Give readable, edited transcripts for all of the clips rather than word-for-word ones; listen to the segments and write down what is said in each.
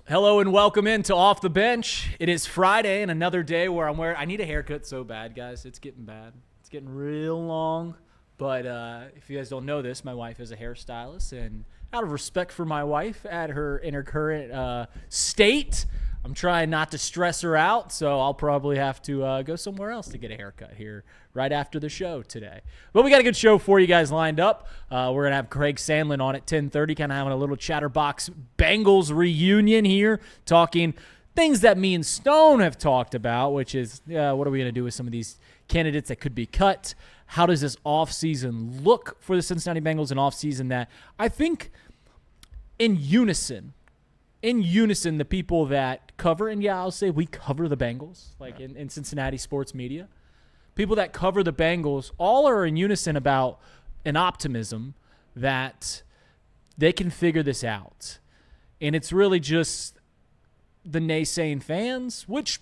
Hello and welcome into Off the Bench. It is Friday and another day where I need a haircut so bad, guys. It's getting bad. It's getting real long. But if you guys don't know this, my wife is a hairstylist, and out of respect for my wife in her current state, I'm trying not to stress her out, so I'll probably have to go somewhere else to get a haircut here right after the show today. But we got a good show for you guys lined up. We're going to have Craig Sandlin on at 10:30, kind of having a little Chatterbox Bengals reunion here, talking things that me and Stone have talked about, which is what are we going to do with some of these candidates that could be cut? How does this offseason look for the Cincinnati Bengals, an offseason that I think in unison, the people that cover, and I'll say we cover the Bengals, in Cincinnati sports media, people that cover the Bengals all are in unison about an optimism that they can figure this out. And it's really just the naysaying fans, which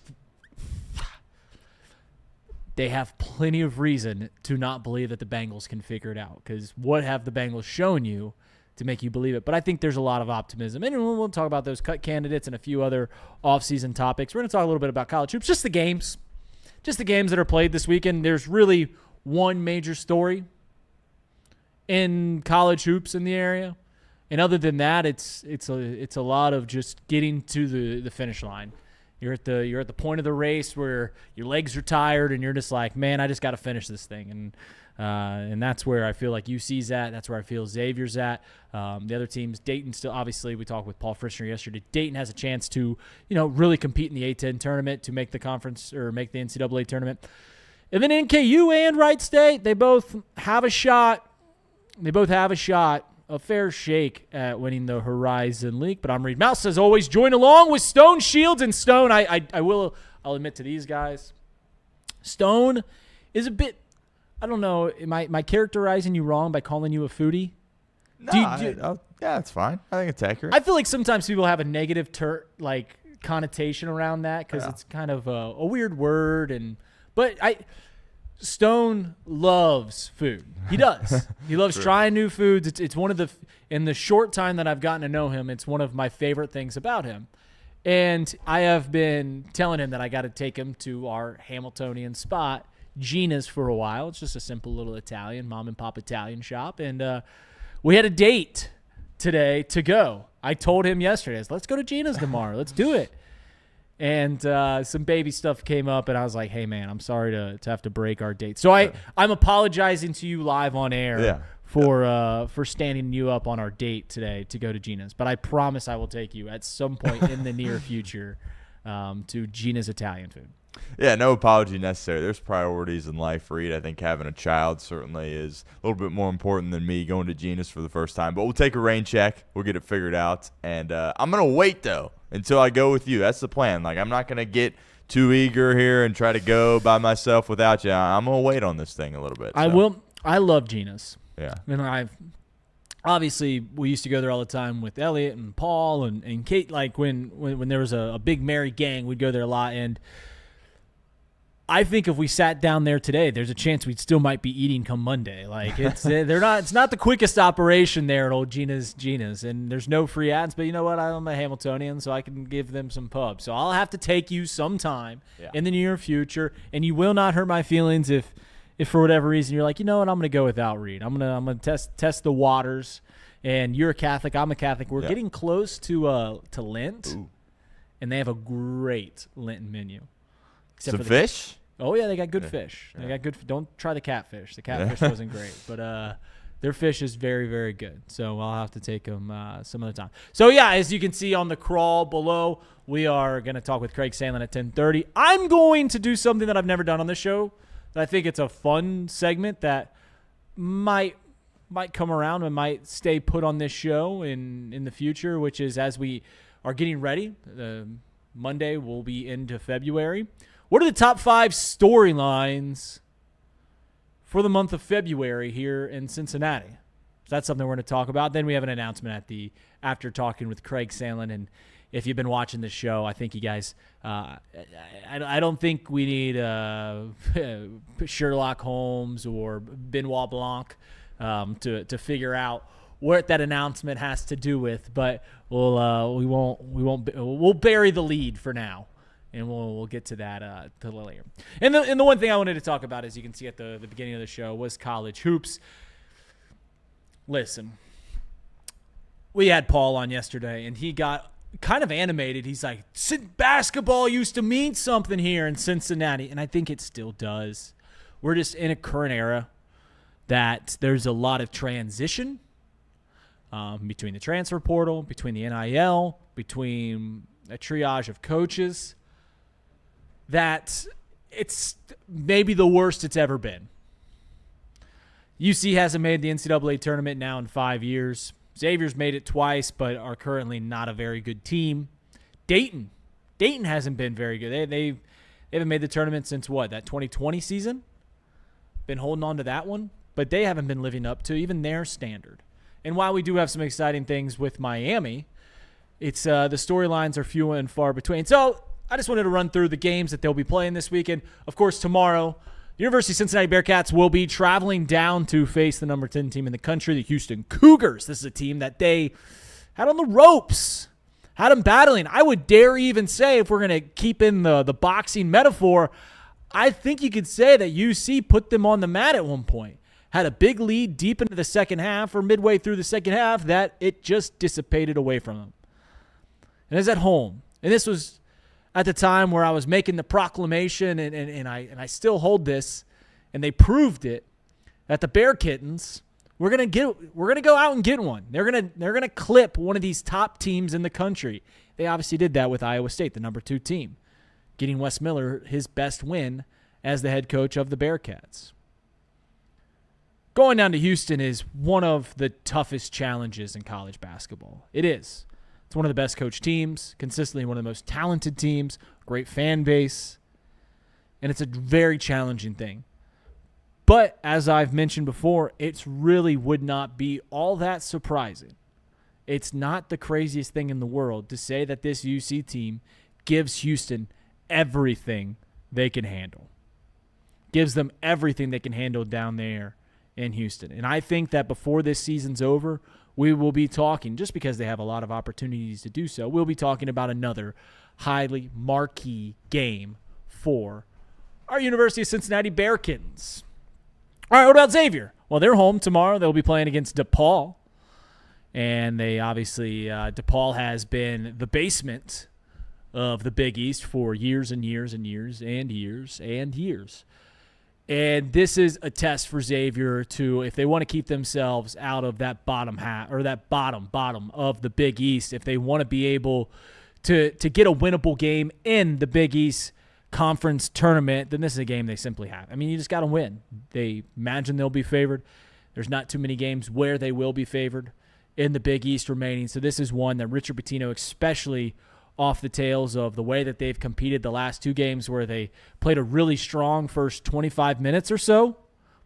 they have plenty of reason to not believe that the Bengals can figure it out, because what have the Bengals shown you to make you believe it? But I think there's a lot of optimism. And we'll talk about those cut candidates and a few other offseason topics. We're going to talk a little bit about college hoops, just the games that are played this weekend. There's really one major story in college hoops in the area. And other than that, it's a lot of just getting to the finish line. You're at the point of the race where your legs are tired and you're just like, man, I just got to finish this thing. And that's where I feel like UC's at. That's where I feel Xavier's at. The other teams, Dayton still, obviously, we talked with Paul Frischner yesterday. Dayton has a chance to, really compete in the A-10 tournament to make the conference or make the NCAA tournament. And then NKU and Wright State, they both have a shot. A fair shake at winning the Horizon League. But I'm Reed Mouse, as always, joined along with Stone Shields. And Stone, I'll admit to these guys, Stone is a bit, I don't know, am I characterizing you wrong by calling you a foodie? No, yeah, it's fine. I think it's accurate. I feel like sometimes people have a negative connotation around that because it's kind of a weird word. But Stone loves food. He does. He loves trying new foods. It's one of in the short time that I've gotten to know him, it's one of my favorite things about him. And I have been telling him that I got to take him to our Hamiltonian spot, Gina's, for a while. It's just a simple little Italian, mom and pop Italian shop. And we had a date today to go. I told him yesterday, let's go to Gina's tomorrow. Let's do it. And some baby stuff came up, and I was like, hey, man, I'm sorry to have to break our date. So I'm apologizing to you live on air for standing you up on our date today to go to Gina's. But I promise I will take you at some point in the near future to Gina's Italian food. Yeah, no apology necessary. There's priorities in life, Reed. I think having a child certainly is a little bit more important than me going to Gina's for the first time. But we'll take a rain check. We'll get it figured out. And I'm going to wait, though, until I go with you. That's the plan. I'm not going to get too eager here and try to go by myself without you. I'm going to wait on this thing a little bit. So. I will. I love Gina's. Yeah. And obviously, we used to go there all the time with Elliot and Paul and Kate. When there was a big merry gang, we'd go there a lot. And I think if we sat down there today, there's a chance we still might be eating come Monday. It's not the quickest operation there at old Gina's, and there's no free ads. But you know what? I'm a Hamiltonian, so I can give them some pub. So I'll have to take you sometime in the near future, and you will not hurt my feelings if for whatever reason you're like, you know what, I'm going to go without Reed. I'm gonna test the waters. And you're a Catholic, I'm a Catholic. We're getting close to Lent, and they have a great Lenten menu. Some fish? Oh, yeah, they got good fish. They got good. Don't try the catfish. The catfish wasn't great, but their fish is very, very good. So I'll have to take them some other time. So, yeah, as you can see on the crawl below, we are going to talk with Craig Sandlin at 10:30. I'm going to do something that I've never done on this show. I think it's a fun segment that might come around and might stay put on this show in the future, which is as we are getting ready. Monday will be into February. What are the top 5 storylines for the month of February here in Cincinnati? So that's something we're going to talk about. Then we have an announcement after talking with Craig Sandlin. And if you've been watching the show, I think you guys I don't think we need Sherlock Holmes or Benoit Blanc to figure out what that announcement has to do with, but we'll bury the lead for now, and we'll get to that a little later. And the one thing I wanted to talk about, as you can see at the beginning of the show, was college hoops. Listen, we had Paul on yesterday, and he got kind of animated. He's like, basketball used to mean something here in Cincinnati, and I think it still does. We're just in a current era that there's a lot of transition between the transfer portal, between the NIL, between a triage of coaches, that it's maybe the worst it's ever been. UC hasn't made the NCAA tournament now in 5 years. Xavier's made it twice, but are currently not a very good team. Dayton hasn't been very good. They haven't made the tournament since that 2020 season? Been holding on to that one, but they haven't been living up to even their standard. And while we do have some exciting things with Miami, it's the storylines are few and far between. So I just wanted to run through the games that they'll be playing this weekend. Of course, tomorrow, the University of Cincinnati Bearcats will be traveling down to face the number 10 team in the country, the Houston Cougars. This is a team that they had on the ropes, had them battling. I would dare even say, if we're going to keep in the boxing metaphor, I think you could say that UC put them on the mat at one point. Had a big lead deep into the second half or midway through the second half that it just dissipated away from them. And it's at home. And this was at the time where I was making the proclamation, and I still hold this, and they proved it, that the Bear Kittens, we're gonna go out and get one. They're gonna clip one of these top teams in the country. They obviously did that with Iowa State, the number 2 team, getting Wes Miller his best win as the head coach of the Bearcats. Going down to Houston is one of the toughest challenges in college basketball. It is. It's one of the best coached teams, consistently one of the most talented teams, great fan base, and it's a very challenging thing. But as I've mentioned before, it really would not be all that surprising. It's not the craziest thing in the world to say that this UC team gives Houston everything they can handle. Gives them everything they can handle down there in Houston. And I think that before this season's over, we will be talking, just because they have a lot of opportunities to do so, we'll be talking about another highly marquee game for our University of Cincinnati Bear Kittens. All right, what about Xavier? Well, they're home tomorrow. They'll be playing against DePaul. And they obviously, DePaul has been the basement of the Big East for years and years and years and years and years. And this is a test for Xavier to, if they want to keep themselves out of that bottom half, or that bottom of the Big East, if they want to be able to get a winnable game in the Big East Conference tournament, then this is a game they simply have. I mean, you just got to win. They imagine they'll be favored. There's not too many games where they will be favored in the Big East remaining. So this is one that Richard Pitino, especially off the tails of the way that they've competed the last 2 games, where they played a really strong first 25 minutes or so,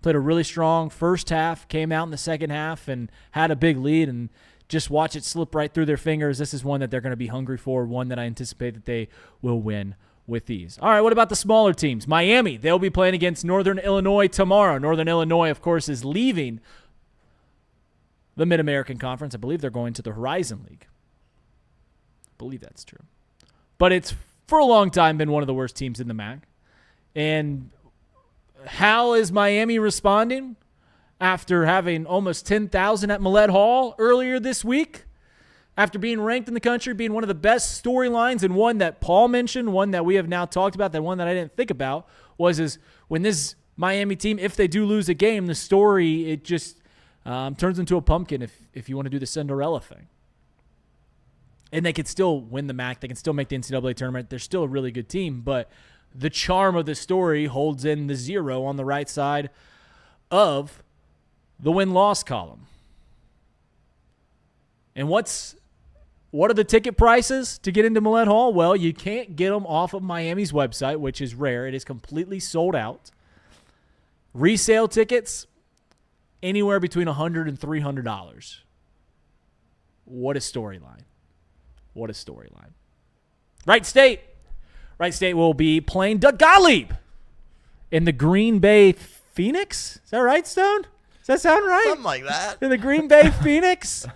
played a really strong first half, came out in the second half and had a big lead, and just watch it slip right through their fingers. This is one that they're going to be hungry for, one that I anticipate that they will win with these. All right, what about the smaller teams? Miami, they'll be playing against Northern Illinois tomorrow. Northern Illinois, of course, is leaving the Mid-American Conference. I believe they're going to the Horizon League. I believe that's true. But it's, for a long time, been one of the worst teams in the MAC. And how is Miami responding after having almost 10,000 at Millett Hall earlier this week? After being ranked in the country, being one of the best storylines, and one that Paul mentioned, one that we have now talked about, that one that I didn't think about, is when this Miami team, if they do lose a game, the story, it just turns into a pumpkin, if you want to do the Cinderella thing. And they could still win the MAC. They can still make the NCAA tournament. They're still a really good team, but the charm of the story holds in the 0 on the right side of the win-loss column. And what are the ticket prices to get into Millett Hall? Well, you can't get them off of Miami's website, which is rare. It is completely sold out. Resale tickets, anywhere between $100 and $300. What a storyline. What a storyline. Wright State will be playing Doug Gottlieb in the Green Bay Phoenix. Is that right, Stone? that sound right? Something like that. In the Green Bay Phoenix?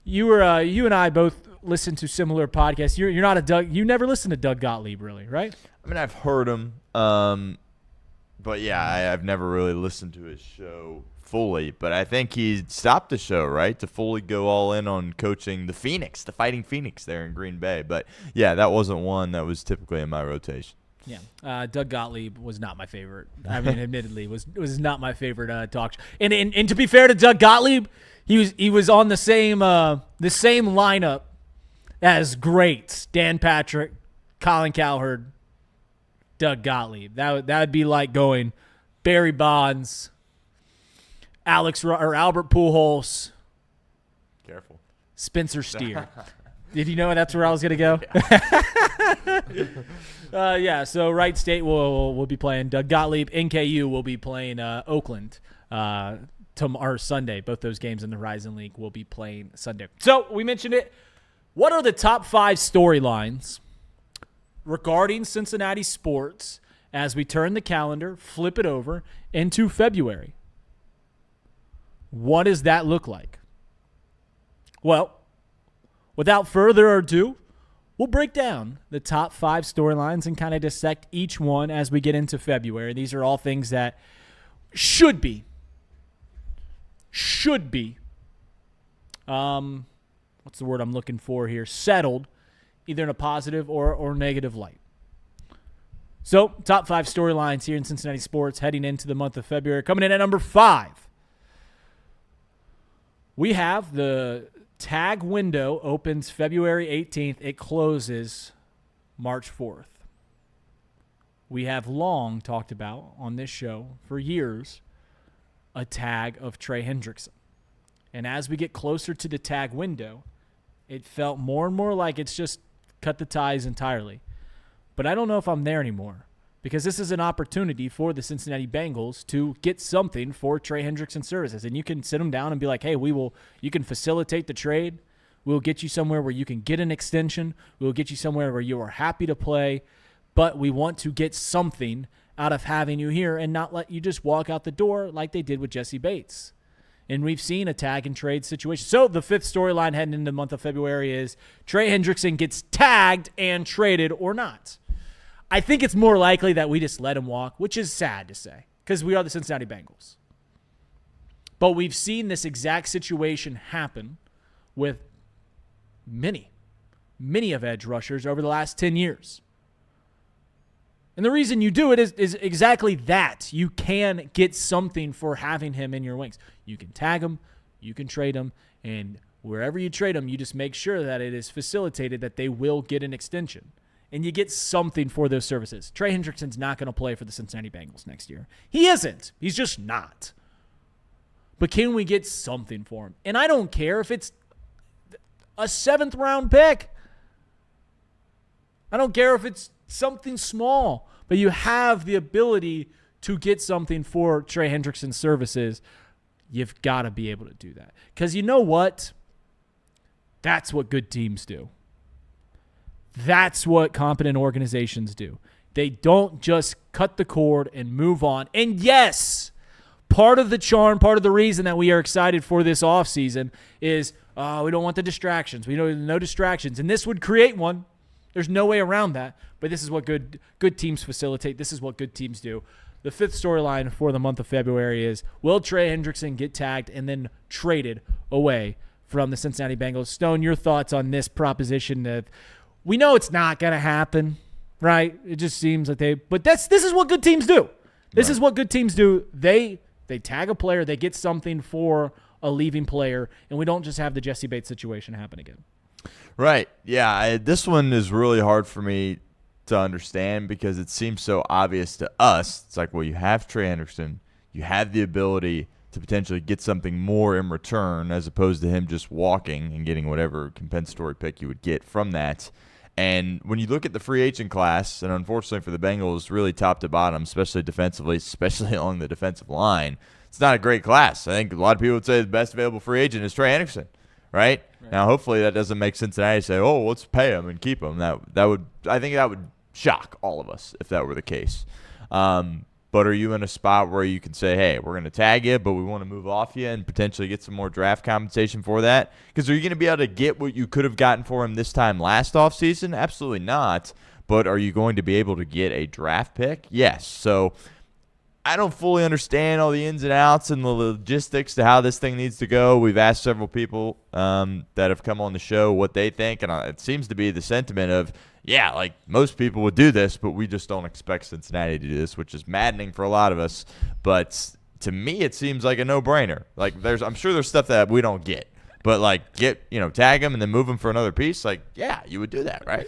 You and I both listen to similar podcasts. You're not a Doug. You never listened to Doug Gottlieb, really, right? I mean, I've heard him, but yeah, I've never really listened to his show fully. But I think he stopped the show, right, to fully go all in on coaching the Fighting Phoenix there in Green Bay. But yeah, that wasn't one that was typically in my rotation. Yeah, Doug Gottlieb was not my favorite. I mean, admittedly, was not my favorite talk show. And to be fair to Doug Gottlieb, he was on the same lineup as greats Dan Patrick, Colin Cowherd, Doug Gottlieb. That would be like going Barry Bonds, Albert Pujols, Careful, Spencer Steer. Did you know that's where I was gonna go? So Wright State will be playing Doug Gottlieb. NKU will be playing Oakland tomorrow, Sunday. Both those games in the Horizon League will be playing Sunday. So we mentioned it. What are the top 5 storylines regarding Cincinnati sports as we turn the calendar, flip it over into February? What does that look like? Well, without further ado, we'll break down the top 5 storylines and kind of dissect each one as we get into February. These are all things that should be, what's the word I'm looking for here? Settled, either in a positive or negative light. So, top 5 storylines here in Cincinnati sports heading into the month of February. Coming in at number 5, we have the tag window opens February 18th. It closes March 4th. We have long talked about on this show for years a tag of Trey Hendrickson. And as we get closer to the tag window, it felt more and more like it's just cut the ties entirely. But I don't know if I'm there anymore, because this is an opportunity for the Cincinnati Bengals to get something for Trey Hendrickson services. And you can sit them down and be like, hey, you can facilitate the trade. We'll get you somewhere where you can get an extension. We'll get you somewhere where you are happy to play. But we want to get something out of having you here and not let you just walk out the door like they did with Jesse Bates. And we've seen a tag and trade situation. So the 5th storyline heading into the month of February is Trey Hendrickson gets tagged and traded or not. I think it's more likely that we just let him walk, which is sad to say because we are the Cincinnati Bengals. But we've seen this exact situation happen with many of edge rushers over the last 10 years. And the reason you do it is exactly that. You can get something for having him in your wings. You can tag him, you can trade him, and wherever you trade him, you just make sure that it is facilitated that they will get an extension. And you get something for those services. Trey Hendrickson's not going to play for the Cincinnati Bengals next year. He isn't. He's just not. But can we get something for him? And I don't care if it's a 7th round pick. I don't care if it's something small, but you have the ability to get something for Trey Hendrickson's services. You've got to be able to do that. Because you know what? That's what good teams do. That's what competent organizations do. They don't just cut the cord and move on. And yes, part of the charm, part of the reason that we are excited for this offseason is we don't want the distractions. We know no distractions. And this would create one. There's no way around that. But this is what good teams facilitate. This is what good teams do. The 5th storyline for the month of February is, will Trey Hendrickson get tagged and then traded away from the Cincinnati Bengals? Stone, your thoughts on this proposition of, we know it's not going to happen, right? It just seems like but this is what good teams do. This is what good teams do. They tag a player, they get something for a leaving player, and we don't just have the Jesse Bates situation happen again. Right. Yeah, this one is really hard for me to understand because it seems so obvious to us. It's like, well, you have Trey Hendrickson. You have the ability to potentially get something more in return as opposed to him just walking and getting whatever compensatory pick you would get from that. And when you look at the free agent class, and unfortunately for the Bengals, really top to bottom, especially defensively, especially along the defensive line, it's not a great class. I think a lot of people would say the best available free agent is Trey Hendrickson, right? Now, hopefully that doesn't make Cincinnati say, oh, let's pay him and keep him. I think that would shock all of us if that were the case. But But are you in a spot where you can say, hey, we're going to tag you, but we want to move off you and potentially get some more draft compensation for that? Because are you going to be able to get what you could have gotten for him this time last offseason? Absolutely not. But are you going to be able to get a draft pick? Yes. So I don't fully understand all the ins and outs and the logistics to how this thing needs to go. We've asked several people that have come on the show what they think, and it seems to be the sentiment of, yeah, like most people would do this, but we just don't expect Cincinnati to do this, which is maddening for a lot of us. But to me, it seems like a no-brainer. Like I'm sure there's stuff that we don't get, but like tag him and then move him for another piece. Like, yeah, you would do that, right?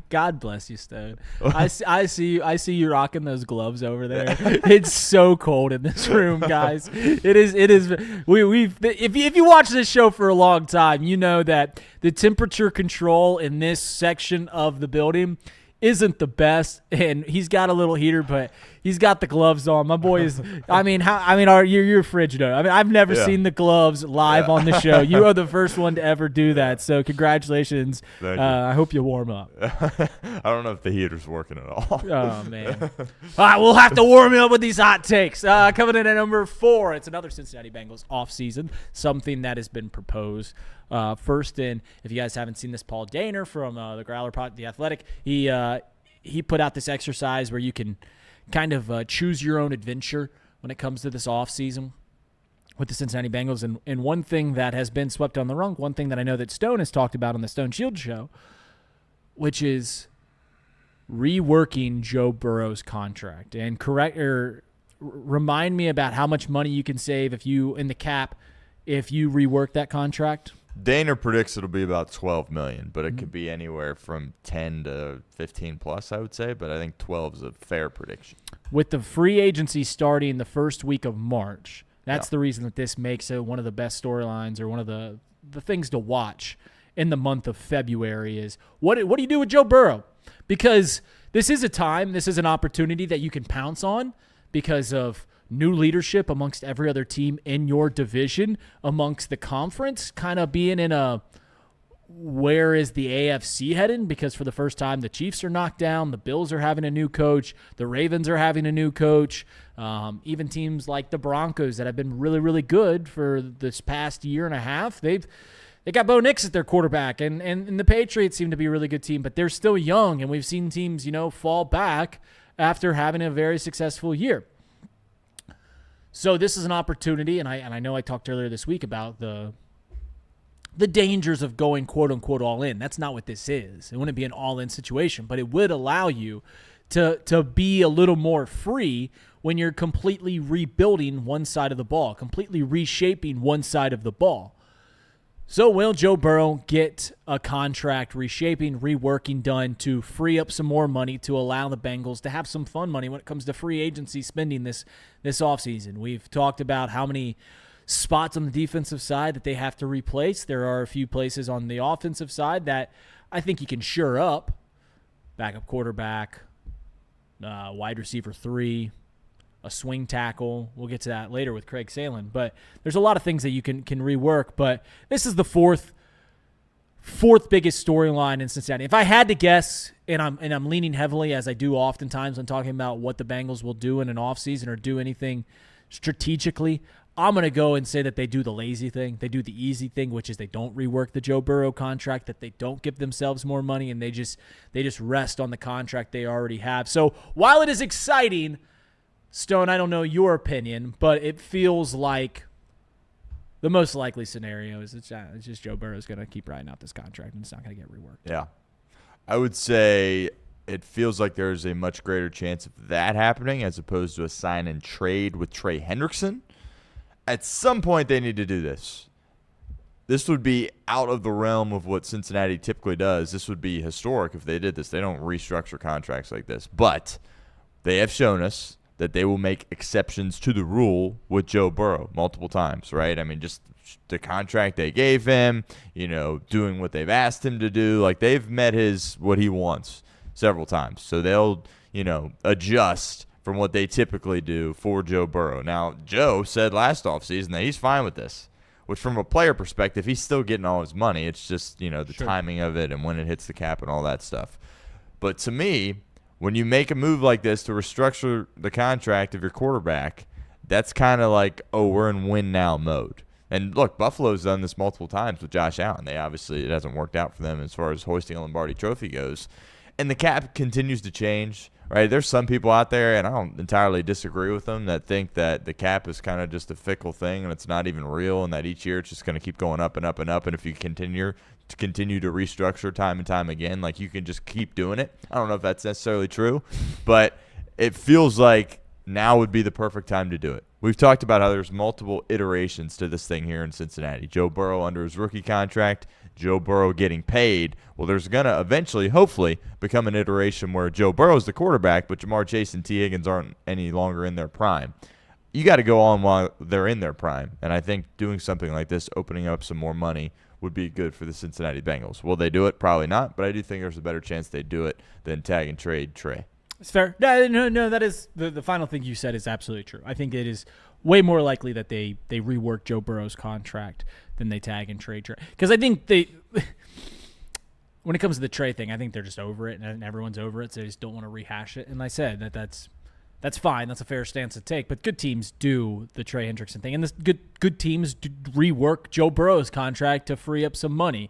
God bless you, Stone. I see you rocking those gloves over there. It's so cold in this room, guys. It is. If you watch this show for a long time, you know that the temperature control in this section of the building isn't the best, and he's got a little heater, but he's got the gloves on. My boy is. You're frigid. I mean, I've never seen the gloves live on the show. You are the first one to ever do that. So congratulations. I hope you warm up. I don't know if the heater's working at all. Oh man. All right, we'll have to warm you up with these hot takes. Coming in at number 4, it's another Cincinnati Bengals offseason, something that has been proposed. First in, if you guys haven't seen this, Paul Dehner from the Growler Pod, The Athletic, he put out this exercise where you can kind of choose your own adventure when it comes to this offseason with the Cincinnati Bengals. And one thing that has been swept on the rug, one thing that I know that Stone has talked about on the Stone Shield show, which is reworking Joe Burrow's contract. And remind me about how much money you can save if you rework that contract. Dehner predicts it'll be about $12 million, but it could be anywhere from 10 to 15 plus, I would say. But I think 12 is a fair prediction. With the free agency starting the first week of March, that's the reason that this makes it one of the best storylines, or one of the things to watch in the month of February is what do you do with Joe Burrow? Because this is an opportunity that you can pounce on because of new leadership amongst every other team in your division, amongst the conference, kind of being in a where is the AFC heading? Because for the first time, the Chiefs are knocked down. The Bills are having a new coach. The Ravens are having a new coach. Even teams like the Broncos that have been really, really good for this past year and a half, they got Bo Nix at their quarterback, and the Patriots seem to be a really good team, but they're still young, and we've seen teams, fall back after having a very successful year. So this is an opportunity, and I know I talked earlier this week about the dangers of going quote-unquote all in. That's not what this is. It wouldn't be an all-in situation, but it would allow you to be a little more free when you're completely rebuilding one side of the ball, completely reshaping one side of the ball. So will Joe Burrow get a contract reshaping, reworking done to free up some more money to allow the Bengals to have some fun money when it comes to free agency spending this offseason? We've talked about how many spots on the defensive side that they have to replace. There are a few places on the offensive side that I think you can shore up. Backup quarterback, wide receiver 3, a swing tackle. We'll get to that later with Craig Salen. But there's a lot of things that you can rework. But this is the fourth biggest storyline in Cincinnati. If I had to guess, and I'm leaning heavily, as I do oftentimes when talking about what the Bengals will do in an offseason or do anything strategically, I'm going to go and say that they do the lazy thing. They do the easy thing, which is they don't rework the Joe Burrow contract, that they don't give themselves more money, and they just rest on the contract they already have. So while it is exciting, Stone, I don't know your opinion, but it feels like the most likely scenario is it's just Joe Burrow is going to keep riding out this contract, and it's not going to get reworked. Yeah. I would say it feels like there's a much greater chance of that happening as opposed to a sign and trade with Trey Hendrickson. At some point, they need to do this. This would be out of the realm of what Cincinnati typically does. This would be historic if they did this. They don't restructure contracts like this. But they have shown us that they will make exceptions to the rule with Joe Burrow multiple times, right? I mean, just the contract they gave him, doing what they've asked him to do. Like, they've met what he wants several times. So they'll, adjust from what they typically do for Joe Burrow. Now, Joe said last offseason that he's fine with this, which from a player perspective, he's still getting all his money. It's just, the timing of it and when it hits the cap and all that stuff. But to me, when you make a move like this to restructure the contract of your quarterback, that's kind of like, oh, we're in win now mode. And look, Buffalo's done this multiple times with Josh Allen. It hasn't worked out for them as far as hoisting a Lombardi trophy goes. And the cap continues to change, right? There's some people out there, and I don't entirely disagree with them, that think that the cap is kind of just a fickle thing and it's not even real, and that each year it's just going to keep going up and up and up. And if you continue to restructure time and time again, like, you can just keep doing it. I don't know if that's necessarily true, but it feels like now would be the perfect time to do it. We've talked about how there's multiple iterations to this thing here in Cincinnati. Joe Burrow under his rookie contract, Joe Burrow getting paid. Well, there's going to eventually, hopefully, become an iteration where Joe Burrow's the quarterback, but Jamar Chase and T. Higgins aren't any longer in their prime. You got to go on while they're in their prime, and I think doing something like this, opening up some more money, would be good for the Cincinnati Bengals. Will they do it? Probably not, but I do think there's a better chance they do it than tag and trade Trey. It's fair. No, that is the final thing you said is absolutely true. I think it is way more likely that they rework Joe Burrow's contract than they tag and trade Trey. Because I think when it comes to the Trey thing, I think they're just over it, and everyone's over it, so they just don't want to rehash it. And I said that's fine. That's a fair stance to take. But good teams do the Trey Hendrickson thing, and this good teams do rework Joe Burrow's contract to free up some money.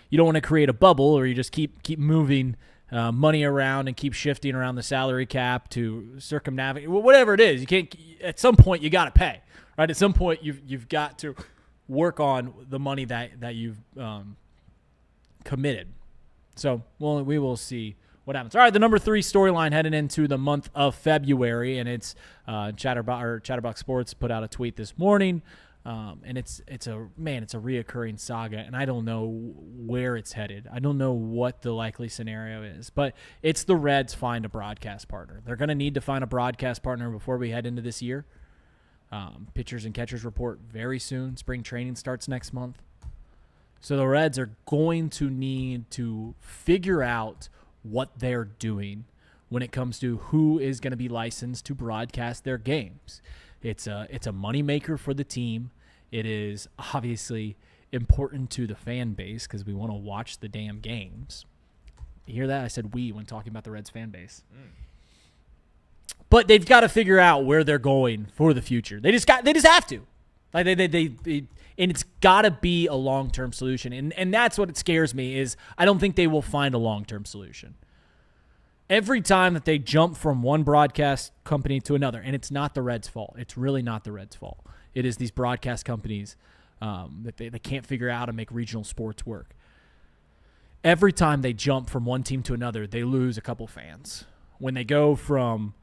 You don't want to create a bubble, or you just keep moving money around and keep shifting around the salary cap to circumnavigate whatever it is. You can't. At some point, you got to pay, right? At some point, you've got to work on the money that you've committed. So, we will see what happens. All right, the number 3 storyline heading into the month of February, and it's Chatterbox Sports put out a tweet this morning. And it's a reoccurring saga, and I don't know where it's headed. I don't know what the likely scenario is, but it's the Reds find a broadcast partner. They're going to need to find a broadcast partner before we head into this year. Pitchers and catchers report very soon. Spring training starts next month. So the Reds are going to need to figure out what they're doing when it comes to who is going to be licensed to broadcast their games. It's a moneymaker for the team. It is obviously important to the fan base because we want to watch the damn games. You hear that? I said we when talking about the Reds fan base. But they've got to figure out where they're going for the future. They just have to. Like and it's got to be a long-term solution. And that's what it scares me is I don't think they will find a long-term solution. Every time that they jump from one broadcast company to another, and it's not the Reds' fault. It's really not the Reds' fault. It is these broadcast companies that they can't figure out how to make regional sports work. Every time they jump from one team to another, they lose a couple fans. When they go from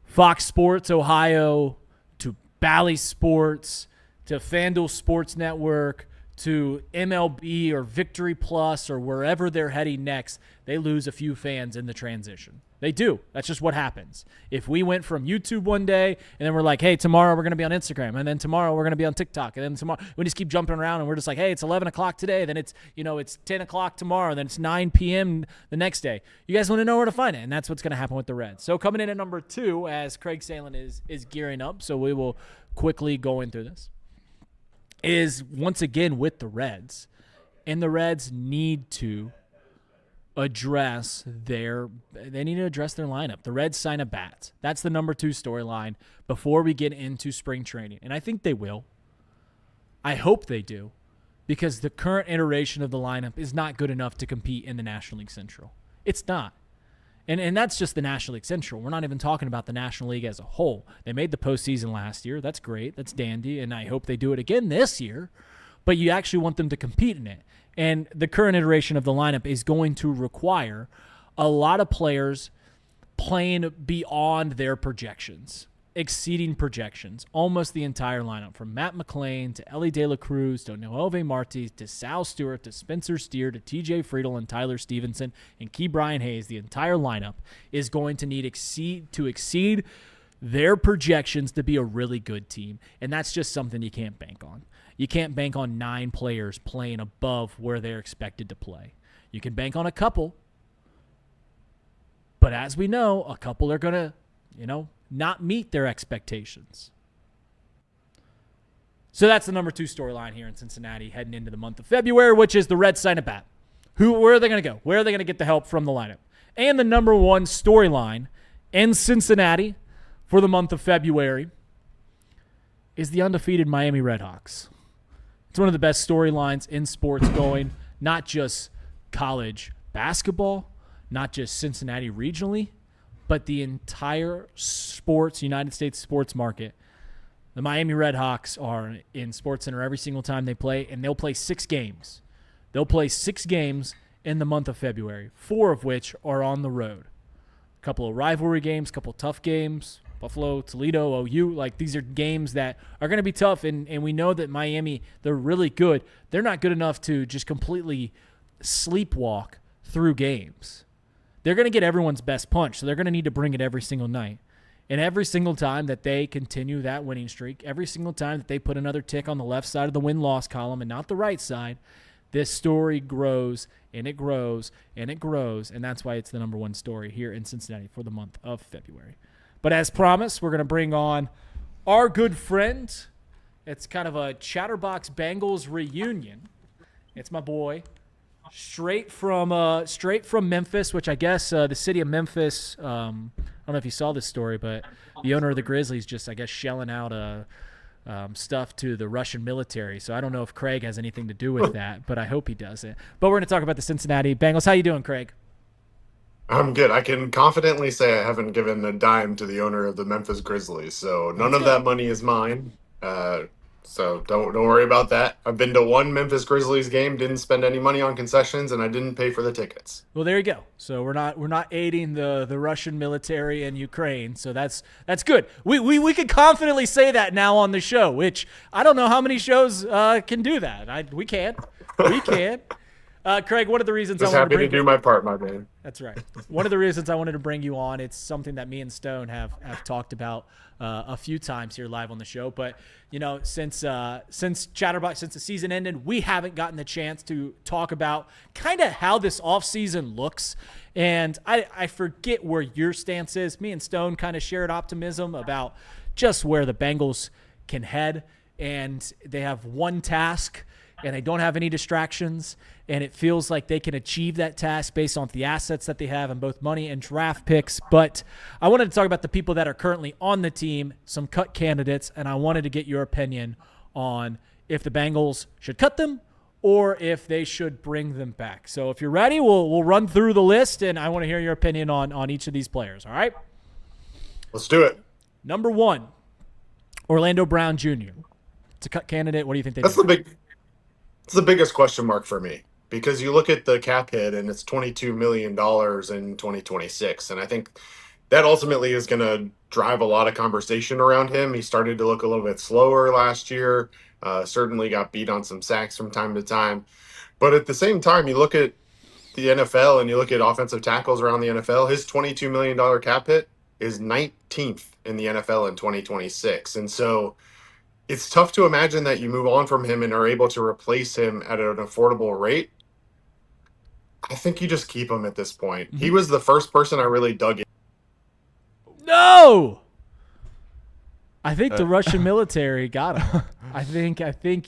Fox Sports Ohio to Bally Sports to FanDuel Sports Network to MLB or Victory Plus or wherever they're heading next, they lose a few fans in the transition. They do. That's just what happens. If we went from YouTube one day and then we're like, hey, tomorrow we're going to be on Instagram, and then tomorrow we're going to be on TikTok, and then tomorrow we just keep jumping around and we're just like, hey, it's 11 o'clock today, then it's 10 o'clock tomorrow, then it's 9 p.m. the next day. You guys want to know where to find it, and that's what's going to happen with the Reds. So coming in at number 2 as Craig Salin is gearing up, so we will quickly go into this, is once again with the Reds. And the Reds need to address their lineup. The Reds sign a bat. That's the number 2 storyline before we get into spring training. And I think they will. I hope they do, because the current iteration of the lineup is not good enough to compete in the National League Central. It's not. And that's just the National League Central. We're not even talking about the National League as a whole. They made the postseason last year. That's great. That's dandy. And I hope they do it again this year. But you actually want them to compete in it. And the current iteration of the lineup is going to require a lot of players playing beyond their projections, exceeding projections. Almost the entire lineup, from Matt McClain to Ellie De La Cruz to Noelve Marti to Sal Stewart to Spencer Steer to TJ Friedel and Tyler Stevenson and Key Brian Hayes. The entire lineup is going to need to exceed their projections to be a really good team. And that's just something you can't bank on. You can't bank on 9 players playing above where they're expected to play. You can bank on a couple, but as we know, a couple are going to, not meet their expectations. So that's the number 2 storyline here in Cincinnati heading into the month of February, which is the Reds sign a bat. Where are they going to go? Where are they going to get the help from the lineup? And the number one storyline in Cincinnati for the month of February is the undefeated Miami Redhawks. It's one of the best storylines in sports going, not just college basketball, not just Cincinnati regionally, but the entire United States sports market. The Miami Redhawks are in SportsCenter every single time they play, and they'll play 6 games. They'll play 6 games in the month of February, 4 of which are on the road. A couple of rivalry games, a couple of tough games, Buffalo, Toledo, OU. Like, these are games that are going to be tough, and we know that Miami, they're really good. They're not good enough to just completely sleepwalk through games. They're going to get everyone's best punch, so they're going to need to bring it every single night. And every single time that they continue that winning streak, every single time that they put another tick on the left side of the win-loss column and not the right side, this story grows and it grows and it grows, and that's why it's the number one story here in Cincinnati for the month of February. But as promised, we're going to bring on our good friend. It's kind of a Chatterbox Bengals reunion. It's my boy, straight from Memphis, which I guess the city of Memphis. I don't know if you saw this story, but the owner of the Grizzlies just, I guess, shelling out stuff to the Russian military. So I don't know if Craig has anything to do with that, but I hope he doesn't. But we're going to talk about the Cincinnati Bengals. How you doing, Craig? I'm good. I can confidently say I haven't given a dime to the owner of the Memphis Grizzlies, so none of that money is mine. So don't worry about that. I've been to one Memphis Grizzlies game, didn't spend any money on concessions, and I didn't pay for the tickets. Well, there you go. So we're not aiding the Russian military in Ukraine, so that's good. We can confidently say that now on the show, which I don't know how many shows can do that. We can. Craig, one of the reasons Just I wanted happy to do my part, my man. That's right. One of the reasons I wanted to bring you on, it's something that me and Stone have talked about a few times here live on the show. But, you know, since Chatterbox, since the season ended, we haven't gotten the chance to talk about kind of how this offseason looks. And I forget where your stance is. Me and Stone kind of shared optimism about just where the Bengals can head. And they have one task, and they don't have any distractions, and it feels like they can achieve that task based on the assets that they have in both money and draft picks. But I wanted to talk about the people that are currently on the team, some cut candidates, and I wanted to get your opinion on if the Bengals should cut them or if they should bring them back. So if you're ready, we'll run through the list, and I want to hear your opinion on each of these players, all right? Let's do it. Number 1, Orlando Brown Jr. It's a cut candidate. What do you think they That's do? It's the biggest question mark for me, because you look at the cap hit and it's $22 million in 2026. And I think that ultimately is going to drive a lot of conversation around him. He started to look a little bit slower last year, certainly got beat on some sacks from time to time. But at the same time, you look at the NFL and you look at offensive tackles around the NFL, his $22 million cap hit is 19th in the NFL in 2026. And so it's tough to imagine that you move on from him and are able to replace him at an affordable rate. I think you just keep him at this point. Mm-hmm. He was the first person I really dug in. No! I think the Russian military got him. I think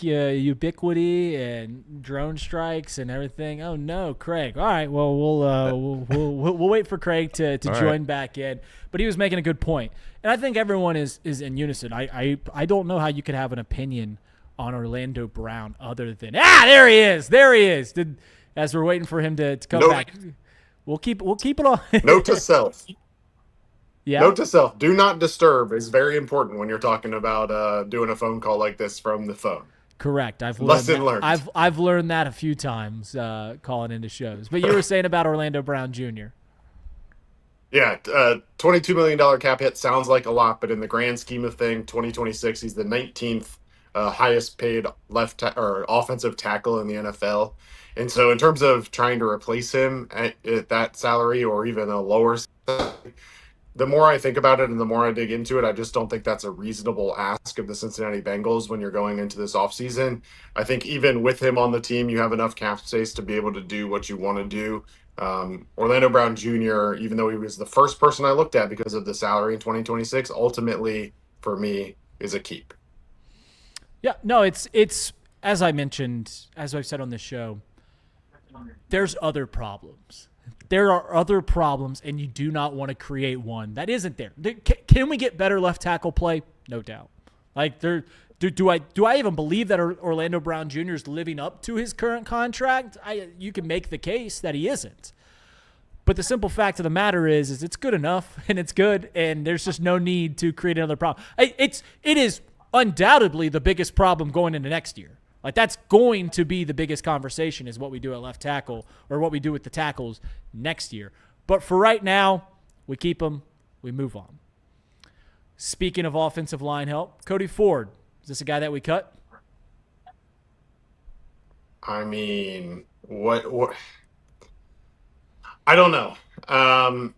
ubiquity and drone strikes and everything. Oh no, Craig. All right, well we'll wait for Craig to join back in. But he was making a good point, and I think everyone is in unison. I don't know how you could have an opinion on Orlando Brown other than there he is. As we're waiting for him to come back, we'll keep it on. Note to self. Yeah. Note to self, do not disturb is very important when you're talking about doing a phone call like this from the phone. Correct. I've learned. I've learned that a few times calling into shows. But you were saying about Orlando Brown Jr. Yeah, $22 million cap hit sounds like a lot, but in the grand scheme of things, 2026, he's the 19th highest paid or offensive tackle in the NFL. And so in terms of trying to replace him at that salary or even a lower salary, the more I think about it and the more I dig into it, I just don't think that's a reasonable ask of the Cincinnati Bengals when you're going into this offseason. I think even with him on the team, you have enough cap space to be able to do what you want to do. Orlando Brown Jr., even though he was the first person I looked at because of the salary in 2026, ultimately, for me, is a keep. Yeah, no, it's as I mentioned, as I've said on the show, there's other problems. there are other problems and you do not want to create one that isn't there. Can we get better left tackle play? No doubt. Like do I even believe that Orlando Brown Jr. is living up to his current contract? You can make the case that he isn't. But the simple fact of the matter is it's good enough, and it's good, and there's just no need to create another problem. It is undoubtedly the biggest problem going into next year. Like, that's going to be the biggest conversation is what we do at left tackle or what we do with the tackles next year. But for right now, we keep them, we move on. Speaking of offensive line help, Cody Ford, is this a guy that we cut? I mean, what? I don't know. I'm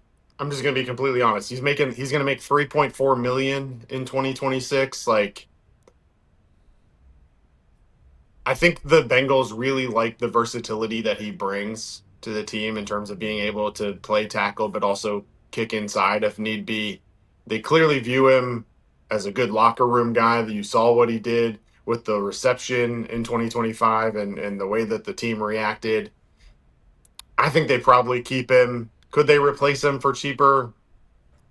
just gonna be completely honest. He's gonna make $3.4 million in 2026. Like, I think the Bengals really like the versatility that he brings to the team in terms of being able to play tackle, but also kick inside if need be. They clearly view him as a good locker room guy. You saw what he did with the reception in 2025 and the way that the team reacted. I think they probably keep him. Could they replace him for cheaper?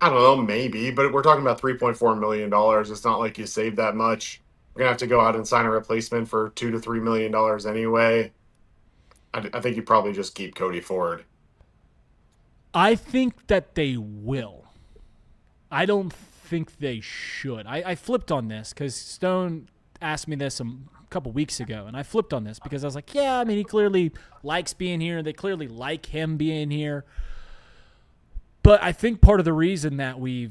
I don't know, maybe, but we're talking about $3.4 million. It's not like you save that much. We're going to have to go out and sign a replacement for $2 to $3 million anyway. I think you probably just keep Cody Ford. I think that they will. I don't think they should. I flipped on this because Stone asked me this a couple weeks ago, and I flipped on this because I was like, yeah, I mean, he clearly likes being here. They clearly like him being here. But I think part of the reason that we're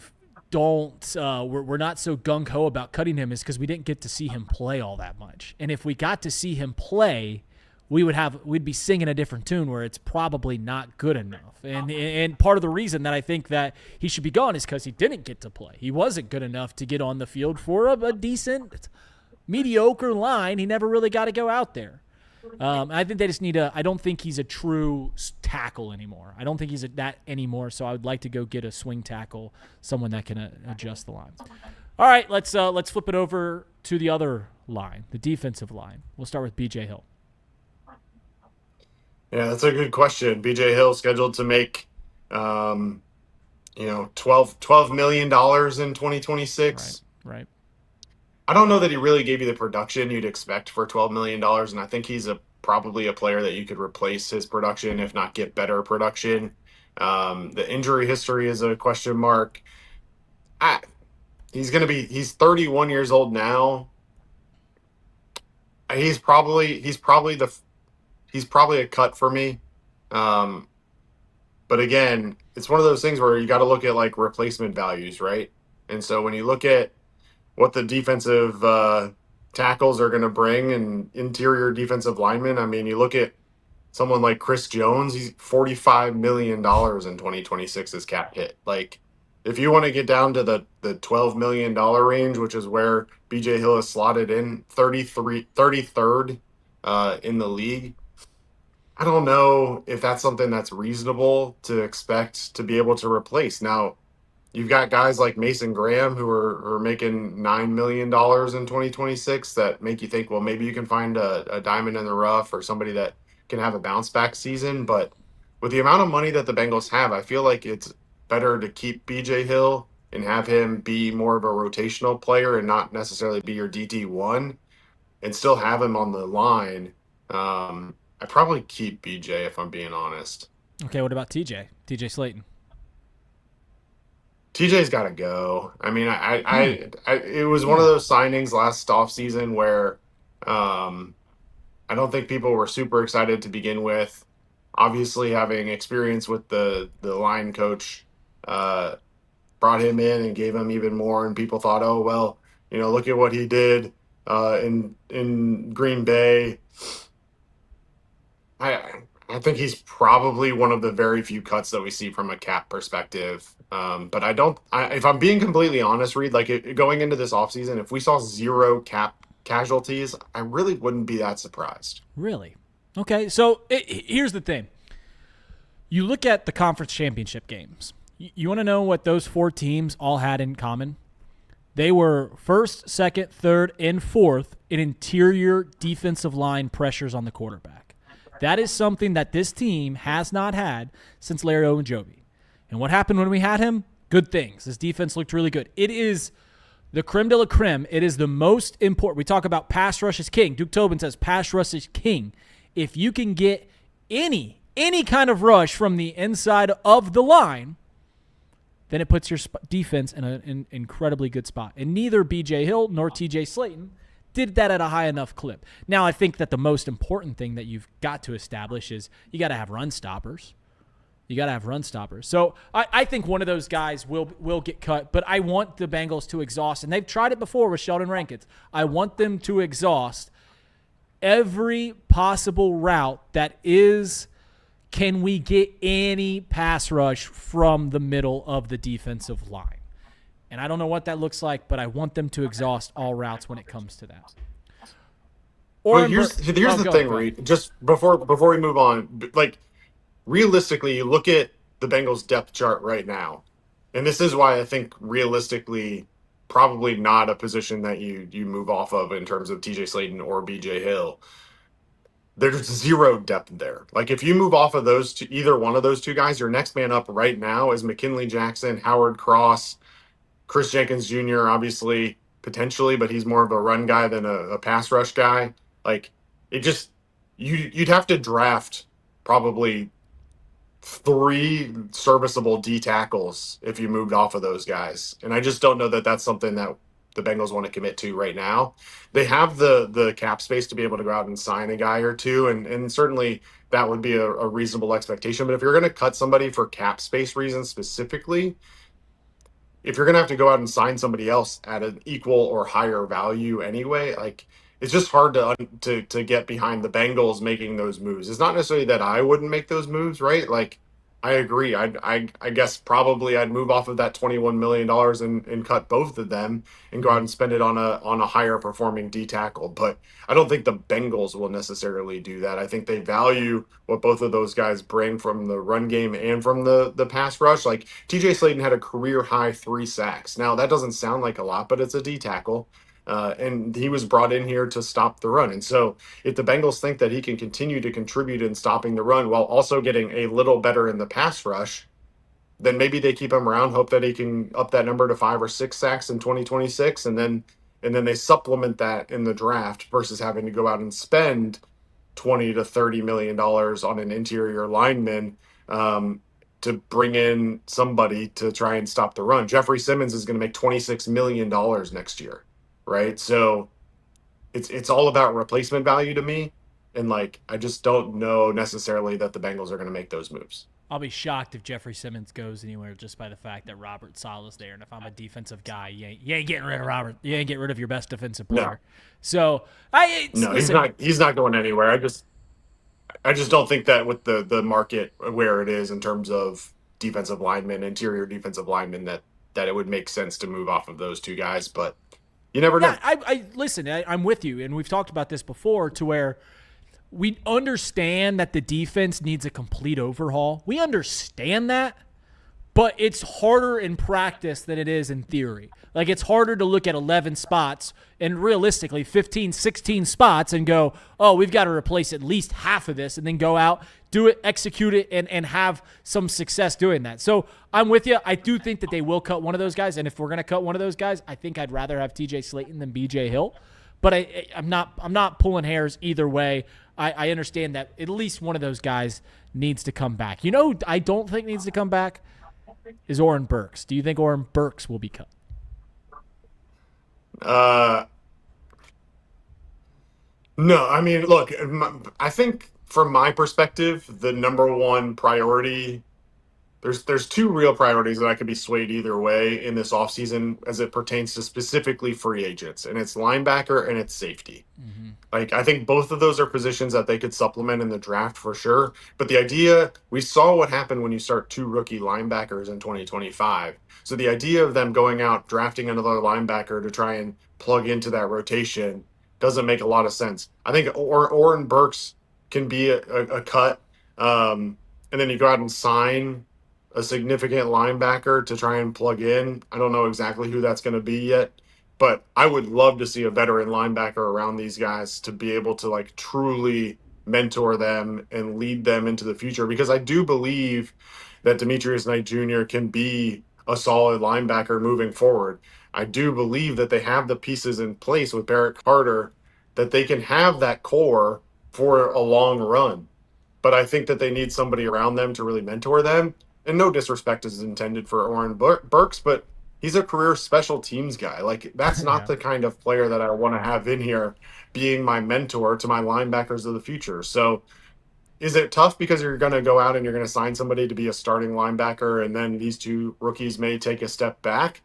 not so gung-ho about cutting him is because we didn't get to see him play all that much. And if we got to see him play, we'd be singing a different tune where it's probably not good enough. And part of the reason that I think that he should be gone is because he didn't get to play. He wasn't good enough to get on the field for a decent, mediocre line. He never really got to go out there. I think they just need I don't think he's a true tackle anymore. I don't think he's that anymore, so I would like to go get a swing tackle, someone that can adjust the line. All right, let's flip it over to the other line, the defensive line. We'll start with B.J. Hill. Yeah, that's a good question. B.J. Hill scheduled to make, $12 million in 2026. Right. I don't know that he really gave you the production you'd expect for $12 million, and I think he's probably a player that you could replace his production, if not get better production. The injury history is a question mark. He's 31 years old now. He's probably a cut for me. But again, it's one of those things where you got to look at like replacement values, right? And so when you look at what the defensive tackles are going to bring and interior defensive linemen, I mean, you look at someone like Chris Jones, he's $45 million in 2026 as cap hit. Like, if you want to get down to the $12 million range, which is where B.J. Hill is slotted in, 33rd in the league, I don't know if that's something that's reasonable to expect to be able to replace. Now, you've got guys like Mason Graham who are making $9 million in 2026 that make you think, well, maybe you can find a diamond in the rough or somebody that can have a bounce back season. But with the amount of money that the Bengals have, I feel like it's better to keep B.J. Hill and have him be more of a rotational player and not necessarily be your DT1 and still have him on the line. I'd probably keep B.J. if I'm being honest. Okay, what about TJ Slayton? TJ's got to go. I mean, it was one of those signings last offseason where I don't think people were super excited to begin with. Obviously, having experience with the line coach brought him in and gave him even more, and people thought, oh, well, look at what he did in Green Bay. I think he's probably one of the very few cuts that we see from a cap perspective. But if I'm being completely honest, Reed, like going into this offseason, if we saw zero cap casualties, I really wouldn't be that surprised. Really? Okay, so here's the thing. You look at the conference championship games. You want to know what those four teams all had in common? They were first, second, third, and fourth in interior defensive line pressures on the quarterback. That is something that this team has not had since Larry Ogunjobi. And what happened when we had him? Good things. This defense looked really good. It is the creme de la creme. It is the most important. We talk about pass rush is king. Duke Tobin says pass rush is king. If you can get any kind of rush from the inside of the line, then it puts your defense in an incredibly good spot. And neither B.J. Hill nor T.J. Slayton did that at a high enough clip. Now, I think that the most important thing that you've got to establish is you got to have run stoppers. So I think one of those guys will get cut, but I want the Bengals to exhaust, and they've tried it before with Sheldon Rankins. I want them to exhaust every possible route that is, can we get any pass rush from the middle of the defensive line? And I don't know what that looks like, but I want them to exhaust all routes when it comes to that. Well, here's the thing, Reed. Just before we move on, like realistically, you look at the Bengals depth chart right now, and this is why I think realistically, probably not a position that you move off of in terms of TJ Slayton or BJ Hill. There's zero depth there. Like if you move off of those two, either one of those two guys, your next man up right now is McKinley Jackson, Howard Cross, Chris Jenkins Jr., obviously, potentially, but he's more of a run guy than a pass rush guy. Like, it just, you'd have to draft probably 3 serviceable D tackles if you moved off of those guys. And I just don't know that that's something that the Bengals want to commit to right now. They have the cap space to be able to go out and sign a guy or two, and certainly that would be a reasonable expectation. But if you're going to cut somebody for cap space reasons specifically, if you're going to have to go out and sign somebody else at an equal or higher value anyway, like it's just hard to get behind the Bengals making those moves. It's not necessarily that I wouldn't make those moves, right? Like I agree. I guess probably I'd move off of that $21 million and cut both of them and go out and spend it on a higher performing D tackle. But I don't think the Bengals will necessarily do that. I think they value what both of those guys bring from the run game and from the pass rush. Like TJ Slayton had a career high 3 sacks. Now that doesn't sound like a lot, but it's a D tackle. And he was brought in here to stop the run. And so if the Bengals think that he can continue to contribute in stopping the run while also getting a little better in the pass rush, then maybe they keep him around, hope that he can up that number to 5 or 6 sacks in 2026. And then they supplement that in the draft versus having to go out and spend $20 to $30 million on an interior lineman to bring in somebody to try and stop the run. Jeffrey Simmons is going to make $26 million next year. Right. So it's all about replacement value to me. And like, I just don't know necessarily that the Bengals are going to make those moves. I'll be shocked if Jeffrey Simmons goes anywhere just by the fact that Robert Saleh's there. And if I'm a defensive guy, you ain't getting rid of Robert. You ain't getting rid of your best defensive player. No. So he's not going anywhere. I just don't think that with the market where it is in terms of defensive linemen, interior defensive linemen, that it would make sense to move off of those two guys. But you never know. Listen, I'm with you, and we've talked about this before to where we understand that the defense needs a complete overhaul. We understand that, but it's harder in practice than it is in theory. Like, it's harder to look at 11 spots and realistically 15, 16 spots and go, oh, we've got to replace at least half of this, and then go out, do it, execute it, and have some success doing that. So I'm with you. I do think that they will cut one of those guys, and if we're going to cut one of those guys, I think I'd rather have TJ Slayton than BJ Hill. But I'm not pulling hairs either way. I understand that at least one of those guys needs to come back. You know, I don't think needs to come back is Oren Burks. Do you think Oren Burks will be cut? No, I mean, look, I think from my perspective, the number one priority, there's 2 real priorities that I could be swayed either way in this offseason as it pertains to specifically free agents, and it's linebacker and it's safety. Mm-hmm. Like, I think both of those are positions that they could supplement in the draft for sure. But the idea, we saw what happened when you start 2 rookie linebackers in 2025. So the idea of them going out, drafting another linebacker to try and plug into that rotation doesn't make a lot of sense. I think Oren Burks can be a cut. And then you go out and sign a significant linebacker to try and plug in. I don't know exactly who that's going to be yet, but I would love to see a veteran linebacker around these guys to be able to like truly mentor them and lead them into the future, because I do believe that Demetrius Knight Jr. can be a solid linebacker moving forward. I do believe that they have the pieces in place with Barrett Carter that they can have that core for a long run. But I think that they need somebody around them to really mentor them. And no disrespect is intended for Oren Burks, but he's a career special teams guy. Like, that's not Yeah. the kind of player that I want to have in here being my mentor to my linebackers of the future. So is it tough because you're going to go out and you're going to sign somebody to be a starting linebacker and then these two rookies may take a step back?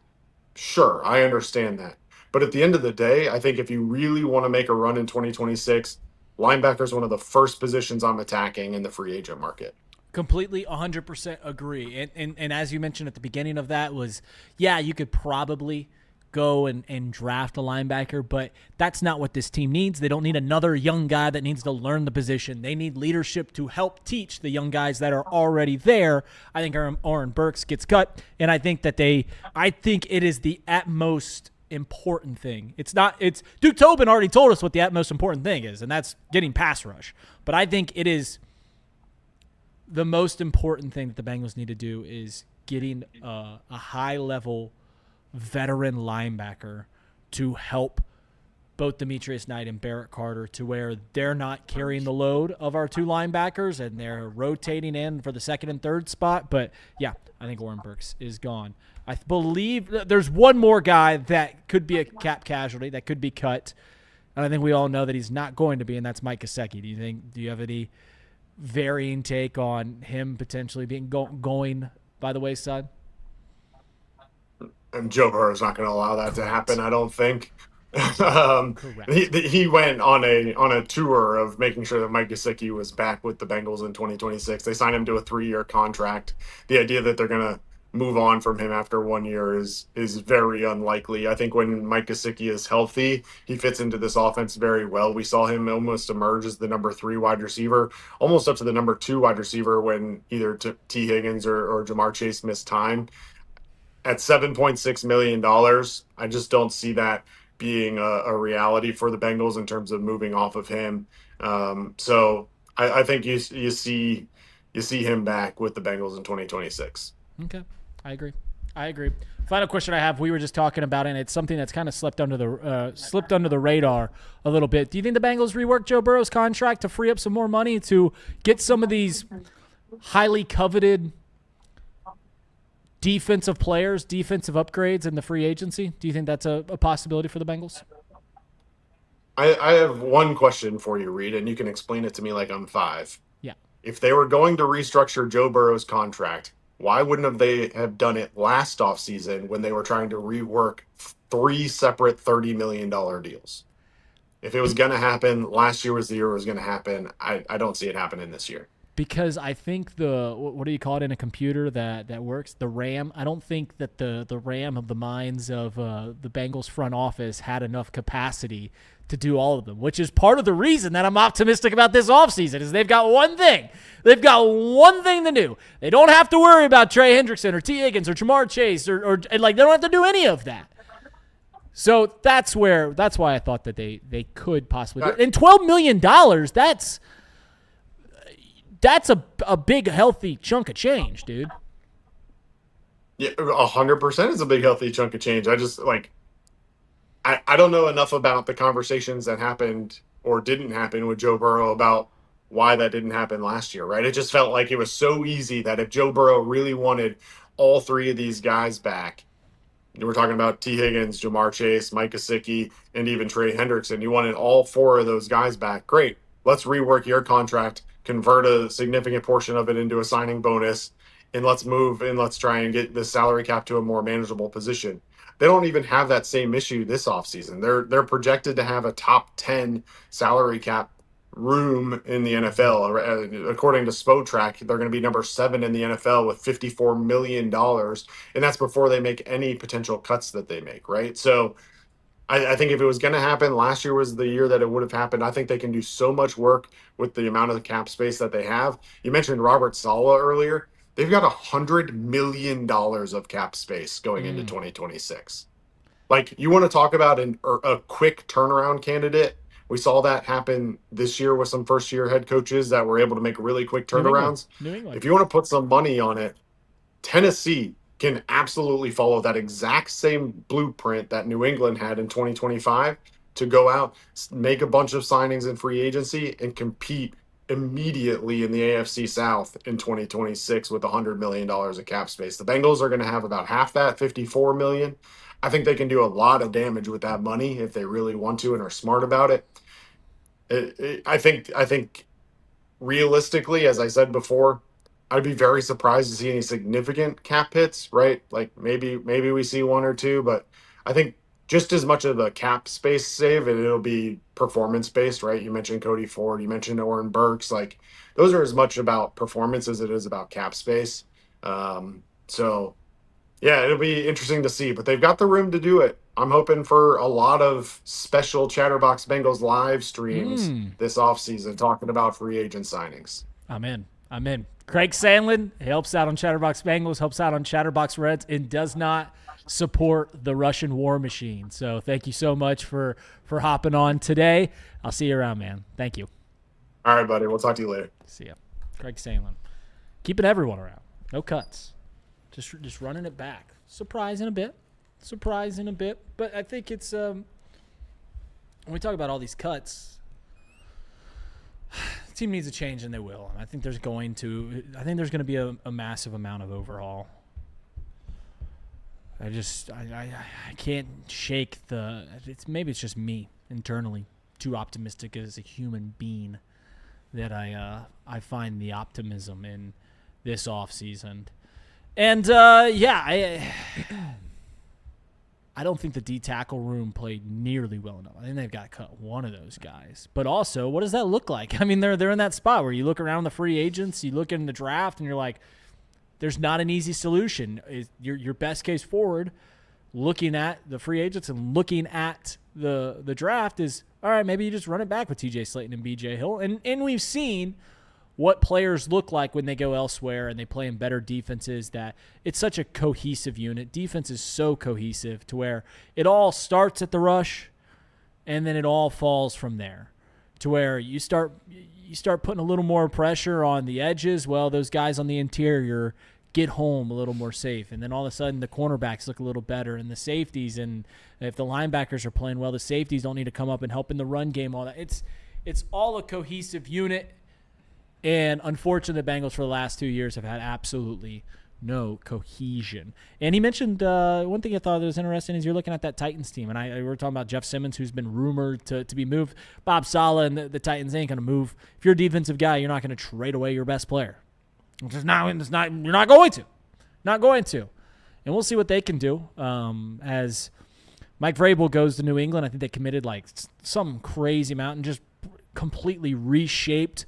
Sure, I understand that. But at the end of the day, I think if you really want to make a run in 2026, linebacker is one of the first positions I'm attacking in the free agent market. Completely 100% agree. And as you mentioned at the beginning of that was, yeah, you could probably go and draft a linebacker, but that's not what this team needs. They don't need another young guy that needs to learn the position. They need leadership to help teach the young guys that are already there. I think Oren Burks gets cut, and I think it is the utmost important thing. It's Duke Tobin already told us what the utmost important thing is, and that's getting pass rush. But I think it is the most important thing that the Bengals need to do is getting a high-level veteran linebacker to help both Demetrius Knight and Barrett Carter to where they're not carrying the load of our two linebackers and they're rotating in for the second and third spot. But, yeah, I think Oren Burks is gone. I believe there's one more guy that could be a cap casualty, that could be cut, and I think we all know that he's not going to be, and that's Mike Gesicki. Do you have any varying take on him potentially being going by the wayside? And Joe Burrow is not going to allow that to happen, I don't think. Correct. He went on a tour of making sure that Mike Gesicki was back with the Bengals in 2026. They signed him to a 3-year contract. The idea that they're going to move on from him after 1 year is very unlikely. I think when Mike Gesicki is healthy, he fits into this offense very well. We saw him almost emerge as the number 3 wide receiver, almost up to the number 2 wide receiver when either T. Higgins or Jamar Chase missed time. At $7.6 million, I just don't see that being a reality for the Bengals in terms of moving off of him. So I think you see him back with the Bengals in 2026. Okay, I agree. Final question I have: we were just talking about it, and it's something that's kind of slipped under the radar a little bit. Do you think the Bengals rework Joe Burrow's contract to free up some more money to get some of these highly coveted defensive players, defensive upgrades in the free agency? Do you think that's a possibility for the Bengals? I have one question for you, Reed, and you can explain it to me like I'm 5. Yeah. If they were going to restructure Joe Burrow's contract, why wouldn't they have done it last offseason when they were trying to rework 3 separate $30 million deals? If it was going to happen, last year was the year it was going to happen. I don't see it happening this year. Because I think what do you call it in a computer that works? The RAM. I don't think that the RAM of the minds of the Bengals front office had enough capacity to do all of them, which is part of the reason that I'm optimistic about this offseason is they've got one thing. They've got one thing to do. They don't have to worry about Trey Hendrickson or T. Higgins or Jamar Chase or they don't have to do any of that. So that's why I thought that they could possibly do it. And $12 million, that's a big, healthy chunk of change, dude. Yeah, 100% is a big, healthy chunk of change. I just, I don't know enough about the conversations that happened or didn't happen with Joe Burrow about why that didn't happen last year, right? It just felt like it was so easy that if Joe Burrow really wanted all 3 of these guys back, we're talking about T. Higgins, Jamar Chase, Mike Gesicki, and even Trey Hendrickson. You wanted all 4 of those guys back. Great. Let's rework your contract, convert a significant portion of it into a signing bonus, and let's move and let's try and get the salary cap to a more manageable position. They don't even have that same issue this offseason. They're projected to have a top 10 salary cap room in the NFL. According to Spotrac, they're going to be number 7 in the NFL with $54 million. And that's before they make any potential cuts that they make, right? So I think if it was going to happen, last year was the year that it would have happened. I think they can do so much work with the amount of cap space that they have. You mentioned Robert Saleh earlier. They've got $100 million of cap space going into 2026. Like, you want to talk about a quick turnaround candidate We saw that happen this year with some first-year head coaches that were able to make really quick turnarounds. New England. If you want to put some money on it, Tennessee can absolutely follow that exact same blueprint that New England had in 2025 to go out, make a bunch of signings in free agency, and compete immediately in the AFC South in 2026 with $100 million of cap space. The Bengals are going to have about half that, $54 million. I think they can do a lot of damage with that money if they really want to and are smart about it. I think realistically, as I said before, I'd be very surprised to see any significant cap hits, right? Like maybe we see one or two, but I think just as much of a cap space save, and it'll be performance based, right? You mentioned Cody Ford, you mentioned Oren Burks, like those are as much about performance as it is about cap space. So yeah, it'll be interesting to see, but they've got the room to do it. I'm hoping for a lot of special Chatterbox Bengals live streams this offseason talking about free agent signings. I'm in. Craig Sandlin helps out on Chatterbox Bengals, helps out on Chatterbox Reds, and does not support the Russian war machine. So thank you so much for hopping on today. I'll see you around, man. Thank you. All right, buddy. We'll talk to you later. See ya. Craig Sandlin. Keeping everyone around. No cuts. Just running it back. Surprising a bit. But I think it's when we talk about all these cuts, the team needs a change, and they will. And I think there's going to be a massive amount of overhaul. I can't shake maybe it's just me internally, too optimistic as a human being, that I find the optimism in this offseason. And I don't think the D tackle room played nearly well enough. I think they've got to cut one of those guys. But also, what does that look like? I mean, they're in that spot where you look around the free agents, you look in the draft, and you're like, there's not an easy solution. Your best case forward, looking at the free agents and looking at the draft, is, all right, maybe you just run it back with TJ Slayton and BJ Hill. And we've seen what players look like when they go elsewhere and they play in better defenses, that it's such a cohesive unit. Defense is so cohesive to where it all starts at the rush and then it all falls from there, to where you start putting a little more pressure on the edges. Well, those guys on the interior get home a little more safe. And then all of a sudden the cornerbacks look a little better, and the safeties, and if the linebackers are playing well, the safeties don't need to come up and help in the run game, all that. It's all a cohesive unit. And unfortunately, the Bengals for the last 2 years have had absolutely no cohesion. And he mentioned one thing I thought was interesting is you're looking at that Titans team. And we were talking about Jeff Simmons, who's been rumored to be moved. Bob Saleh and the Titans ain't going to move. If you're a defensive guy, you're not going to trade away your best player. You're not going to. Not going to. And we'll see what they can do. As Mike Vrabel goes to New England, I think they committed like some crazy amount and just completely reshaped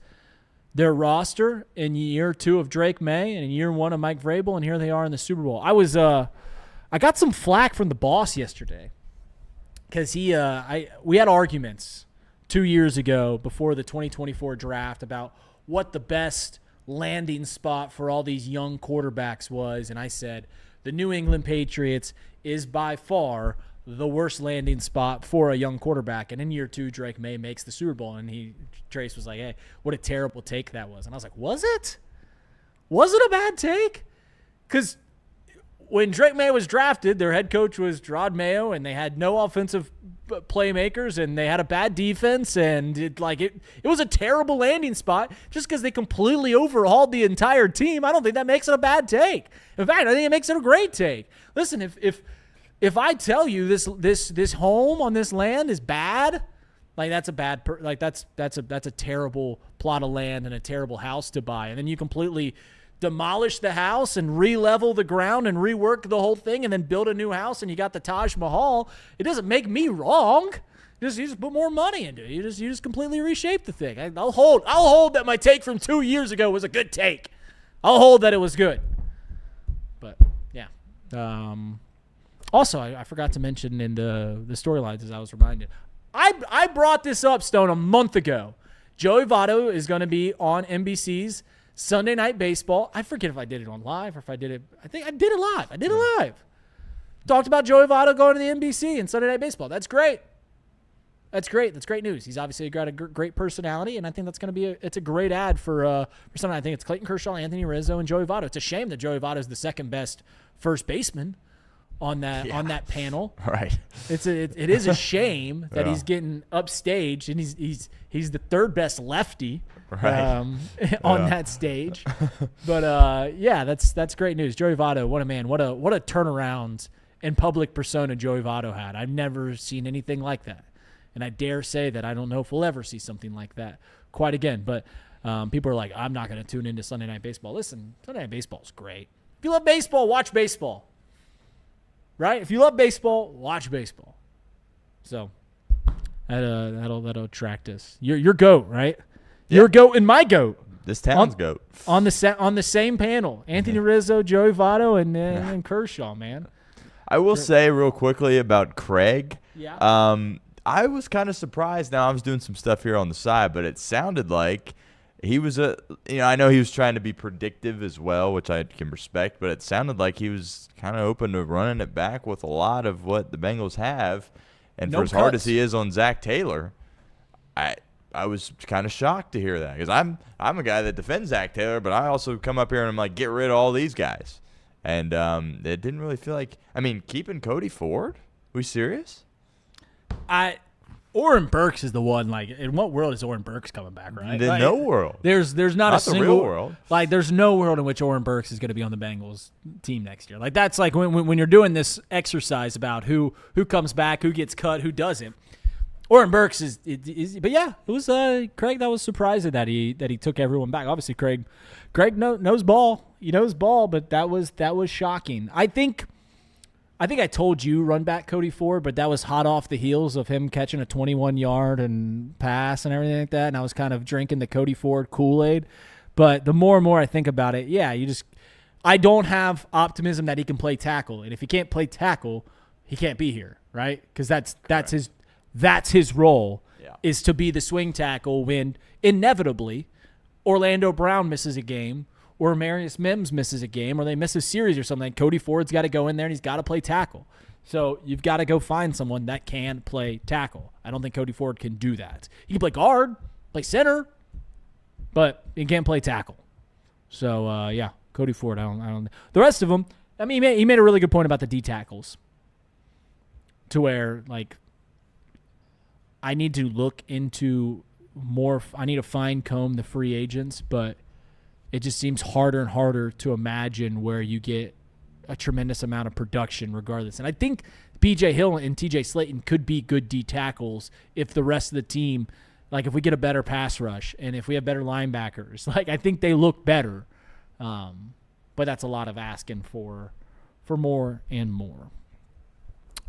their roster in year 2 of Drake May and in year 1 of Mike Vrabel, and here they are in the Super Bowl. I got some flack from the boss yesterday because we had arguments 2 years ago before the 2024 draft about what the best landing spot for all these young quarterbacks was, and I said the New England Patriots is by far the worst landing spot for a young quarterback. And in year 2, Drake May makes the Super Bowl, and Trace was like, hey, what a terrible take that was. And I was like, was it? Was it a bad take? Because when Drake May was drafted, their head coach was Gerard Mayo, and they had no offensive playmakers, and they had a bad defense, and it was a terrible landing spot. Just because they completely overhauled the entire team, I don't think that makes it a bad take. In fact, I think it makes it a great take. Listen, if I tell you this home on this land is bad, like that's a bad that's a terrible plot of land and a terrible house to buy, and then you completely demolish the house and re-level the ground and rework the whole thing and then build a new house and you got the Taj Mahal, it doesn't make me wrong. You just put more money into it. You just completely reshape the thing. I'll hold that my take from 2 years ago was a good take. I'll hold that it was good. But yeah. Also, I forgot to mention in the storylines, as I was reminded, I brought this up, Stone, a month ago. Joey Votto is going to be on NBC's Sunday Night Baseball. I forget if I did it on live or if I did it. I think I did it live. I did it live. Talked about Joey Votto going to the NBC and Sunday Night Baseball. That's great. That's great. That's great news. He's obviously got a great personality, and I think that's going to be it's a great ad for someone. I think it's Clayton Kershaw, Anthony Rizzo, and Joey Votto. It's a shame that Joey Votto is the second best first baseman on that panel. Right. It is a shame that he's getting upstaged, and he's the third best lefty on that stage. But that's great news. Joey Votto, what a man! What a turnaround in public persona Joey Votto had. I've never seen anything like that. And I dare say that I don't know if we'll ever see something like that quite again. But people are like, I'm not going to tune into Sunday Night Baseball. Listen, Sunday Night Baseball is great. If you love baseball, watch baseball. Right? If you love baseball, watch baseball. So that'll attract us. You're GOAT, right? Yeah. You're GOAT and my GOAT. This town's GOAT. On the same panel. Anthony Rizzo, Joey Votto, and Kershaw, man. I will say real quickly about Craig. Yeah. I was kind of surprised. Now, I was doing some stuff here on the side, but it sounded like he was I know he was trying to be predictive as well, which I can respect, but it sounded like he was kind of open to running it back with a lot of what the Bengals have. And for as hard as he is on Zach Taylor, I was kind of shocked to hear that, because I'm a guy that defends Zach Taylor, but I also come up here and I'm like, get rid of all these guys. And it didn't really feel like – I mean, keeping Cody Ford? We serious? Oren Burks is the one. Like, in what world is Oren Burks coming back? Right? In no world. There's not a single the real world. Like, there's no world in which Oren Burks is going to be on the Bengals team next year. Like, that's like when you're doing this exercise about who comes back, who gets cut, who doesn't. Oren Burks is but yeah, it was Craig that was surprising that he took everyone back. Obviously, Craig knows ball. He knows ball, but that was shocking. I think I told you run back Cody Ford, but that was hot off the heels of him catching a 21-yard and pass and everything like that, and I was kind of drinking the Cody Ford Kool-Aid. But the more and more I think about it, yeah, I don't have optimism that he can play tackle, and if he can't play tackle, he can't be here, right? Because that's his role, is to be the swing tackle when inevitably Orlando Brown misses a game, or Marius Mims misses a game, or they miss a series or something. Cody Ford's got to go in there and he's got to play tackle. So you've got to go find someone that can play tackle. I don't think Cody Ford can do that. He can play guard, play center, but he can't play tackle. So Cody Ford. I don't. The rest of them. I mean, he made a really good point about the D tackles, to where like I need to look into more. I need to fine comb the free agents, but it just seems harder and harder to imagine where you get a tremendous amount of production regardless. And I think B.J. Hill and T.J. Slayton could be good D tackles if the rest of the team, like if we get a better pass rush and if we have better linebackers, like I think they look better. But that's a lot of asking for more and more.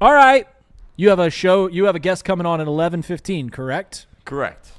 All right. You have a guest coming on at 11:15, correct? Correct.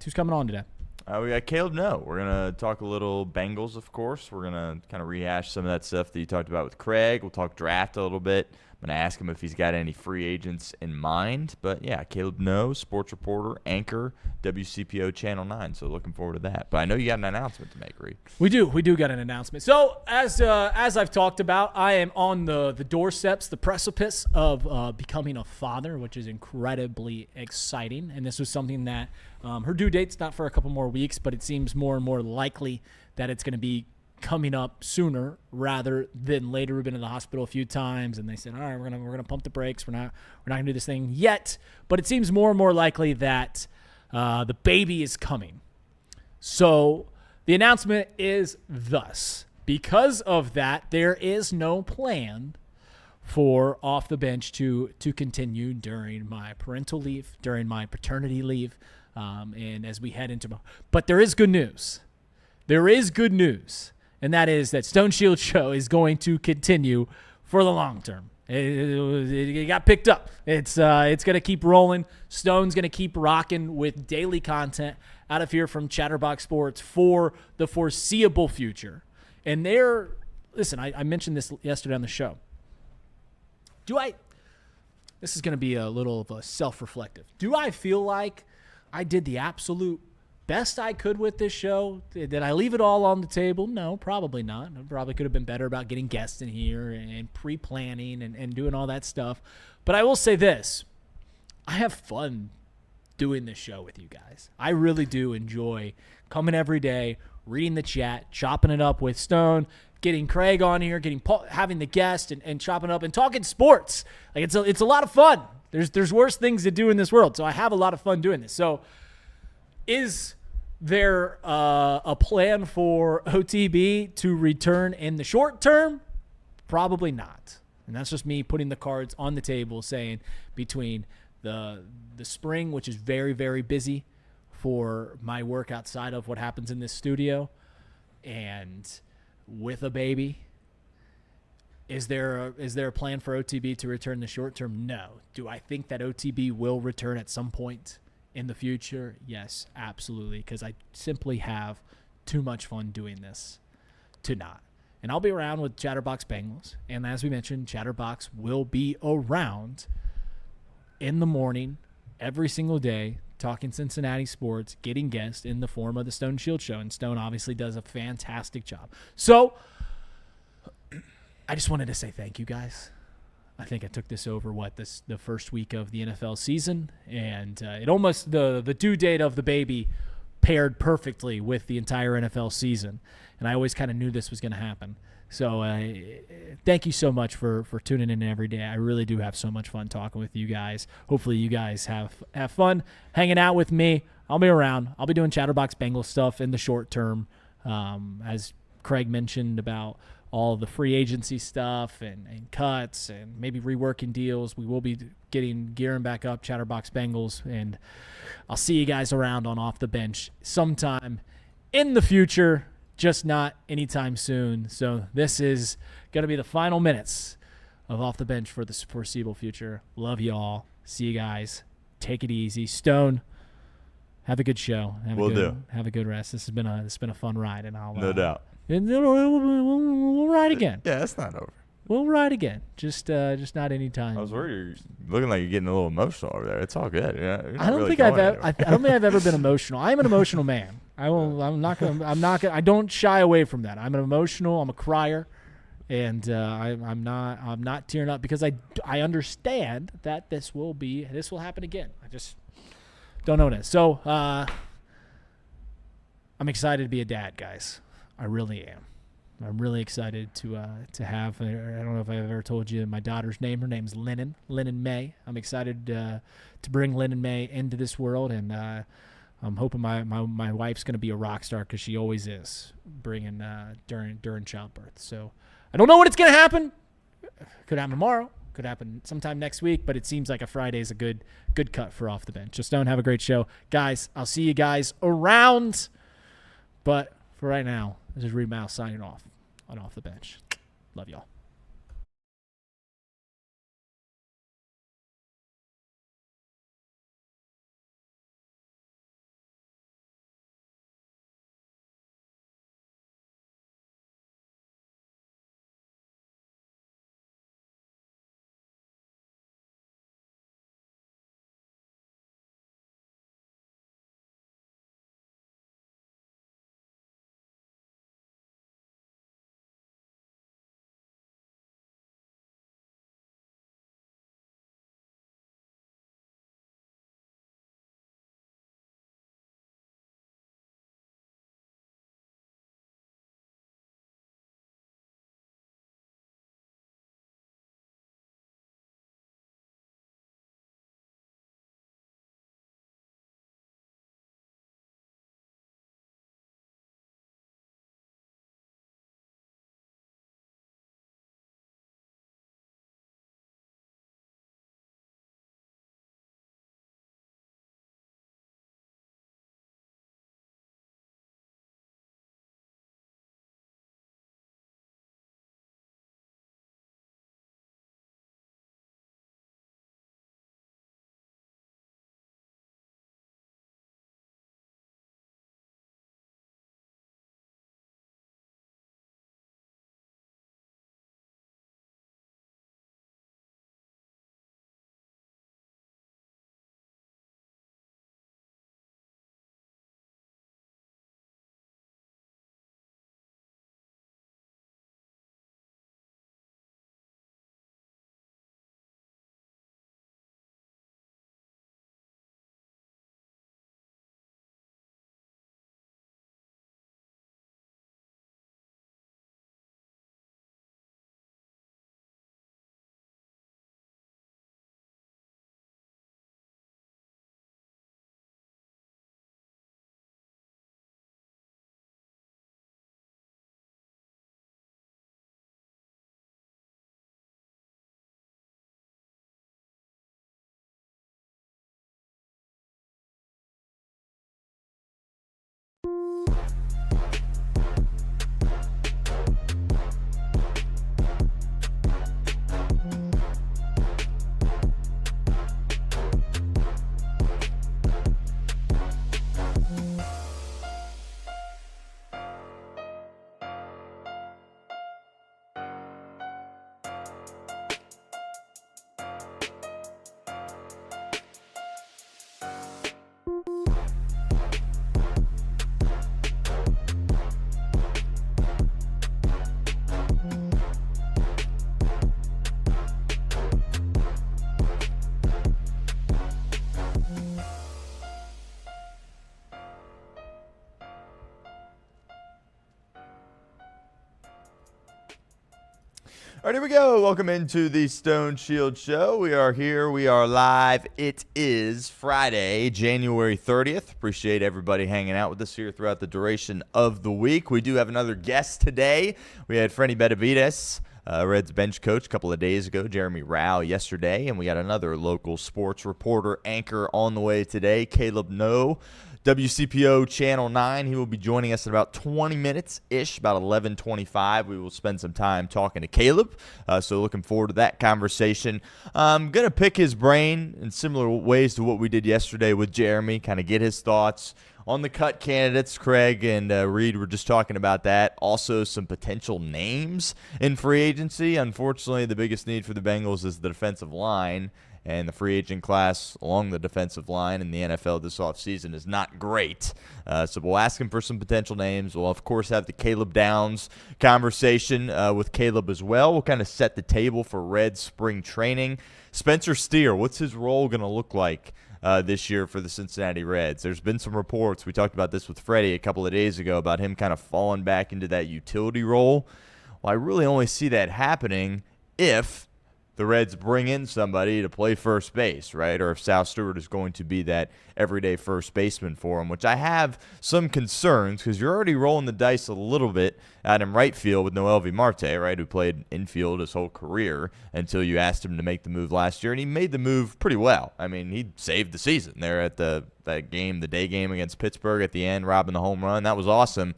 Who's coming on today? We got Caleb No. We're going to talk a little Bengals, of course. We're going to kind of rehash some of that stuff that you talked about with Craig. We'll talk draft a little bit. I'm going to ask him if he's got any free agents in mind. But, yeah, Caleb No, sports reporter, anchor, WCPO Channel 9. So looking forward to that. But I know you got an announcement to make, Reed. We do got an announcement. So as I've talked about, I am on the doorsteps, the precipice of becoming a father, which is incredibly exciting. And this was something that her due date's not for a couple more weeks, but it seems more and more likely that it's going to be coming up sooner rather than later. We've been in the hospital a few times, and they said, all right, we're gonna pump the brakes. We're not gonna do this thing yet, but it seems more and more likely that the baby is coming. So the announcement is thus: because of that, there is no plan for Off the Bench to continue during my parental leave, during my paternity leave, and as we head into. But there is good news. There is good news. And that is that Stone Shield Show is going to continue for the long term. It got picked up. It's going to keep rolling. Stone's going to keep rocking with daily content out of here from Chatterbox Sports for the foreseeable future. And listen, I mentioned this yesterday on the show. This is going to be a little of a self-reflective. Do I feel like I did the absolute best I could with this show? Did I leave it all on the table? No, probably not. I probably could have been better about getting guests in here and pre-planning and doing all that stuff. But I will say this. I have fun doing this show with you guys. I really do enjoy coming every day, reading the chat, chopping it up with Stone, getting Craig on here, getting Paul, having the guest, and chopping it up and talking sports. Like it's a lot of fun. There's worse things to do in this world, so I have a lot of fun doing this. So, is there a plan for OTB to return in the short term? Probably not. And that's just me putting the cards on the table, saying between the spring, which is very, very busy for my work outside of what happens in this studio, and with a baby, is there a plan for OTB to return in the short term? No. Do I think that OTB will return at some point in the future? Yes, absolutely, because I simply have too much fun doing this to not. And I'll be around with Chatterbox Bengals. And as we mentioned, Chatterbox will be around in the morning every single day talking Cincinnati sports, getting guests in the form of the Stone Shield Show. And Stone obviously does a fantastic job. So I just wanted to say thank you guys. I think I took this over, the first week of the NFL season. And it almost, the due date of the baby paired perfectly with the entire NFL season. And I always kind of knew this was going to happen. So thank you so much for tuning in every day. I really do have so much fun talking with you guys. Hopefully you guys have fun hanging out with me. I'll be around. I'll be doing Chatterbox Bengals stuff in the short term, as Craig mentioned about all the free agency stuff and cuts and maybe reworking deals. We will be gearing back up Chatterbox Bengals, and I'll see you guys around on Off the Bench sometime in the future, just not anytime soon. So this is going to be the final minutes of Off the Bench for the foreseeable future. Love you all. See you guys. Take it easy. Stone, have a good show. Have a good rest. This has been a fun ride, and I'll no doubt. And we'll ride again. Yeah, it's not over. We'll ride again. Just not anytime. I was worried you're looking like you're getting a little emotional over there. It's all good. Yeah, I don't think I've ever been emotional. I'm an emotional man. I don't shy away from that. I'm a crier, and I'm not tearing up because I understand that this will happen again. I just don't know it. So I'm excited to be a dad, guys. I really am. I'm really excited to have. I don't know if I've ever told you my daughter's name. Her name's Lennon May. I'm excited to bring Lennon May into this world, and I'm hoping my wife's going to be a rock star because she always is, bringing during childbirth. So I don't know when it's going to happen. Could happen tomorrow. Could happen sometime next week. But it seems like a Friday is a good cut for Off the Bench. Just don't have a great show, guys. I'll see you guys around. But for right now, this is Reed Mouse signing off on Off the Bench. Love y'all. All right, here we go. Welcome into the Stone Shield Show. We are here. We are live. It is Friday, January 30th. Appreciate everybody hanging out with us here throughout the duration of the week. We do have another guest today. We had Freddie Benavides, Reds bench coach, a couple of days ago, Jeremy Rao yesterday, and we got another local sports reporter anchor on the way today, Caleb No. WCPO Channel 9. He will be joining us in about 20 minutes-ish, about 11:25. We will spend some time talking to Caleb, so looking forward to that conversation. I'm going to pick his brain in similar ways to what we did yesterday with Jeremy, kind of get his thoughts on the cut candidates. Craig and Reed were just talking about that. Also, some potential names in free agency. Unfortunately, the biggest need for the Bengals is the defensive line. And the free agent class along the defensive line in the NFL this offseason is not great. So we'll ask him for some potential names. We'll, of course, have the Caleb Downs conversation with Caleb as well. We'll kind of set the table for Reds spring training. Spencer Steer, what's his role going to look like this year for the Cincinnati Reds? There's been some reports. We talked about this with Freddie a couple of days ago about him kind of falling back into that utility role. Well, I really only see that happening if the Reds bring in somebody to play first base, right? Or if Sal Stewart is going to be that everyday first baseman for him, which I have some concerns because you're already rolling the dice a little bit out in right field with Noel V. Marte, right, who played infield his whole career until you asked him to make the move last year, and he made the move pretty well. I mean, he saved the season there at that game, the day game against Pittsburgh at the end, robbing the home run. That was awesome.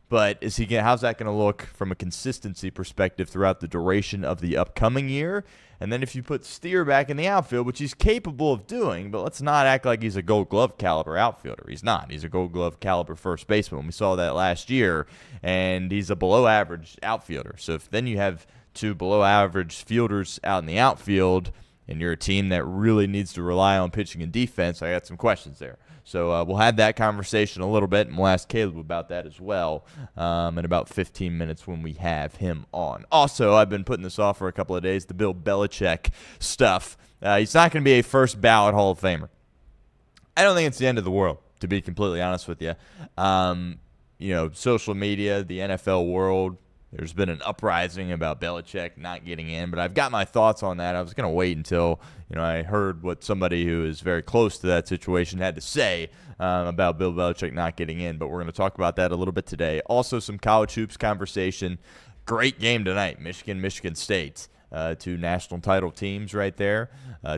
But how's that going to look from a consistency perspective throughout the duration of the upcoming year? And then if you put Steer back in the outfield, which he's capable of doing, but let's not act like he's a Gold Glove caliber outfielder. He's not. He's a Gold Glove caliber first baseman. We saw that last year, and he's a below average outfielder. So if then you have two below average fielders out in the outfield, and you're a team that really needs to rely on pitching and defense, I got some questions there. So we'll have that conversation a little bit, and we'll ask Caleb about that as well in about 15 minutes when we have him on. Also, I've been putting this off for a couple of days, the Bill Belichick stuff. He's not going to be a first ballot Hall of Famer. I don't think it's the end of the world, to be completely honest with you. Social media, the NFL world, there's been an uprising about Belichick not getting in, but I've got my thoughts on that. I was going to wait until I heard what somebody who is very close to that situation had to say about Bill Belichick not getting in, but we're going to talk about that a little bit today. Also, some college hoops conversation. Great game tonight, Michigan State. Two national title teams right there,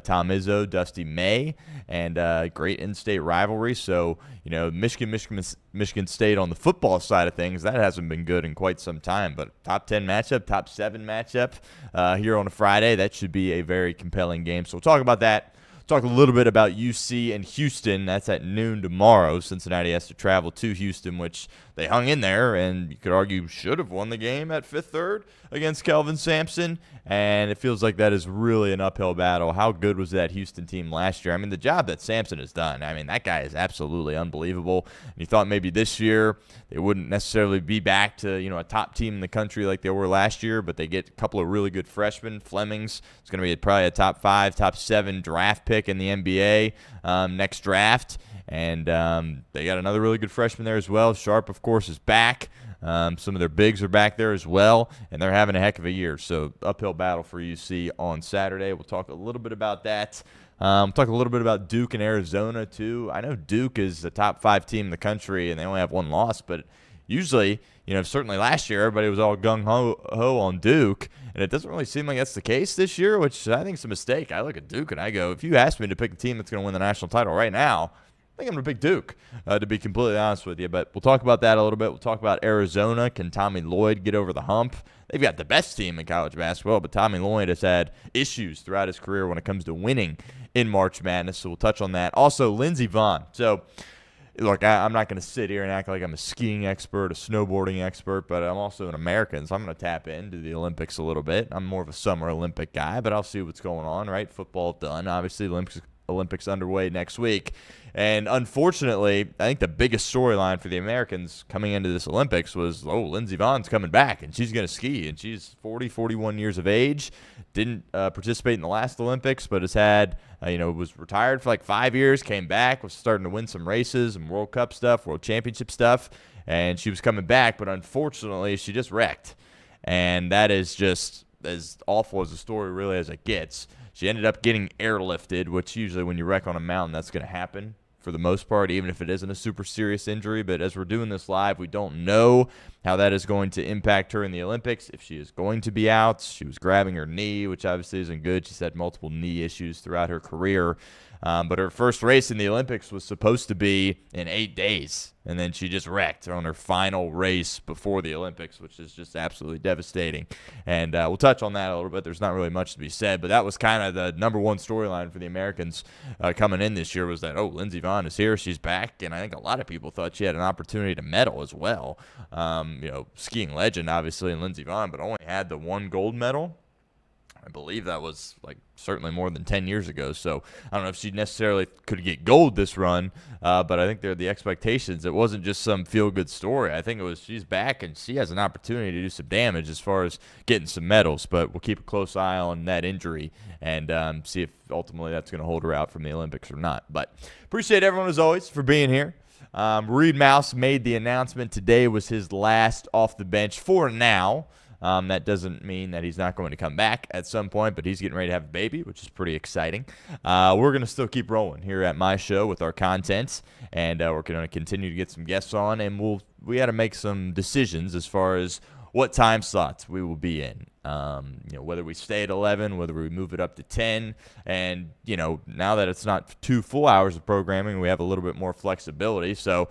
Tom Izzo, Dusty May, and great in-state rivalry. So, Michigan State on the football side of things, that hasn't been good in quite some time. But top 10 matchup, top 7 matchup here on a Friday, that should be a very compelling game. So we'll talk about that. Talk a little bit about UC and Houston. That's at noon tomorrow. Cincinnati has to travel to Houston, which they hung in there, and you could argue should have won the game at 5th-3rd against Kelvin Sampson, and it feels like that is really an uphill battle. How good was that Houston team last year? I mean, the job that Sampson has done, that guy is absolutely unbelievable. And you thought maybe this year they wouldn't necessarily be back to a top team in the country like they were last year, but they get a couple of really good freshmen. Fleming's is going to be probably a top 5, top 7 draft pick in the NBA next draft. And they got another really good freshman there as well. Sharp, of course, is back. Some of their bigs are back there as well, and they're having a heck of a year. So uphill battle for UC on Saturday. We'll talk a little bit about that. Talk a little bit about Duke and Arizona, too. I know Duke is a top 5 team in the country, and they only have one loss, but usually, certainly last year, everybody was all gung-ho on Duke, and it doesn't really seem like that's the case this year, which I think is a mistake. I look at Duke and I go, if you asked me to pick a team that's going to win the national title right now, I think I'm going to pick Duke, to be completely honest with you. But we'll talk about that a little bit. We'll talk about Arizona. Can Tommy Lloyd get over the hump? They've got the best team in college basketball, but Tommy Lloyd has had issues throughout his career when it comes to winning in March Madness, so we'll touch on that. Also, Lindsey Vonn. So, look, I'm not going to sit here and act like I'm a skiing expert, a snowboarding expert, but I'm also an American, so I'm going to tap into the Olympics a little bit. I'm more of a summer Olympic guy, but I'll see what's going on, right? Football done. Obviously, Olympics underway next week. And unfortunately, I think the biggest storyline for the Americans coming into this Olympics was, Lindsey Vonn's coming back, and she's going to ski. And she's 41 years of age, didn't participate in the last Olympics, but has had, was retired for like 5 years, came back, was starting to win some races and World Cup stuff, World Championship stuff, and she was coming back, but unfortunately, she just wrecked. And that is just as awful as a story really as it gets. She ended up getting airlifted, which usually when you wreck on a mountain, that's going to happen for the most part, even if it isn't a super serious injury. But as we're doing this live, we don't know how that is going to impact her in the Olympics, if she is going to be out. She was grabbing her knee, which obviously isn't good. She's had multiple knee issues throughout her career. But her first race in the Olympics was supposed to be in 8 days, and then she just wrecked on her final race before the Olympics, which is just absolutely devastating. And we'll touch on that a little bit. There's not really much to be said, but that was kind of the number one storyline for the Americans coming in this year was that, Lindsey Vonn is here, she's back, and I think a lot of people thought she had an opportunity to medal as well. Skiing legend, obviously, in Lindsey Vonn, but only had the one gold medal. I believe that was certainly more than 10 years ago. So I don't know if she necessarily could get gold this run, but I think they're the expectations. It wasn't just some feel-good story. I think it was she's back and she has an opportunity to do some damage as far as getting some medals. But we'll keep a close eye on that injury and see if ultimately that's going to hold her out from the Olympics or not. But appreciate everyone as always for being here. Reed Mouse made the announcement today was his last off the bench for now. That doesn't mean that he's not going to come back at some point, but he's getting ready to have a baby, which is pretty exciting. We're going to still keep rolling here at my show with our content, and we're going to continue to get some guests on, and we got to make some decisions as far as what time slots we will be in. Whether we stay at 11, whether we move it up to 10, and now that it's not 2 full hours of programming, we have a little bit more flexibility. So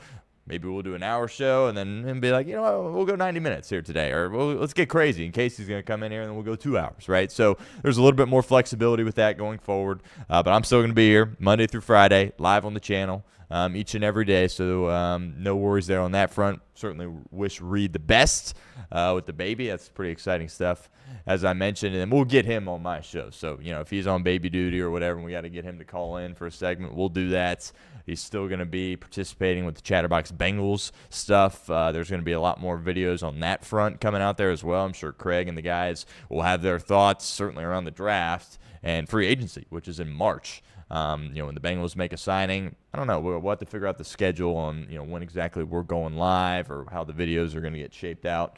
maybe we'll do an hour show and then be like, we'll go 90 minutes here today. Or let's get crazy in case he's going to come in here and then we'll go 2 hours, right? So there's a little bit more flexibility with that going forward. But I'm still going to be here Monday through Friday, live on the channel each and every day. So no worries there on that front. Certainly wish Reed the best with the baby. That's pretty exciting stuff, as I mentioned. And we'll get him on my show. So, if he's on baby duty or whatever and we got to get him to call in for a segment, we'll do that. He's still going to be participating with the Chatterbox Bengals stuff. There's going to be a lot more videos on that front coming out there as well. I'm sure Craig and the guys will have their thoughts, certainly around the draft and free agency, which is in March. When the Bengals make a signing, I don't know. We'll have to figure out the schedule on, when exactly we're going live or how the videos are going to get shaped out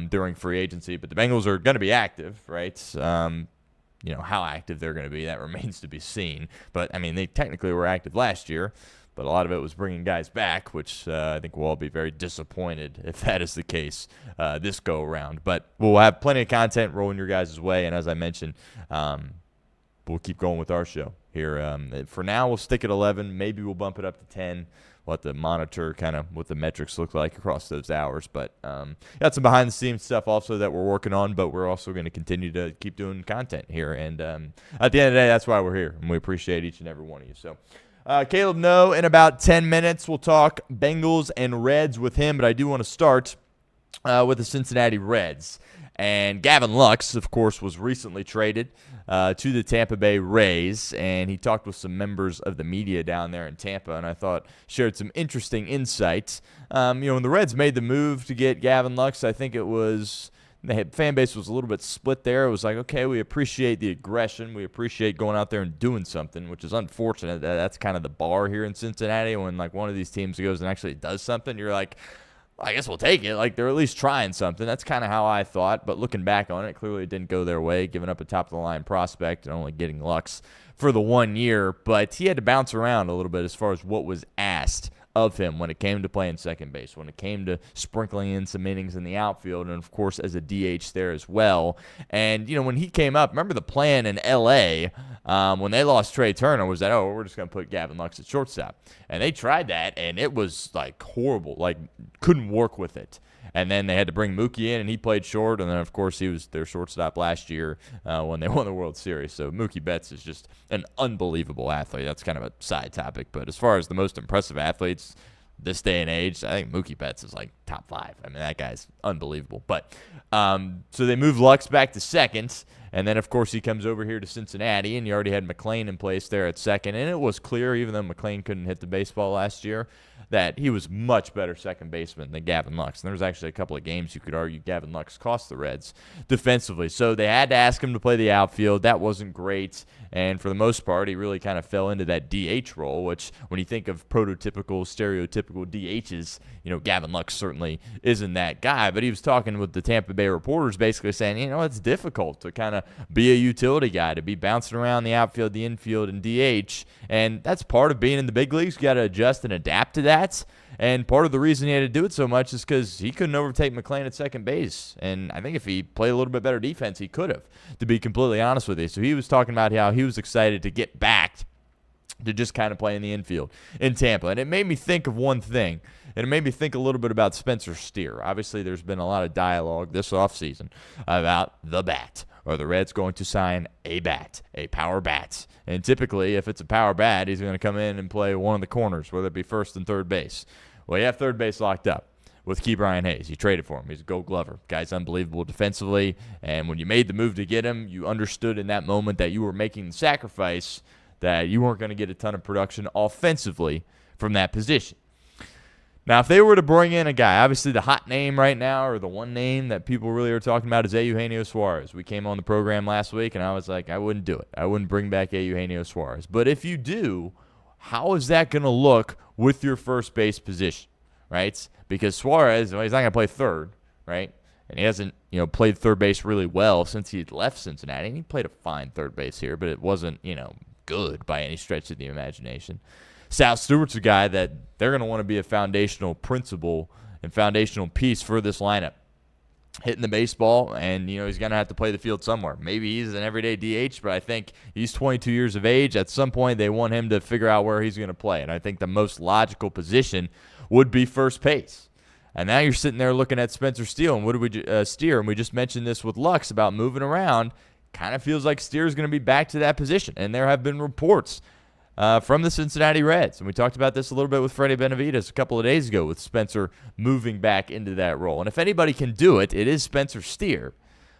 during free agency. But the Bengals are going to be active, right? How active they're going to be, that remains to be seen. But, they technically were active last year, but a lot of it was bringing guys back, which I think we'll all be very disappointed if that is the case this go-around. But we'll have plenty of content rolling your guys' way, and as I mentioned, we'll keep going with our show here. For now, we'll stick at 11. Maybe we'll bump it up to 10. We'll have to monitor kind of what the metrics look like across those hours. But got some behind-the-scenes stuff also that we're working on, but we're also going to continue to keep doing content here. And at the end of the day, that's why we're here, and we appreciate each and every one of you. So Caleb No, in about 10 minutes, we'll talk Bengals and Reds with him, but I do want to start with the Cincinnati Reds. And Gavin Lux, of course, was recently traded to the Tampa Bay Rays, and he talked with some members of the media down there in Tampa, and I thought shared some interesting insights. When the Reds made the move to get Gavin Lux, I think it was the fan base was a little bit split there. It was like, okay, we appreciate the aggression. We appreciate going out there and doing something, which is unfortunate. That's kind of the bar here in Cincinnati. When one of these teams goes and actually does something, you're like, I guess we'll take it. They're at least trying something. That's kind of how I thought. But looking back on it, clearly it didn't go their way, giving up a top-of-the-line prospect and only getting Lux for the 1 year. But he had to bounce around a little bit as far as what was asked of him when it came to playing second base, when it came to sprinkling in some innings in the outfield, and, of course, as a DH there as well. And, when he came up, remember the plan in L.A. When they lost Trey Turner was that, we're just going to put Gavin Lux at shortstop. And they tried that, and it was, horrible. Couldn't work with it. And then they had to bring Mookie in, and he played short. And then, of course, he was their shortstop last year when they won the World Series. So Mookie Betts is just an unbelievable athlete. That's kind of a side topic. But as far as the most impressive athletes this day and age, I think Mookie Betts is top 5. That guy's unbelievable. But so they moved Lux back to second. And then, of course, he comes over here to Cincinnati, and you already had McLean in place there at second. And it was clear, even though McLean couldn't hit the baseball last year, that he was much better second baseman than Gavin Lux. And there was actually a couple of games you could argue Gavin Lux cost the Reds defensively. So they had to ask him to play the outfield. That wasn't great. And for the most part, he really kind of fell into that DH role, which when you think of prototypical, stereotypical DHs, Gavin Lux certainly isn't that guy. But he was talking with the Tampa Bay reporters basically saying, it's difficult to kind of be a utility guy, to be bouncing around the outfield, the infield, and DH. And that's part of being in the big leagues. You got to adjust and adapt to that. And part of the reason he had to do it so much is because he couldn't overtake McClain at second base. And I think if he played a little bit better defense, he could have, to be completely honest with you. So he was talking about how he was excited to get back to just kind of play in the infield in Tampa. And it made me think of one thing. And it made me think a little bit about Spencer Steer. Obviously, there's been a lot of dialogue this offseason about the bat. Are the Reds going to sign a bat, a power bat? And typically, if it's a power bat, he's going to come in and play one of the corners, whether it be first and third base. Well, you have third base locked up with Ke'Bryan Hayes. You traded for him. He's a Gold Glover. Guy's unbelievable defensively. And when you made the move to get him, you understood in that moment that you were making the sacrifice, that you weren't going to get a ton of production offensively from that position. Now, if they were to bring in a guy, obviously the hot name right now, or the one name that people really are talking about, is Eugenio Suarez. We came on the program last week, and I was like, I wouldn't do it. I wouldn't bring back Eugenio Suarez. But if you do, how is that going to look with your first base position, right? Because Suarez, well, he's not going to play third, right? And he hasn't, played third base really well since he left Cincinnati. And he played a fine third base here, but it wasn't, good by any stretch of the imagination. Sal Stewart's a guy that they're going to want to be a foundational principle and foundational piece for this lineup. Hitting the baseball, and, he's going to have to play the field somewhere. Maybe he's an everyday DH, but I think he's 22 years of age. At some point, they want him to figure out where he's going to play, and I think the most logical position would be first base. And now you're sitting there looking at Spencer Steer, and what did we Steer? And we just mentioned this with Lux about moving around. Kind of feels like Steer's going to be back to that position, and there have been reports from the Cincinnati Reds. And we talked about this a little bit with Freddie Benavidez a couple of days ago with Spencer moving back into that role. And if anybody can do it, it is Spencer Steer.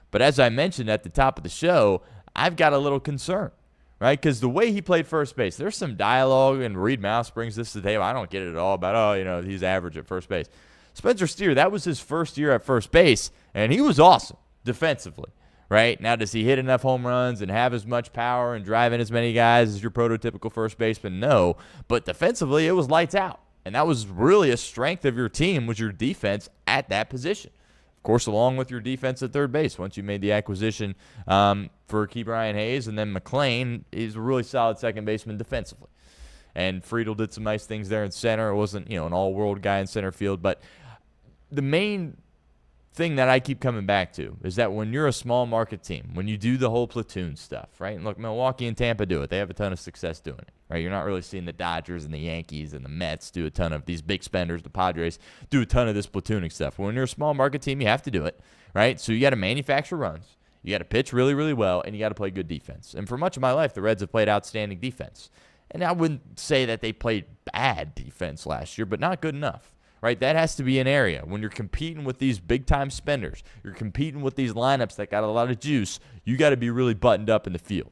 But as I mentioned at the top of the show, I've got a little concern, right? Because the way he played first base, there's some dialogue, and Reed Mouse brings this to the table. I don't get it at all about, he's average at first base. Spencer Steer, that was his first year at first base, and he was awesome defensively. Right? Now, does he hit enough home runs and have as much power and drive in as many guys as your prototypical first baseman? No. But defensively, it was lights out. And that was really a strength of your team, was your defense at that position. Of course, along with your defense at third base. Once you made the acquisition for Ke'Bryan Hayes, and then McClain is a really solid second baseman defensively. And Friedel did some nice things there in center. It wasn't, an all-world guy in center field. But the main thing that I keep coming back to is that when you're a small market team, when you do the whole platoon stuff, right? And look, Milwaukee and Tampa do it. They have a ton of success doing it, right? You're not really seeing the Dodgers and the Yankees and the Mets do a ton of these big spenders. The Padres do a ton of this platooning stuff. When you're a small market team, you have to do it, right? So you got to manufacture runs. You got to pitch really, really well, and you got to play good defense. And for much of my life, the Reds have played outstanding defense. And I wouldn't say that they played bad defense last year, but not good enough. Right, that has to be an area. When you're competing with these big-time spenders, you're competing with these lineups that got a lot of juice, you got to be really buttoned up in the field.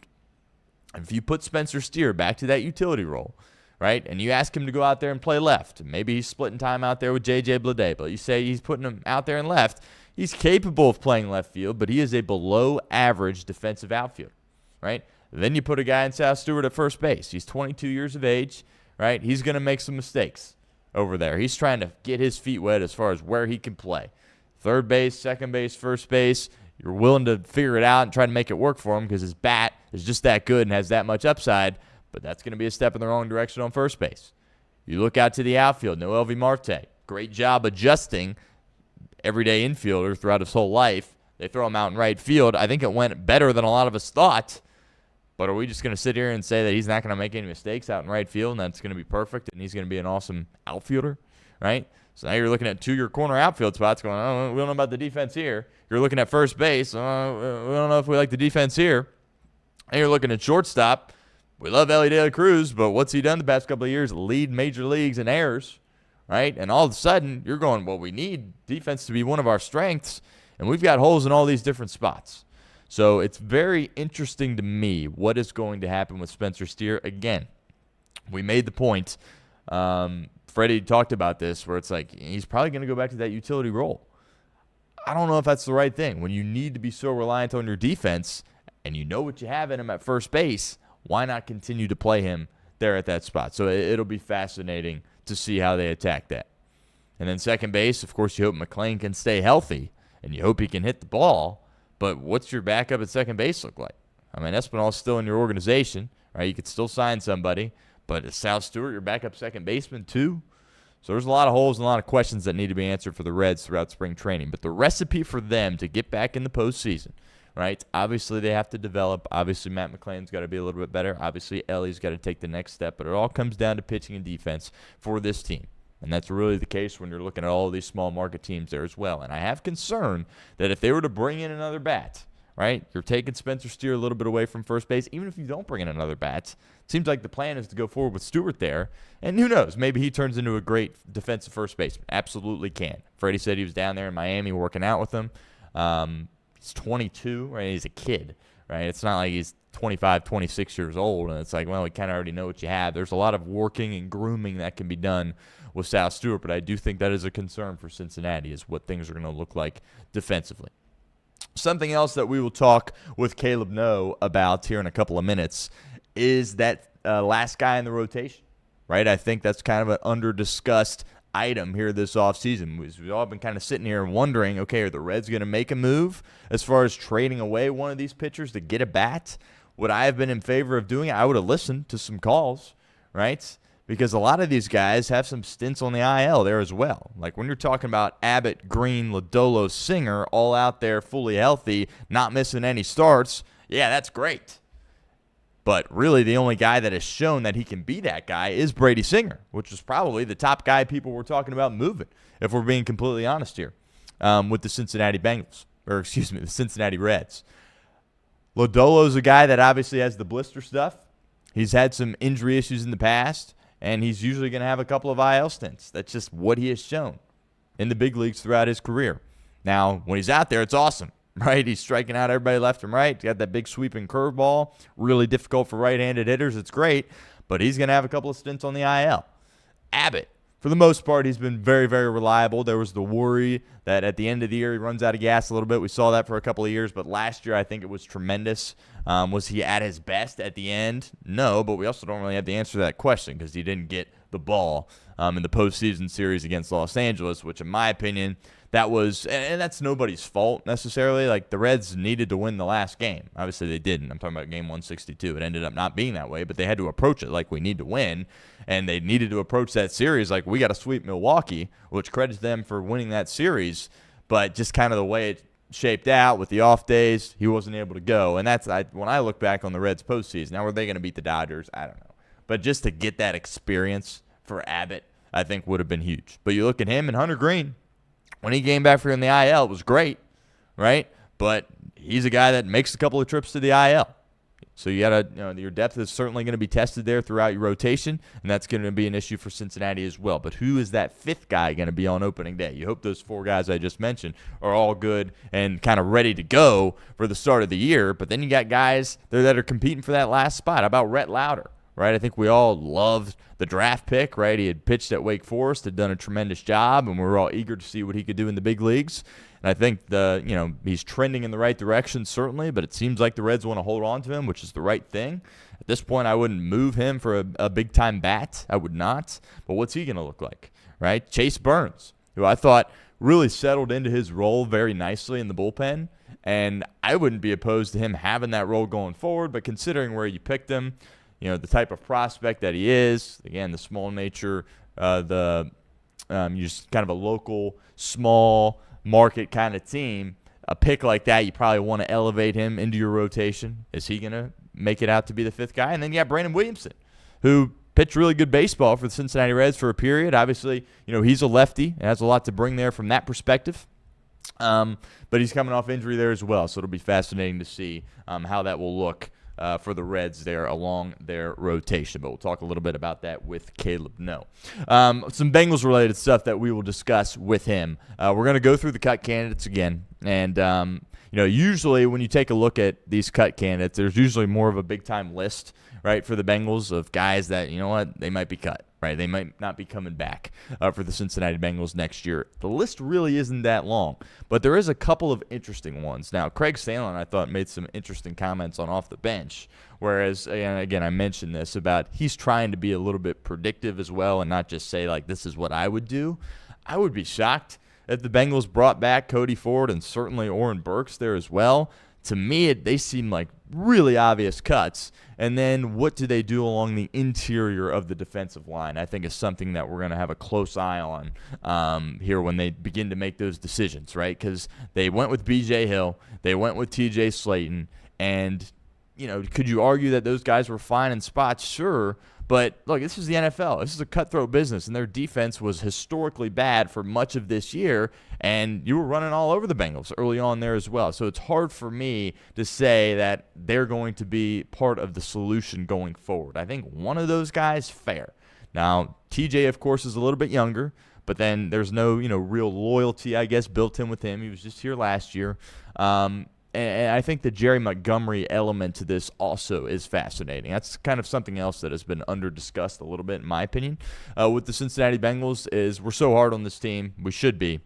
And if you put Spencer Steer back to that utility role, right, and you ask him to go out there and play left, maybe he's splitting time out there with J.J. Bleday, but you say he's putting him out there in left, he's capable of playing left field, but he is a below-average defensive outfielder, right? Then you put a guy in Sal Stewart at first base. He's 22 years of age, right? He's going to make some mistakes over there. He's trying to get his feet wet as far as where he can play. Third base, second base, first base, you're willing to figure it out and try to make it work for him because his bat is just that good and has that much upside, but that's going to be a step in the wrong direction on first base. You look out to the outfield, Noel V. Marte, great job adjusting, everyday infielder throughout his whole life. They throw him out in right field. I think it went better than a lot of us thought. But are we just going to sit here and say that he's not going to make any mistakes out in right field and that's going to be perfect and he's going to be an awesome outfielder, right? So now you're looking at your corner outfield spots going, oh, we don't know about the defense here. You're looking at first base. We don't know if we like the defense here. And you're looking at shortstop. We love Ellie De La Cruz, but what's he done the past couple of years? Lead major leagues in errors, right? And all of a sudden you're going, well, we need defense to be one of our strengths, and we've got holes in all these different spots. So it's very interesting to me what is going to happen with Spencer Steer. Again, we made the point from Freddie talked about this, where it's like he's probably going to go back to that utility role. I don't know if that's the right thing. When you need to be so reliant on your defense and you know what you have in him at first base, why not continue to play him there at that spot? So it'll be fascinating to see how they attack that. And then second base, of course, you hope McClain can stay healthy, and you hope he can hit the ball. But what's your backup at second base look like? I mean, Espinal's still in your organization, right? You could still sign somebody. But is Sal Stewart your backup second baseman too? So there's a lot of holes and a lot of questions that need to be answered for the Reds throughout spring training. But the recipe for them to get back in the postseason, right? Obviously, they have to develop. Obviously, Matt McClain's got to be a little bit better. Obviously, Ellie's got to take the next step. But it all comes down to pitching and defense for this team. And that's really the case when you're looking at all of these small market teams there as well. And I have concern that if they were to bring in another bat, right, you're taking Spencer Steer a little bit away from first base. Even if you don't bring in another bat, it seems like the plan is to go forward with Stewart there. And who knows, maybe he turns into a great defensive first baseman. Absolutely can. Freddie said he was down there in Miami working out with him. He's 22, right? He's a kid, right? It's not like he's 25, 26 years old, and it's like, well, we kind of already know what you have. There's a lot of working and grooming that can be done with Sal Stewart, but I do think that is a concern for Cincinnati, is what things are going to look like defensively. Something else that we will talk with Caleb No about here in a couple of minutes is that last guy in the rotation, right? I think that's kind of an under-discussed item here this offseason. We've all been kind of sitting here and wondering, okay, are the Reds going to make a move as far as trading away one of these pitchers to get a bat? Would I have been in favor of doing it? I would have listened to some calls, right? Because a lot of these guys have some stints on the IL there as well. Like when you're talking about Abbott, Green, Lodolo, Singer, all out there fully healthy, not missing any starts, yeah, that's great. But really the only guy that has shown that he can be that guy is Brady Singer, which is probably the top guy people were talking about moving, if we're being completely honest here, with the Cincinnati Bengals, or excuse me, the Cincinnati Reds. Lodolo's a guy that obviously has the blister stuff. He's had some injury issues in the past, and he's usually going to have a couple of IL stints. That's just what he has shown in the big leagues throughout his career. Now, when he's out there, it's awesome, right? He's striking out everybody left and right. He's got that big sweeping curveball, really difficult for right-handed hitters. It's great, but he's going to have a couple of stints on the IL. Abbott, for the most part, he's been very, very reliable. There was the worry that at the end of the year he runs out of gas a little bit. We saw that for a couple of years, but last year I think it was tremendous. Was he at his best at the end? No, but we also don't really have the answer to that question because he didn't get the ball in the postseason series against Los Angeles, which in my opinion, that was, and that's nobody's fault necessarily. Like the Reds needed to win the last game. Obviously they didn't. I'm talking about game 162. It ended up not being that way, but they had to approach it like we need to win, and they needed to approach that series like we got to sweep Milwaukee, which credits them for winning that series, but just kind of the way it shaped out with the off days, he wasn't able to go. And that's when I look back on the Reds postseason. Now, were they going to beat the Dodgers? I don't know. But just to get that experience for Abbott, I think would have been huge. But you look at him and Hunter Green, when he came back for in the IL, it was great, right? But he's a guy that makes a couple of trips to the IL. So you got to, your depth is certainly going to be tested there throughout your rotation, and that's going to be an issue for Cincinnati as well. But who is that fifth guy going to be on opening day? You hope those four guys I just mentioned are all good and kind of ready to go for the start of the year. But then you got guys there that are competing for that last spot. How about Rhett Lauder, right? I think we all loved the draft pick, right? He had pitched at Wake Forest, had done a tremendous job, and we were all eager to see what he could do in the big leagues. And I think he's trending in the right direction, certainly, but it seems like the Reds want to hold on to him, which is the right thing. At this point, I wouldn't move him for a big-time bat. I would not. But what's he going to look like, right? Chase Burns, who I thought really settled into his role very nicely in the bullpen, and I wouldn't be opposed to him having that role going forward, but considering where you picked him, the type of prospect that he is, again, the small nature, just kind of a local, small market kind of team, a pick like that, you probably want to elevate him into your rotation. Is he going to make it out to be the fifth guy? And then you got Brandon Williamson, who pitched really good baseball for the Cincinnati Reds for a period. Obviously, he's a lefty and has a lot to bring there from that perspective. But he's coming off injury there as well, so it'll be fascinating to see how that will look for the Reds there along their rotation. But we'll talk a little bit about that with Caleb No. Some Bengals-related stuff that we will discuss with him. We're going to go through the cut candidates again. And, usually when you take a look at these cut candidates, there's usually more of a big-time list, right, for the Bengals of guys that, they might be cut. right? They might not be coming back for the Cincinnati Bengals next year. The list really isn't that long, but there is a couple of interesting ones. Now, Craig Stalin, I thought, made some interesting comments on Off the Bench, whereas, and again, I mentioned this about he's trying to be a little bit predictive as well and not just say, like, this is what I would do. I would be shocked if the Bengals brought back Cody Ford and certainly Oren Burks there as well. To me, they seem like really obvious cuts. And then what do they do along the interior of the defensive line, I think is something that we're going to have a close eye on here when they begin to make those decisions, right? Because they went with B.J. Hill, they went with T.J. Slayton, and, you know, could you argue that those guys were fine in spots? Sure. But, look, this is the NFL. This is a cutthroat business, and their defense was historically bad for much of this year, and you were running all over the Bengals early on there as well. So it's hard for me to say that they're going to be part of the solution going forward. I think one of those guys, fair. Now, TJ, of course, is a little bit younger, but then there's no, real loyalty, I guess, built in with him. He was just here last year. And I think the Jerry Montgomery element to this also is fascinating. That's kind of something else that has been under-discussed a little bit, in my opinion, with the Cincinnati Bengals is we're so hard on this team. We should be.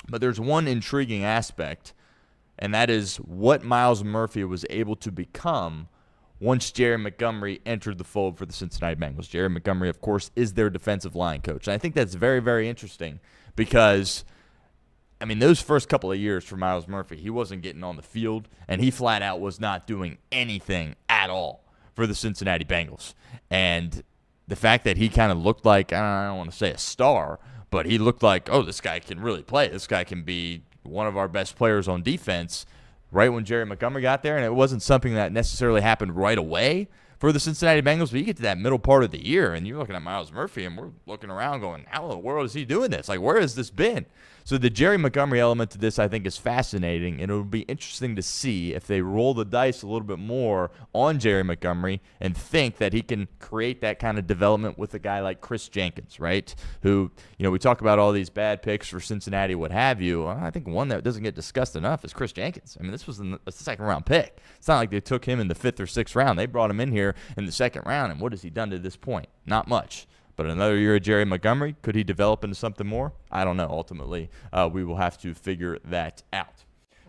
But there's one intriguing aspect, and that is what Myles Murphy was able to become once Jerry Montgomery entered the fold for the Cincinnati Bengals. Jerry Montgomery, of course, is their defensive line coach. And I think that's very, very interesting because – I mean, those first couple of years for Myles Murphy, he wasn't getting on the field, and he flat out was not doing anything at all for the Cincinnati Bengals. And the fact that he kind of looked like, I don't want to say a star, but he looked like, oh, this guy can really play. This guy can be one of our best players on defense right when Jerry Montgomery got there. And it wasn't something that necessarily happened right away for the Cincinnati Bengals, but you get to that middle part of the year, and you're looking at Myles Murphy, and we're looking around going, how in the world is he doing this? Like, where has this been? So the Jerry Montgomery element to this, I think, is fascinating, and it'll be interesting to see if they roll the dice a little bit more on Jerry Montgomery and think that he can create that kind of development with a guy like Chris Jenkins, right? Who, we talk about all these bad picks for Cincinnati, what have you. I think one that doesn't get discussed enough is Chris Jenkins. I mean, this was a second-round pick. It's not like they took him in the 5th or 6th round. They brought him in here in the 2nd round, and what has he done to this point? Not much. But another year of Jerry Montgomery, could he develop into something more? I don't know. Ultimately, we will have to figure that out.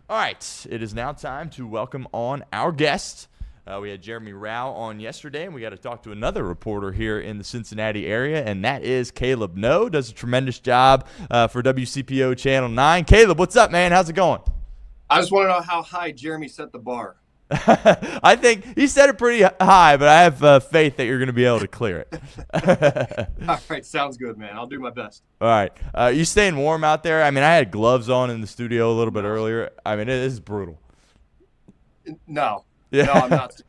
All right, it is now time to welcome on our guest. We had Jeremy Rao on yesterday, and we got to talk to another reporter here in the Cincinnati area, and that is Caleb No. Does a tremendous job for WCPO Channel 9. Caleb, what's up, man? How's it going? I just want to know how high Jeremy set the bar. I think he set it pretty high, but I have faith that you're going to be able to clear it. All right, sounds good, man. I'll do my best. All right. You staying warm out there? I mean, I had gloves on in the studio a little bit earlier. I mean, it is brutal. No. Yeah. No, I'm not.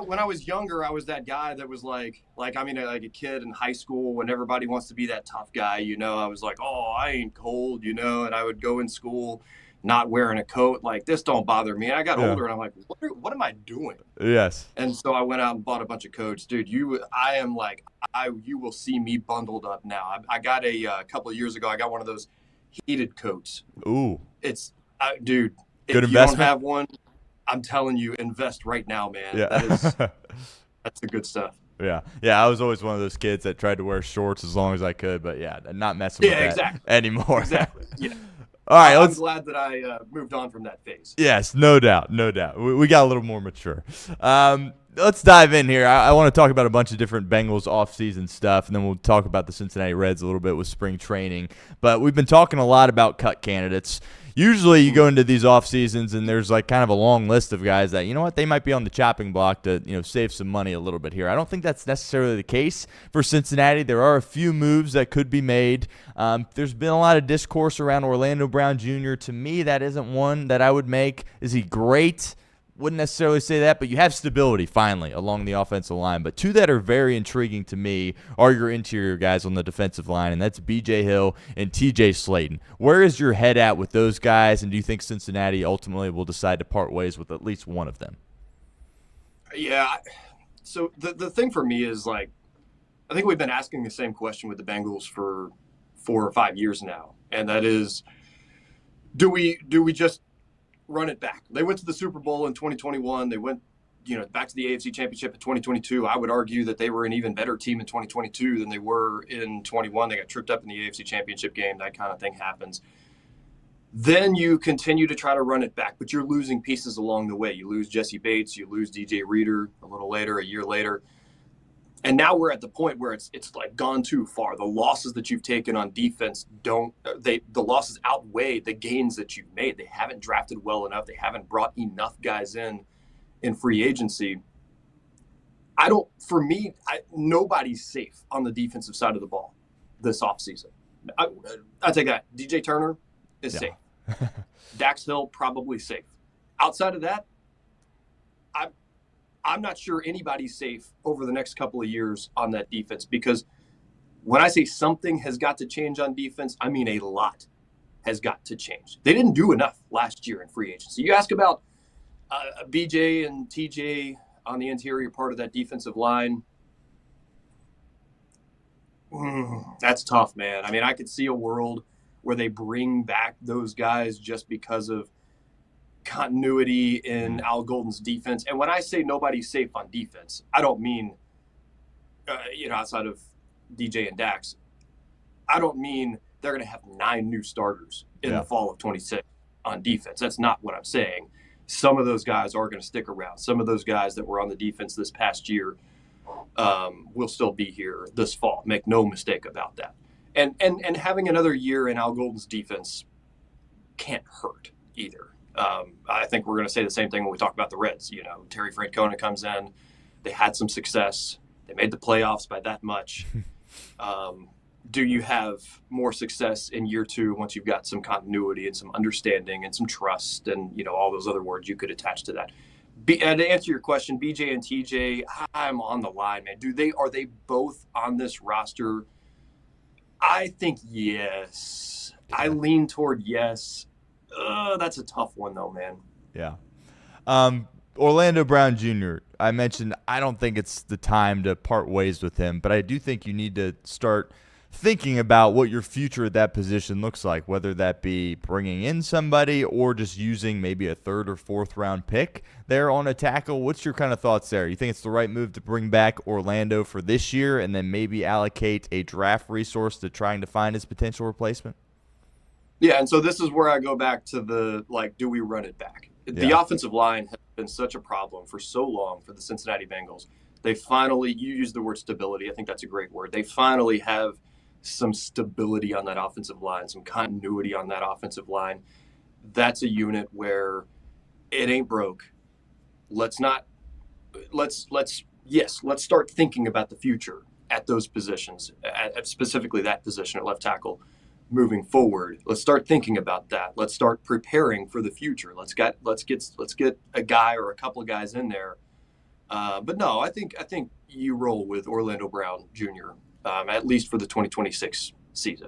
When I was younger, I was that guy that was like a kid in high school when everybody wants to be that tough guy, I was like, oh, I ain't cold, and I would go in school not wearing a coat, like, this don't bother me. And I got older, and I'm like, what am I doing? Yes. And so I went out and bought a bunch of coats. Dude, you will see me bundled up now. I got a couple of years ago, I got one of those heated coats. Ooh. It's, dude, good if investment. You don't have one, I'm telling you, invest right now, man. Yeah. That's the good stuff. Yeah. I was always one of those kids that tried to wear shorts as long as I could, but not messing with that anymore. Exactly. Yeah. All right, I'm glad that I moved on from that phase. Yes, no doubt. We got a little more mature. Let's dive in here. I want to talk about a bunch of different Bengals offseason stuff, and then we'll talk about the Cincinnati Reds a little bit with spring training. But we've been talking a lot about cut candidates. Usually you go into these off seasons and there's like kind of a long list of guys that, they might be on the chopping block to, save some money a little bit here. I don't think that's necessarily the case for Cincinnati. There are a few moves that could be made. There's been a lot of discourse around Orlando Brown Jr. To me, that isn't one that I would make. Is he great? Wouldn't necessarily say that, but you have stability finally along the offensive line. But two that are very intriguing to me are your interior guys on the defensive line, and that's B.J. Hill and T.J. Slayton. Where is your head at with those guys, and do you think Cincinnati ultimately will decide to part ways with at least one of them? Yeah. So the thing for me is, like, I think we've been asking the same question with the Bengals for 4 or 5 years now, and that is, do we just run it back? They went to the Super Bowl in 2021. back to the AFC Championship in 2022, I would argue that they were an even better team in 2022 than they were in 21. They got tripped up in the AFC Championship game. That kind of thing happens. Then you continue to try to run it back, but you're losing pieces along the way. You lose Jesse Bates, you lose DJ Reader a little later, a year later. And now we're at the point where it's like gone too far. The losses that you've taken on defense the losses outweigh the gains that you've made. They haven't drafted well enough. They haven't brought enough guys in free agency. Nobody's safe on the defensive side of the ball this offseason. I take that. DJ Turner is safe. Dax Hill, probably safe. Outside of that, I'm not sure anybody's safe over the next couple of years on that defense, because when I say something has got to change on defense, I mean a lot has got to change. They didn't do enough last year in free agency. You ask about BJ and TJ on the interior part of that defensive line. That's tough, man. I mean, I could see a world where they bring back those guys just because of continuity in Al Golden's defense. And when I say nobody's safe on defense, I don't mean, outside of DJ and Dax, I don't mean they're going to have 9 new starters in the fall of 26 on defense. That's not what I'm saying. Some of those guys are going to stick around. Some of those guys that were on the defense this past year will still be here this fall. Make no mistake about that. And having another year in Al Golden's defense can't hurt either. I think we're going to say the same thing when we talk about the Reds. Terry Francona comes in. They had some success. They made the playoffs by that much. Do you have more success in year 2 once you've got some continuity and some understanding and some trust and, all those other words you could attach to that? And to answer your question, BJ and TJ, I'm on the line, man. Are they both on this roster? I think yes. I lean toward yes. That's a tough one, though, man. Yeah. Orlando Brown Jr., I mentioned I don't think it's the time to part ways with him, but I do think you need to start thinking about what your future at that position looks like, whether that be bringing in somebody or just using maybe a 3rd or 4th round pick there on a tackle. What's your kind of thoughts there? You think it's the right move to bring back Orlando for this year and then maybe allocate a draft resource to trying to find his potential replacement? Yeah, and so this is where I go back to do we run it back? The offensive line has been such a problem for so long for the Cincinnati Bengals. They finally, you use the word stability. I think that's a great word. They finally have some stability on that offensive line, some continuity on that offensive line. That's a unit where it ain't broke. Let's start thinking about the future at those positions, specifically that position at left tackle. Moving forward, let's start thinking about that. Let's start preparing for the future. Let's get a guy or a couple of guys in there. But no, I think you roll with Orlando Brown Jr. At least for the 2026 season.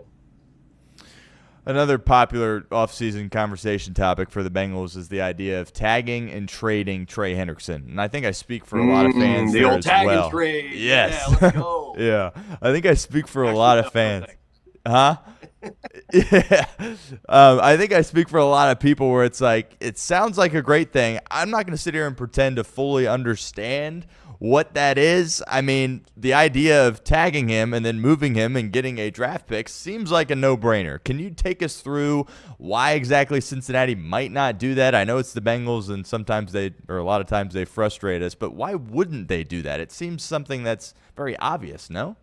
Another popular offseason conversation topic for the Bengals is the idea of tagging and trading Trey Hendrickson. And I think I speak for a lot of fans the there old as tag well. and trade. Yes. Yeah, let's go. Yeah. I think I speak for a lot of fans. Huh? Yeah. I think I speak for a lot of people where it's like, it sounds like a great thing. I'm not going to sit here and pretend to fully understand what that is. I mean, the idea of tagging him and then moving him and getting a draft pick seems like a no-brainer. Can you take us through why exactly Cincinnati might not do that? I know it's the Bengals and a lot of times they frustrate us, but why wouldn't they do that? It seems something that's very obvious, no?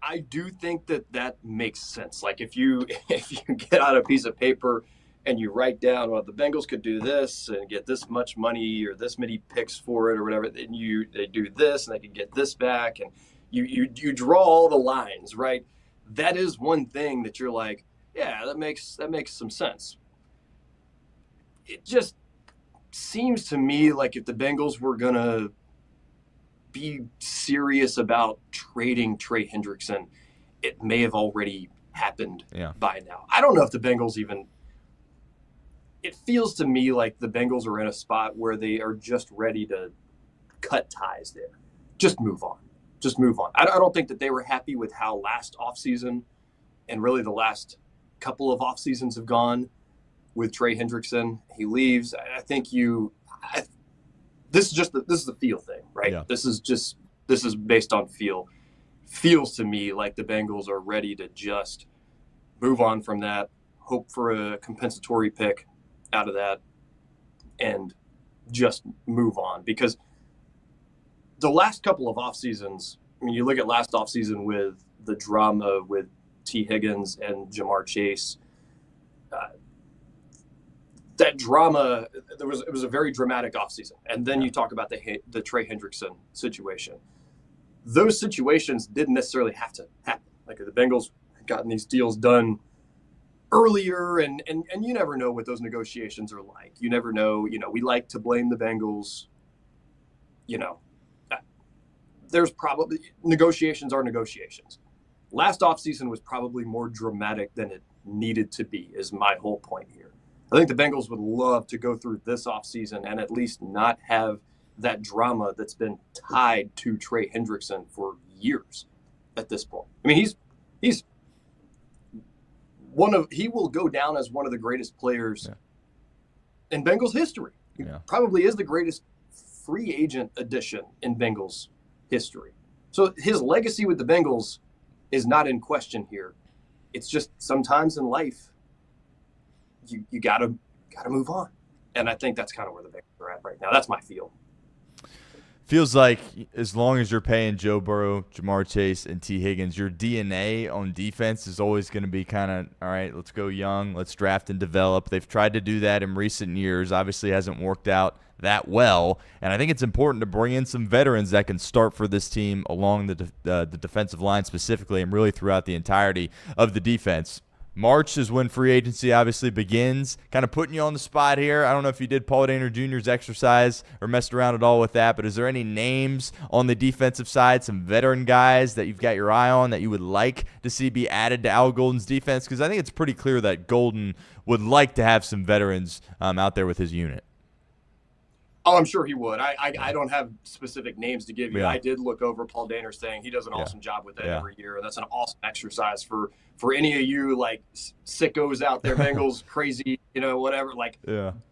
I do think that makes sense. Like if you get out a piece of paper and you write down, well, the Bengals could do this and get this much money or this many picks for it or whatever, then they do this and they can get this back, and you draw all the lines, right? That is one thing that you're like, yeah, that makes some sense. It just seems to me like if the Bengals were gonna be serious about trading Trey Hendrickson, it may have already happened by now. I don't know if the Bengals even – it feels to me like the Bengals are in a spot where they are just ready to cut ties there. Just move on. I don't think that they were happy with how last offseason and really the last couple of off seasons have gone with Trey Hendrickson. He leaves. I think this is the feel thing, right? Yeah. This is based on feel. Feels to me like the Bengals are ready to just move on from that, hope for a compensatory pick out of that, and just move on. Because the last couple of off seasons, I mean, you look at last off season with the drama with T. Higgins and Jamar Chase. That drama, it was a very dramatic offseason. And then you talk about the Trey Hendrickson situation. Those situations didn't necessarily have to happen. Like the Bengals had gotten these deals done earlier, and you never know what those negotiations are like. You never know. We like to blame the Bengals. There's probably negotiations are negotiations. Last offseason was probably more dramatic than it needed to be, is my whole point here. I think the Bengals would love to go through this offseason and at least not have that drama that's been tied to Trey Hendrickson for years at this point. I mean, he will go down as one of the greatest players in Bengals history. He probably is the greatest free agent addition in Bengals history. So his legacy with the Bengals is not in question here. It's just sometimes in life, you gotta move on, and I think that's kind of where the Bengals are at right now. That's my feel. Feels like as long as you're paying Joe Burrow, Jamar Chase, and T. Higgins, your DNA on defense is always going to be kind of, all right, let's go young, let's draft and develop. They've tried to do that in recent years. Obviously hasn't worked out that well, and I think it's important to bring in some veterans that can start for this team along the defensive line specifically and really throughout the entirety of the defense. March is when free agency obviously begins. Kind of putting you on the spot here. I don't know if you did Paul Dehner Jr.'s exercise or messed around at all with that, but is there any names on the defensive side, some veteran guys that you've got your eye on that you would like to see be added to Al Golden's defense? Because I think it's pretty clear that Golden would like to have some veterans out there with his unit. Oh, I'm sure he would. I don't have specific names to give you. Yeah. I did look over Paul Dehner's thing. He does an awesome job with that every year. That's an awesome exercise for any of you like sickos out there, Bengals crazy, whatever. Like,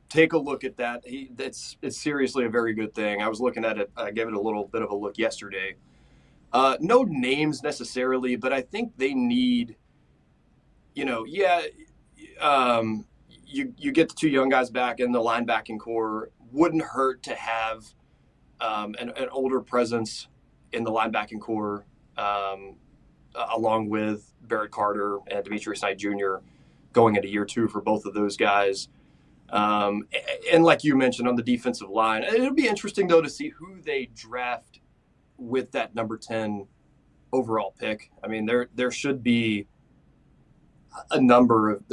take a look at that. It's seriously a very good thing. I was looking at it. I gave it a little bit of a look yesterday. No names necessarily, but I think they need, you get the two young guys back in the linebacking core. Wouldn't hurt to have an older presence in the linebacking core, along with Barrett Carter and Demetrius Knight Jr. going into year 2 for both of those guys. And like you mentioned on the defensive line, it'll be interesting, though, to see who they draft with that number 10 overall pick. I mean, there should be a number of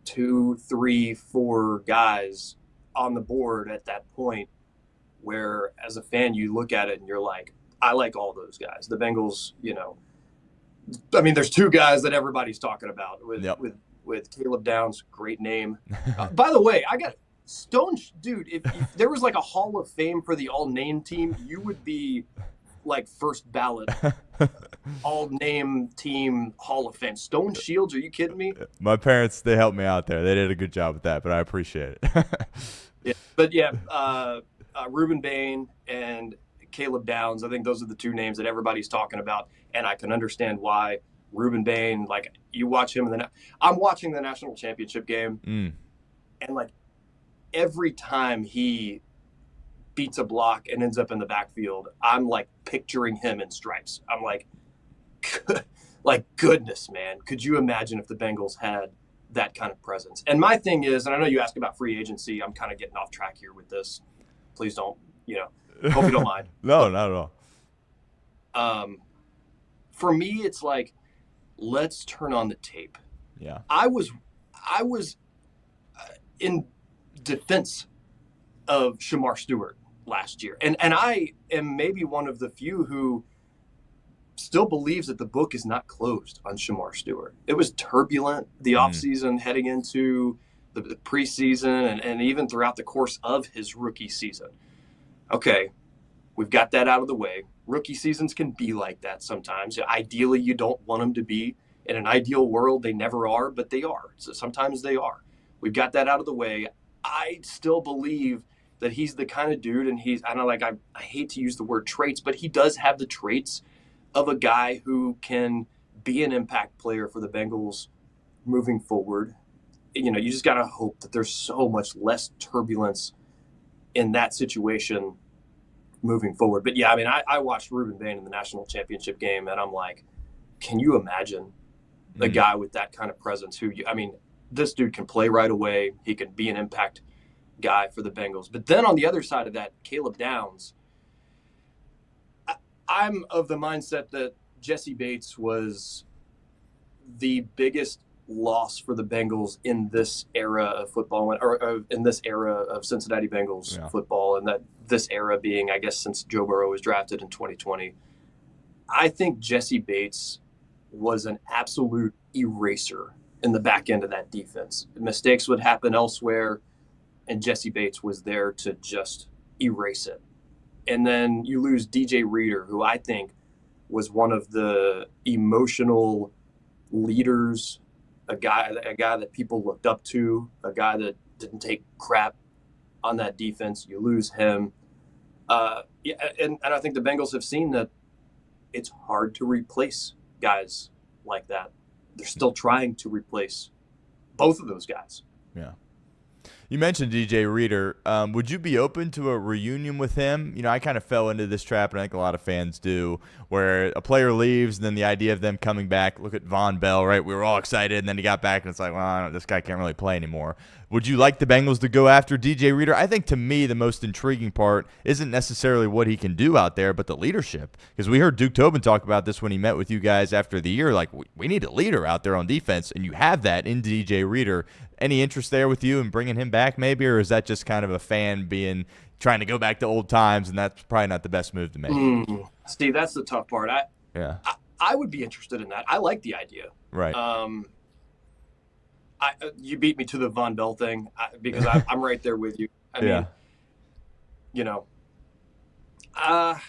2, 3, 4 guys on the board at that point where, as a fan, you look at it and you're like, I like all those guys. The Bengals, I mean, there's 2 guys that everybody's talking about with Caleb Downs, great name. By the way, I got Stone, dude. If there was like a Hall of Fame for the all-name team, you would be like first ballot all-name team Hall of Fame. Stone Shields, are you kidding me? My parents, they helped me out there. They did a good job with that, but I appreciate it. Reuben Bain and Caleb Downs, I think those are the 2 names that everybody's talking about, and I can understand why. Reuben Bain, like, you watch him I'm watching the national championship game, and like every time he beats a block and ends up in the backfield, I'm like picturing him in stripes. I'm like goodness, man, could you imagine if the Bengals had that kind of presence? And my thing is, and I know you asked about free agency, I'm kind of getting off track here with this. Please don't, hope you don't mind. No, not at all. For me, it's like, let's turn on the tape. Yeah. I was in defense of Shamar Stewart last year. And I am maybe one of the few who still believes that the book is not closed on Shamar Stewart. It was turbulent the offseason heading into the preseason and even throughout the course of his rookie season. Okay, we've got that out of the way. Rookie seasons can be like that sometimes. Ideally, you don't want them to be. In an ideal world, they never are, but they are. So sometimes they are. We've got that out of the way. I still believe that he's the kind of dude, and I don't like, I hate to use the word traits, but he does have the traits of a guy who can be an impact player for the Bengals moving forward. You know, you just got to hope that there's so much less turbulence in that situation moving forward. But yeah, I mean, I watched Ruben Bain in the national championship game, and I'm like, can you imagine a guy with that kind of presence this dude can play right away. He can be an impact guy for the Bengals. But then on the other side of that, Caleb Downs, I'm of the mindset that Jesse Bates was the biggest loss for the Bengals in this era of football, or in this era of Cincinnati Bengals football, and that this era being, I guess, since Joe Burrow was drafted in 2020. I think Jesse Bates was an absolute eraser in the back end of that defense. Mistakes would happen elsewhere, and Jesse Bates was there to just erase it. And then you lose DJ Reader, who I think was one of the emotional leaders, a guy that people looked up to, a guy that didn't take crap on that defense. You lose him. And I think the Bengals have seen that it's hard to replace guys like that. They're still trying to replace both of those guys. Yeah. You mentioned DJ Reader. Would you be open to a reunion with him? You know, I kind of fell into this trap, and I think a lot of fans do, where a player leaves, and then the idea of them coming back. Look at Von Bell, right? We were all excited, and then he got back, and it's like, well, this guy can't really play anymore. Would you like the Bengals to go after DJ Reader? I think, to me, the most intriguing part isn't necessarily what he can do out there, but the leadership. Because we heard Duke Tobin talk about this when he met with you guys after the year. Like, we need a leader out there on defense, and you have that in DJ Reader. Any interest there with you in bringing him back maybe, or is that just kind of a fan trying to go back to old times, and that's probably not the best move to make? Steve, that's the tough part. I would be interested in that. I like the idea. Right. You beat me to the Von Bell thing because I'm right there with you. I mean, you know, I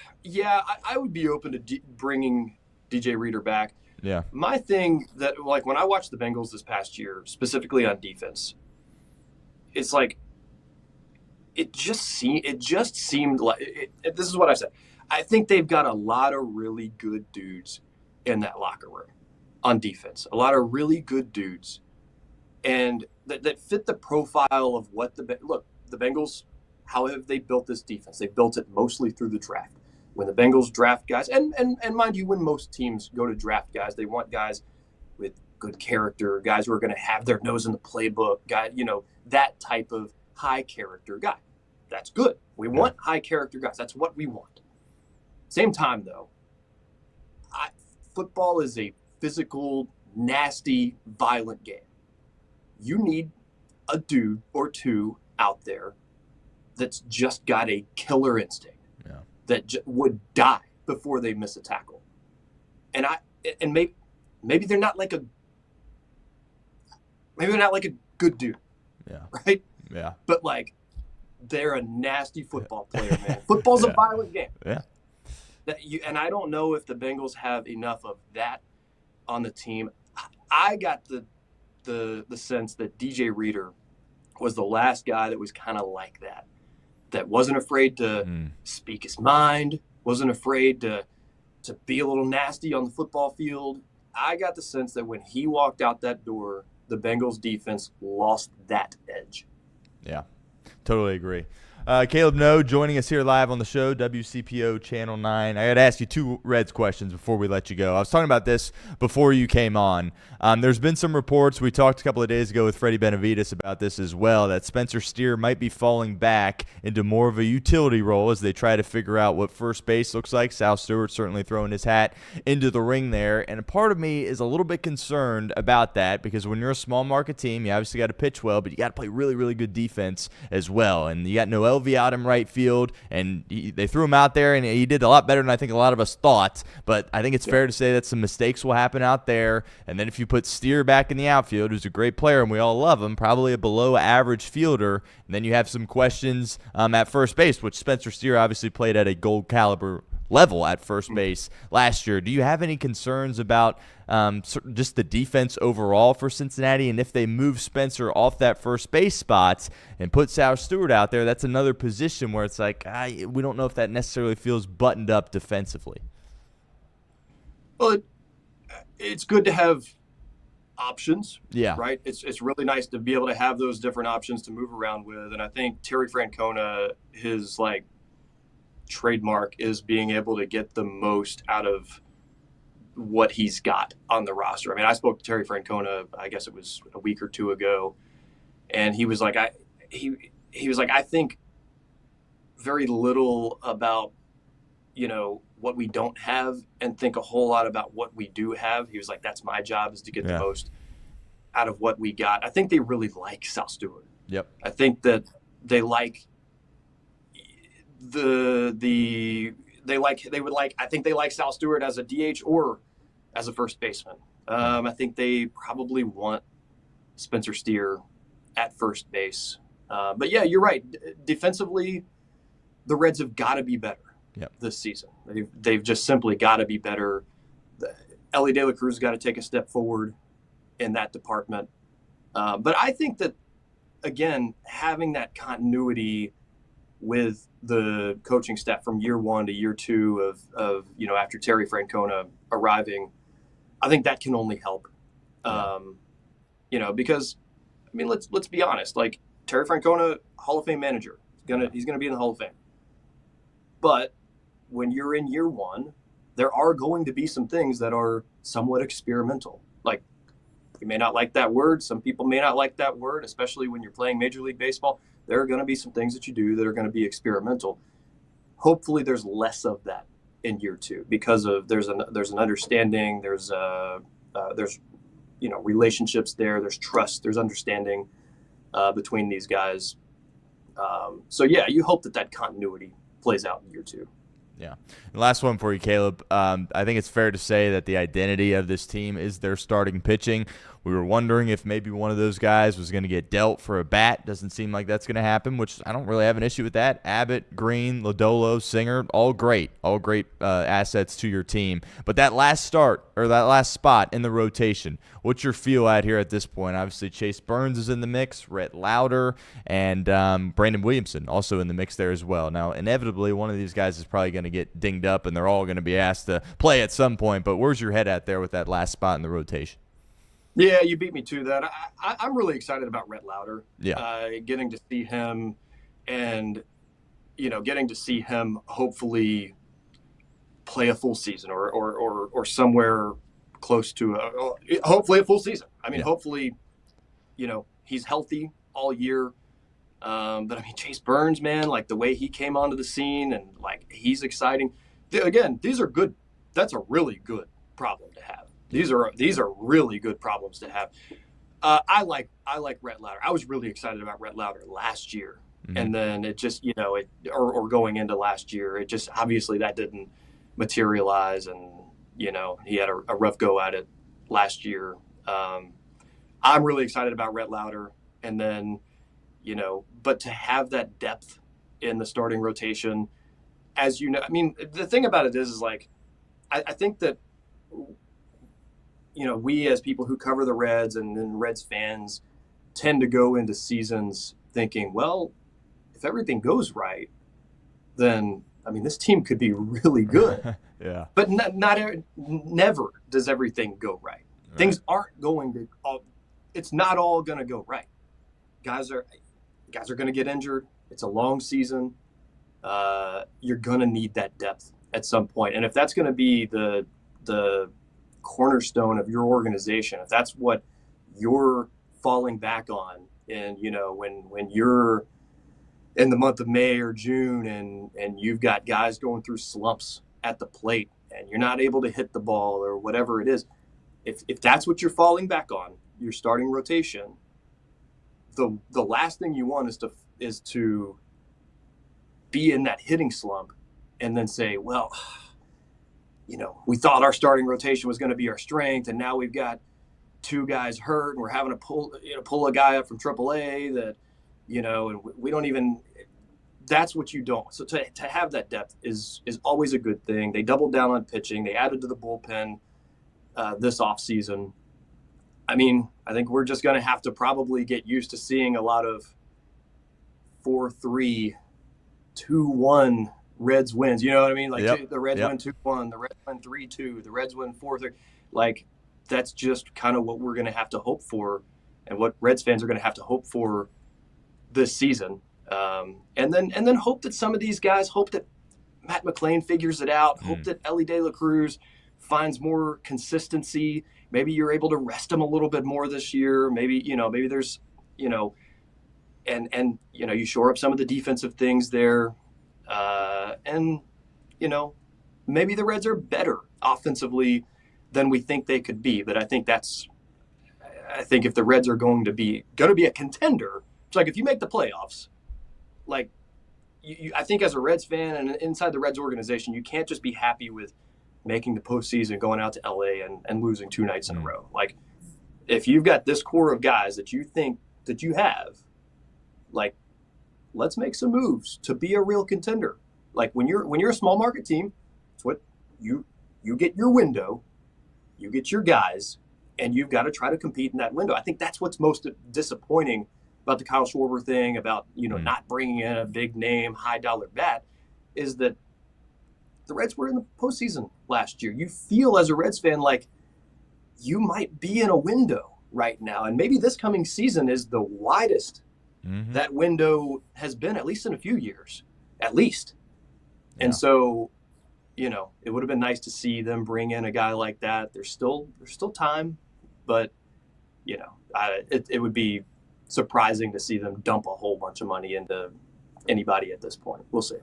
would be open to bringing DJ Reader back. Yeah. My thing that, like, when I watched the Bengals this past year, specifically on defense, it's like it just seemed like this is what I said. I think they've got a lot of really good dudes in that locker room on defense. A lot of really good dudes, and that fit the profile of what the Bengals. How have they built this defense? They built it mostly through the draft. When the Bengals draft guys, and mind you, when most teams go to draft guys, they want guys with good character, guys who are going to have their nose in the playbook, that type of high character guy. That's good. We want high character guys. That's what we want. Same time, though, football is a physical, nasty, violent game. You need a dude or two out there that's just got a killer instinct. That would die before they miss a tackle, and maybe they're not like a good dude, right? Yeah. But like, they're a nasty football player, man. Football's a violent game. Yeah. And I don't know if the Bengals have enough of that on the team. I got the sense that DJ Reader was the last guy that was kind of like that. That wasn't afraid to speak his mind, wasn't afraid to be a little nasty on the football field. I got the sense that when he walked out that door, the Bengals defense lost that edge. Yeah, totally agree. Caleb No joining us here live on the show, WCPO Channel 9. I got to ask you two Reds questions before we let you go. I was talking about this before you came on. There's been some reports. We talked a couple of days ago with Freddie Benavides about this as well, that Spencer Steer might be falling back into more of a utility role as they try to figure out what first base looks like. Sal Stewart certainly throwing his hat into the ring there. And a part of me is a little bit concerned about that because when you're a small market team, you obviously got to pitch well, but you got to play really, really good defense as well. And you got Noel out in right field, and they threw him out there, and he did a lot better than I think a lot of us thought. But I think it's fair to say that some mistakes will happen out there. And then if you put Steer back in the outfield, who's a great player, and we all love him, probably a below-average fielder, and then you have some questions at first base, which Spencer Steer obviously played at a gold caliber level at first base last year. Do you have any concerns about just the defense overall for Cincinnati? And if they move Spencer off that first base spot and put Sauer Stewart out there, that's another position where it's like, we don't know if that necessarily feels buttoned up defensively. Well, it's good to have options. Yeah. Right. It's really nice to be able to have those different options to move around with. And I think Terry Francona, his like trademark is being able to get the most out of what he's got on the roster. I mean, I spoke to Terry Francona, I guess it was a week or two ago, and he was like, I think very little about, what we don't have and think a whole lot about what we do have. He was like, that's my job, is to get the most out of what we got. I think they really like Sal Stewart. Yep. I think that they like I think they like Sal Stewart as a DH or as a first baseman. I think they probably want Spencer Steer at first base. But yeah, you're right. Defensively, the Reds have got to be better this season. They've just simply got to be better. Ellie De La Cruz has got to take a step forward in that department. But I think that, again, having that continuity with the coaching staff from year one to year two of after Terry Francona arriving, I think that can only help. Because I mean, let's be honest, like Terry Francona, Hall of Fame manager, he's gonna be in the Hall of Fame. But when you're in year one, there are going to be some things that are somewhat experimental. Like, you may not like that word. Some people may not like that word, especially when you're playing Major League Baseball. There are going to be some things that you do that are going to be experimental. Hopefully there's less of that in year two because of there's an understanding, there's relationships there, there's trust, there's understanding between these guys. So yeah, you hope that continuity plays out in year two. Yeah. And last one for you, Caleb. I think it's fair to say that the identity of this team is their starting pitching. We were wondering if maybe one of those guys was going to get dealt for a bat. Doesn't seem like that's going to happen, which I don't really have an issue with that. Abbott, Green, Lodolo, Singer, all great assets to your team. But that last spot in the rotation, what's your feel at here at this point? Obviously, Chase Burns is in the mix, Rhett Lauder, and Brandon Williamson also in the mix there as well. Now, inevitably, one of these guys is probably going to get dinged up, and they're all going to be asked to play at some point. But where's your head at there with that last spot in the rotation? Yeah, you beat me to that. I'm really excited about Rhett Lauder. Yeah. Getting to see him and, getting to see him hopefully play a full season or somewhere close to hopefully a full season. I mean, hopefully, he's healthy all year. But I mean, Chase Burns, man, like the way he came onto the scene and like he's exciting. Again, these are good. That's a really good problem to have. These are really good problems to have. I like Rhett Lauder. I was really excited about Rhett Lauder last year, and then it just or going into last year, it just obviously that didn't materialize, and he had a rough go at it last year. I'm really excited about Rhett Lauder, and then but to have that depth in the starting rotation, as I mean, the thing about it is like I think that. We as people who cover the Reds and Reds fans tend to go into seasons thinking, well, if everything goes right, then, I mean, this team could be really good. Yeah. But never does everything go right. Things aren't going to it's not all going to go right. Guys are going to get injured. It's a long season. You're going to need that depth at some point. And if that's going to be the cornerstone of your organization, if that's what you're falling back on, and when you're in the month of May or June and you've got guys going through slumps at the plate and you're not able to hit the ball or whatever it is, if that's what you're falling back on, your starting rotation, the last thing you want is to be in that hitting slump and then say, well, we thought our starting rotation was going to be our strength, and now we've got two guys hurt, and we're having to pull a guy up from AAA that, and we don't even. that's what you don't. So to have that depth is always a good thing. They doubled down on pitching. They added to the bullpen this offseason. I mean, I think we're just going to have to probably get used to seeing a lot of 4-3, 2-1 Reds wins. You know what I mean? Like the Reds win 2-1, the Reds win 3-2, the Reds win 4-3. Like, that's just kind of what we're going to have to hope for, and what Reds fans are going to have to hope for this season. And then hope that some of these guys, hope that Matt McClain figures it out, hope that Ellie De La Cruz finds more consistency. Maybe you're able to rest him a little bit more this year. Maybe there's, and you shore up some of the defensive things there. And maybe the Reds are better offensively than we think they could be. But I think if the Reds are going to be a contender, it's like if you make the playoffs, like I think as a Reds fan and inside the Reds organization, you can't just be happy with making the postseason, going out to LA and losing 2 nights in a row. Like, if you've got this core of guys that you think that you have, like, let's make some moves to be a real contender. Like, when you're a small market team, it's what you get your window, you get your guys, and you've got to try to compete in that window. I think that's what's most disappointing about the Kyle Schwarber thing, about not bringing in a big name, high dollar bat, is that the Reds were in the postseason last year. You feel as a Reds fan like you might be in a window right now, and maybe this coming season is the widest that window has been, at least in a few years, at least. Yeah. And so, it would have been nice to see them bring in a guy like that. There's still time, but it would be surprising to see them dump a whole bunch of money into anybody at this point. We'll see.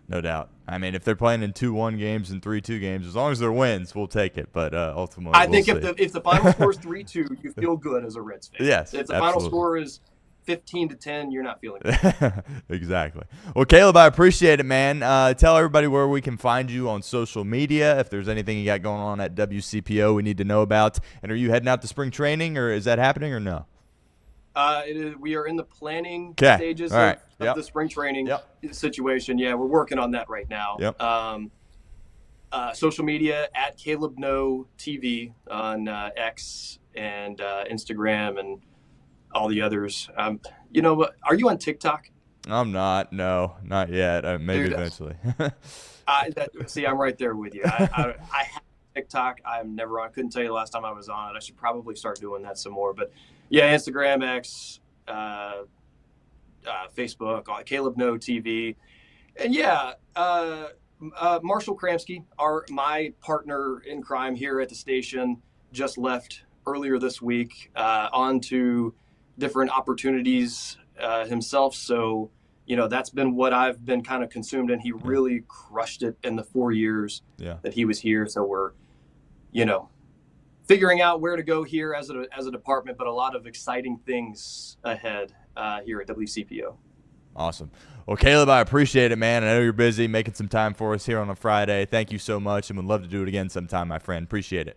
No doubt. I mean, if they're playing in 2-1 games and 3-2 games, as long as they're wins, we'll take it. But ultimately, I think if the final score is 3-2, you feel good as a Reds fan. Yes, if the final score is 15-10, you're not feeling good. Exactly. Well, Caleb, I appreciate it, man. Tell everybody where we can find you on social media. If there's anything you got going on at WCPO we need to know about. And are you heading out to spring training, or is that happening, or no? We are in the planning stages of the spring training situation. Yeah, we're working on that right now. Social media at Caleb No TV on X and Instagram and all the others. Are you on TikTok? I'm not. No, not yet. Maybe eventually. See, I'm right there with you. I have TikTok. I'm never on. Couldn't tell you the last time I was on it. I should probably start doing that some more. But yeah, Instagram, X, Facebook, Caleb No TV. And yeah, Marshall Kramsky, my partner in crime here at the station, just left earlier this week on to different opportunities himself. So, that's been what I've been kind of consumed in. He really crushed it in the 4 years that he was here. So we're, figuring out where to go here as a department, but a lot of exciting things ahead here at WCPO. Awesome. Well, Caleb, I appreciate it, man. I know you're busy making some time for us here on a Friday. Thank you so much, and would love to do it again sometime, my friend. Appreciate it.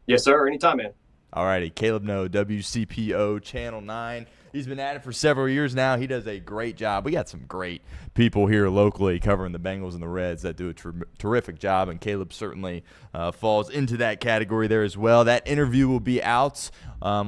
Yes, sir. Anytime, man. All righty. Caleb No, WCPO Channel 9. He's been at it for several years now. He does a great job. We got some great people here locally covering the Bengals and the Reds that do a terrific job, and Caleb certainly falls into that category there as well. That interview will be out on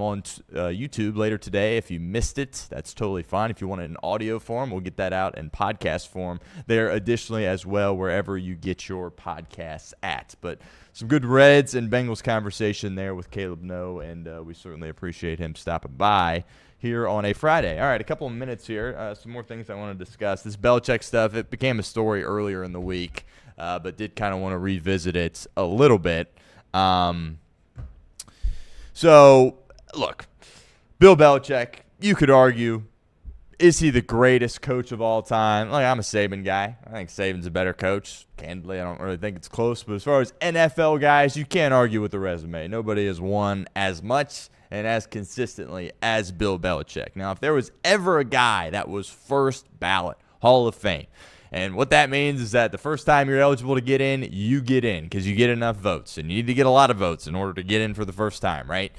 YouTube later today. If you missed it, that's totally fine. If you want it in audio form, we'll get that out in podcast form there additionally as well, wherever you get your podcasts at. But some good Reds and Bengals conversation there with Caleb No, and we certainly appreciate him stopping by here on a Friday. All right, a couple of minutes here. Some more things I want to discuss. This Belichick stuff, it became a story earlier in the week, but did kind of want to revisit it a little bit. So, look, Bill Belichick, you could argue, is he the greatest coach of all time? Like, I'm a Saban guy. I think Saban's a better coach. Candidly, I don't really think it's close. But as far as NFL guys, you can't argue with the resume. Nobody has won as much and as consistently as Bill Belichick. Now, if there was ever a guy that was first ballot Hall of Fame, and what that means is that the first time you're eligible to get in, you get in because you get enough votes. And you need to get a lot of votes in order to get in for the first time, right?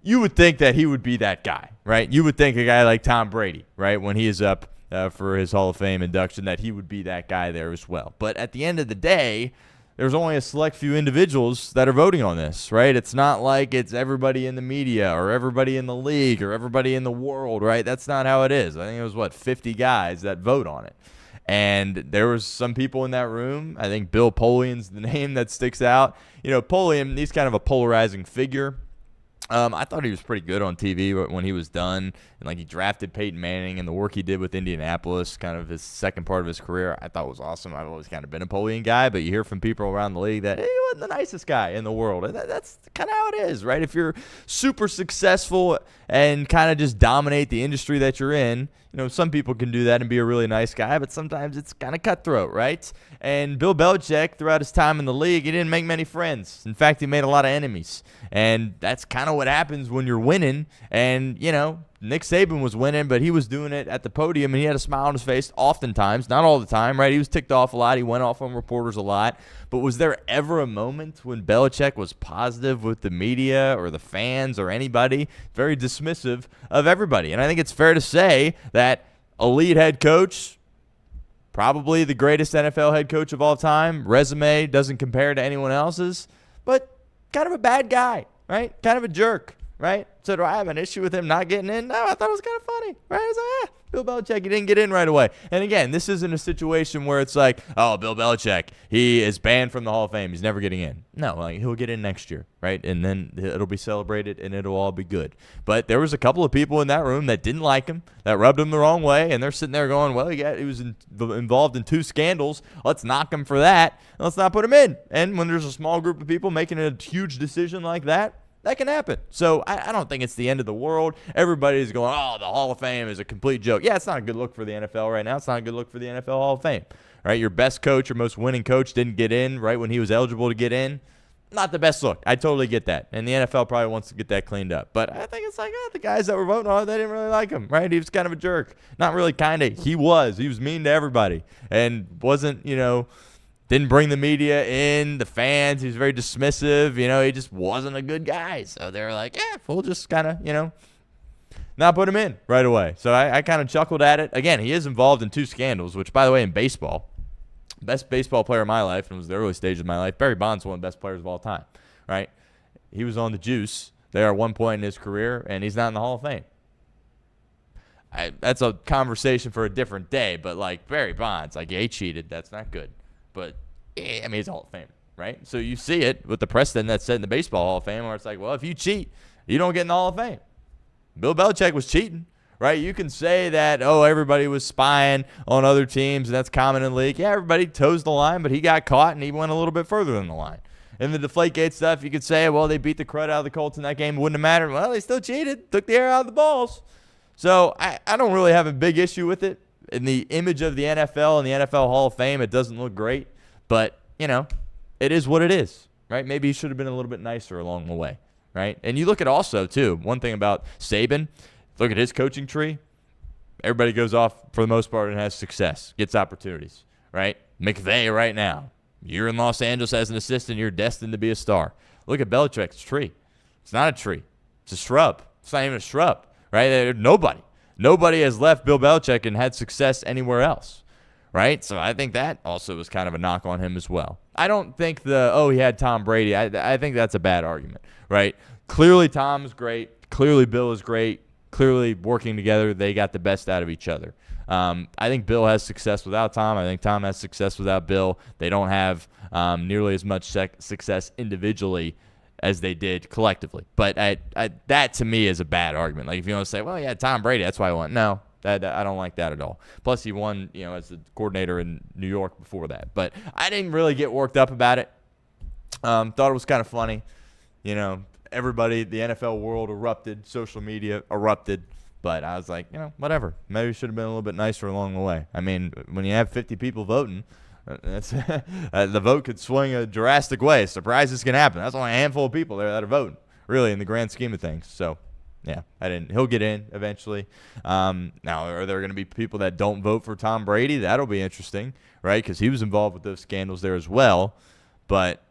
You would think that he would be that guy, right? You would think a guy like Tom Brady, right, when he is up for his Hall of Fame induction, that he would be that guy there as well. But at the end of the day, there's only a select few individuals that are voting on this, right? It's not like it's everybody in the media or everybody in the league or everybody in the world, right? That's not how it is. I think it was, 50 guys that vote on it. And there was some people in that room. I think Bill Polian's the name that sticks out. Polian, he's kind of a polarizing figure. I thought he was pretty good on TV when he was done. And, he drafted Peyton Manning, and the work he did with Indianapolis, kind of his second part of his career, I thought was awesome. I've always kind of been a Polian guy, but you hear from people around the league that he wasn't the nicest guy in the world. And that's kind of how it is, right? If you're super successful and kind of just dominate the industry that you're in, some people can do that and be a really nice guy, but sometimes it's kind of cutthroat, right? And Bill Belichick, throughout his time in the league, he didn't make many friends. In fact, he made a lot of enemies. And that's kind of what happens when you're winning. And, Nick Saban was winning, but he was doing it at the podium, and he had a smile on his face oftentimes, not all the time, right? He was ticked off a lot. He went off on reporters a lot. But was there ever a moment when Belichick was positive with the media or the fans or anybody? Very dismissive of everybody. And I think it's fair to say that elite head coach, probably the greatest NFL head coach of all time, resume doesn't compare to anyone else's, but kind of a bad guy, right? Kind of a jerk. Right? So do I have an issue with him not getting in? No, I thought it was kind of funny. Right? I was like, Bill Belichick, he didn't get in right away. And again, this isn't a situation where it's like, oh, Bill Belichick, he is banned from the Hall of Fame. He's never getting in. No, he'll get in next year, right? And then it'll be celebrated and it'll all be good. But there was a couple of people in that room that didn't like him, that rubbed him the wrong way, and they're sitting there going, well, he was involved in 2 scandals. Let's knock him for that. Let's not put him in. And when there's a small group of people making a huge decision like that can happen. So I don't think it's the end of the world. Everybody's going, oh, the Hall of Fame is a complete joke. Yeah, it's not a good look for the NFL right now. It's not a good look for the NFL Hall of Fame. Right? Your best coach, your most winning coach didn't get in right when he was eligible to get in. Not the best look. I totally get that. And the NFL probably wants to get that cleaned up. But I think it's like, the guys that were voting on it, they didn't really like him, right? He was kind of a jerk. Not really kind of. He was. He was mean to everybody and wasn't, didn't bring the media in, the fans. He was very dismissive. He just wasn't a good guy. So they were like, yeah, we'll just kind of, not put him in right away. So I kind of chuckled at it. Again, he is involved in 2 scandals, which, by the way, in baseball, best baseball player of my life, and it was the early stage of my life, Barry Bonds, one of the best players of all time, right? He was on the juice there at one point in his career, and he's not in the Hall of Fame. That's a conversation for a different day, but, Barry Bonds, he cheated. That's not good. But, he's a Hall of Famer, right? So you see it with the precedent that's set in the Baseball Hall of Fame where it's like, well, if you cheat, you don't get in the Hall of Fame. Bill Belichick was cheating, right? You can say that, everybody was spying on other teams, and that's common in the league. Yeah, everybody toes the line, but he got caught, and he went a little bit further than the line. And the Deflategate stuff, you could say, well, they beat the crud out of the Colts in that game. It wouldn't have mattered. Well, they still cheated, took the air out of the balls. So I don't really have a big issue with it. In the image of the NFL and the NFL Hall of Fame, it doesn't look great. But, it is what it is, right? Maybe he should have been a little bit nicer along the way, right? And you look at also, too, one thing about Saban, look at his coaching tree. Everybody goes off for the most part and has success, gets opportunities, right? McVay right now. You're in Los Angeles as an assistant. You're destined to be a star. Look at Belichick's tree. It's not a tree. It's a shrub. It's not even a shrub, right? Nobody has left Bill Belichick and had success anywhere else, right? So I think that also was kind of a knock on him as well. I don't think he had Tom Brady. I think that's a bad argument, right? Clearly Tom is great. Clearly Bill is great. Clearly working together, they got the best out of each other. I think Bill has success without Tom. I think Tom has success without Bill. They don't have nearly as much success individually as they did collectively. But that, to me, is a bad argument. If you want to say, well, yeah, Tom Brady, that's why I won. No, I don't like that at all. Plus, he won, as the coordinator in New York before that. But I didn't really get worked up about it. Thought it was kind of funny. Everybody, the NFL world erupted. Social media erupted. But I was like, whatever. Maybe it should have been a little bit nicer along the way. I mean, when you have 50 people voting, that's the vote could swing a drastic way. Surprises can happen. That's only a handful of people there that are voting, really, in the grand scheme of things. So, yeah, he'll get in eventually. Now, are there going to be people that don't vote for Tom Brady? That'll be interesting, right? Because he was involved with those scandals there as well. But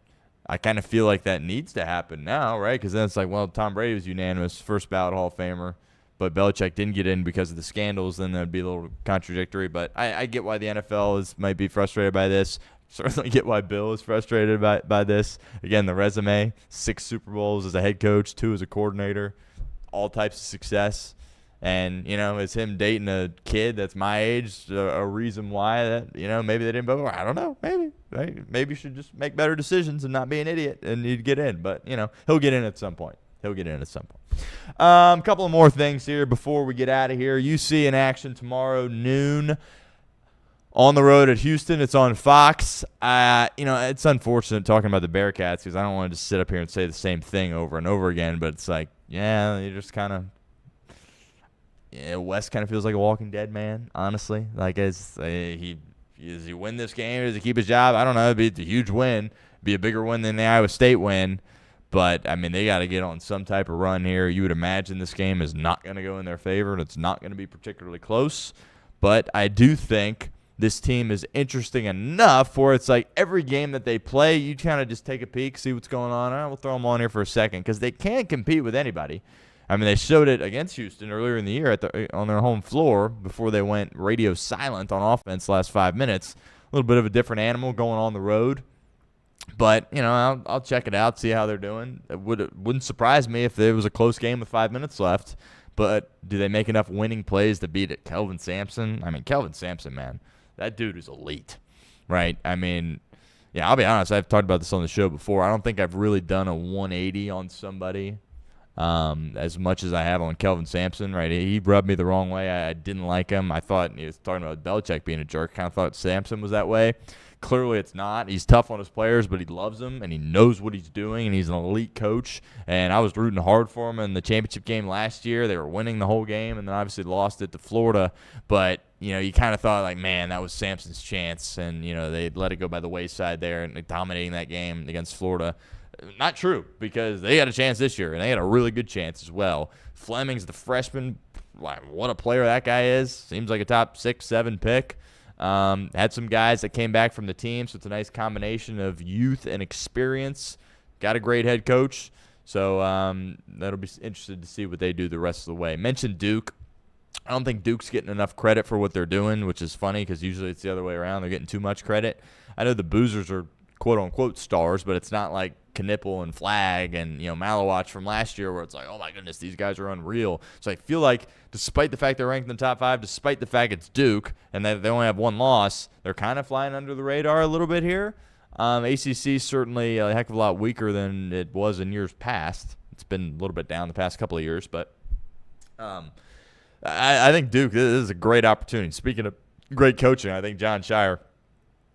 I kind of feel like that needs to happen now, right? Because then it's like, well, Tom Brady was unanimous, first ballot Hall of Famer. but Belichick didn't get in because of the scandals, then that would be a little contradictory. But I get why the NFL might be frustrated by this. Certainly get why Bill is frustrated by this. Again, the resume, 6 Super Bowls as a head coach, 2 as a coordinator, all types of success. And, is him dating a kid that's my age a reason why that, maybe they didn't vote? I don't know. Maybe you should just make better decisions and not be an idiot and you'd get in. But, he'll get in at some point. A couple of more things here before we get out of here. UC in action tomorrow noon. On the road at Houston, it's on Fox. It's unfortunate talking about the Bearcats because I don't want to just sit up here and say the same thing over and over again. But it's like, you just kind of, West kind of feels like a Walking Dead man, honestly. Like, does he win this game? Does he keep his job? I don't know. It'd be a huge win. It'd be a bigger win than the Iowa State win. But, they got to get on some type of run here. You would imagine this game is not going to go in their favor, and it's not going to be particularly close. But I do think this team is interesting enough where it's like every game that they play, you kind of just take a peek, see what's going on. All right, we'll throw them on here for a second because they can compete with anybody. They showed it against Houston earlier in the year on their home floor before they went radio silent on offense last 5 minutes. A little bit of a different animal going on the road. But, I'll check it out, see how they're doing. It wouldn't surprise me if there was a close game with 5 minutes left. But do they make enough winning plays to beat it? Kelvin Sampson? Kelvin Sampson, man. That dude is elite, right? I'll be honest. I've talked about this on the show before. I don't think I've really done a 180 on somebody as much as I have on Kelvin Sampson, right? He rubbed me the wrong way. I didn't like him. I thought he was talking about Belichick being a jerk. Kind of thought Sampson was that way. Clearly it's not. He's tough on his players, but he loves them, and he knows what he's doing, and he's an elite coach. And I was rooting hard for him in the championship game last year. They were winning the whole game, and then obviously lost it to Florida. But, you kind of thought, like, man, that was Sampson's chance. And, they let it go by the wayside there and dominating that game against Florida. Not true, because they had a chance this year, and they had a really good chance as well. Fleming's the freshman. What a player that guy is. Seems like a top 6, 7 pick. Had some guys that came back from the team, so it's a nice combination of youth and experience. Got a great head coach, so that'll be interested to see what they do the rest of the way. Mentioned Duke. I don't think Duke's getting enough credit for what they're doing, which is funny because usually it's the other way around. They're getting too much credit. I know the Boozers are quote-unquote stars, but it's not like Knipple and Flag and Malowatch from last year where it's like, oh my goodness, these guys are unreal. So I feel like despite the fact they're ranked in the top 5, despite the fact it's Duke and they only have 1 loss, they're kind of flying under the radar a little bit here. ACC certainly a heck of a lot weaker than it was in years past. It's been a little bit down the past couple of years, but I think Duke, this is a great opportunity. Speaking of great coaching, I think John Shire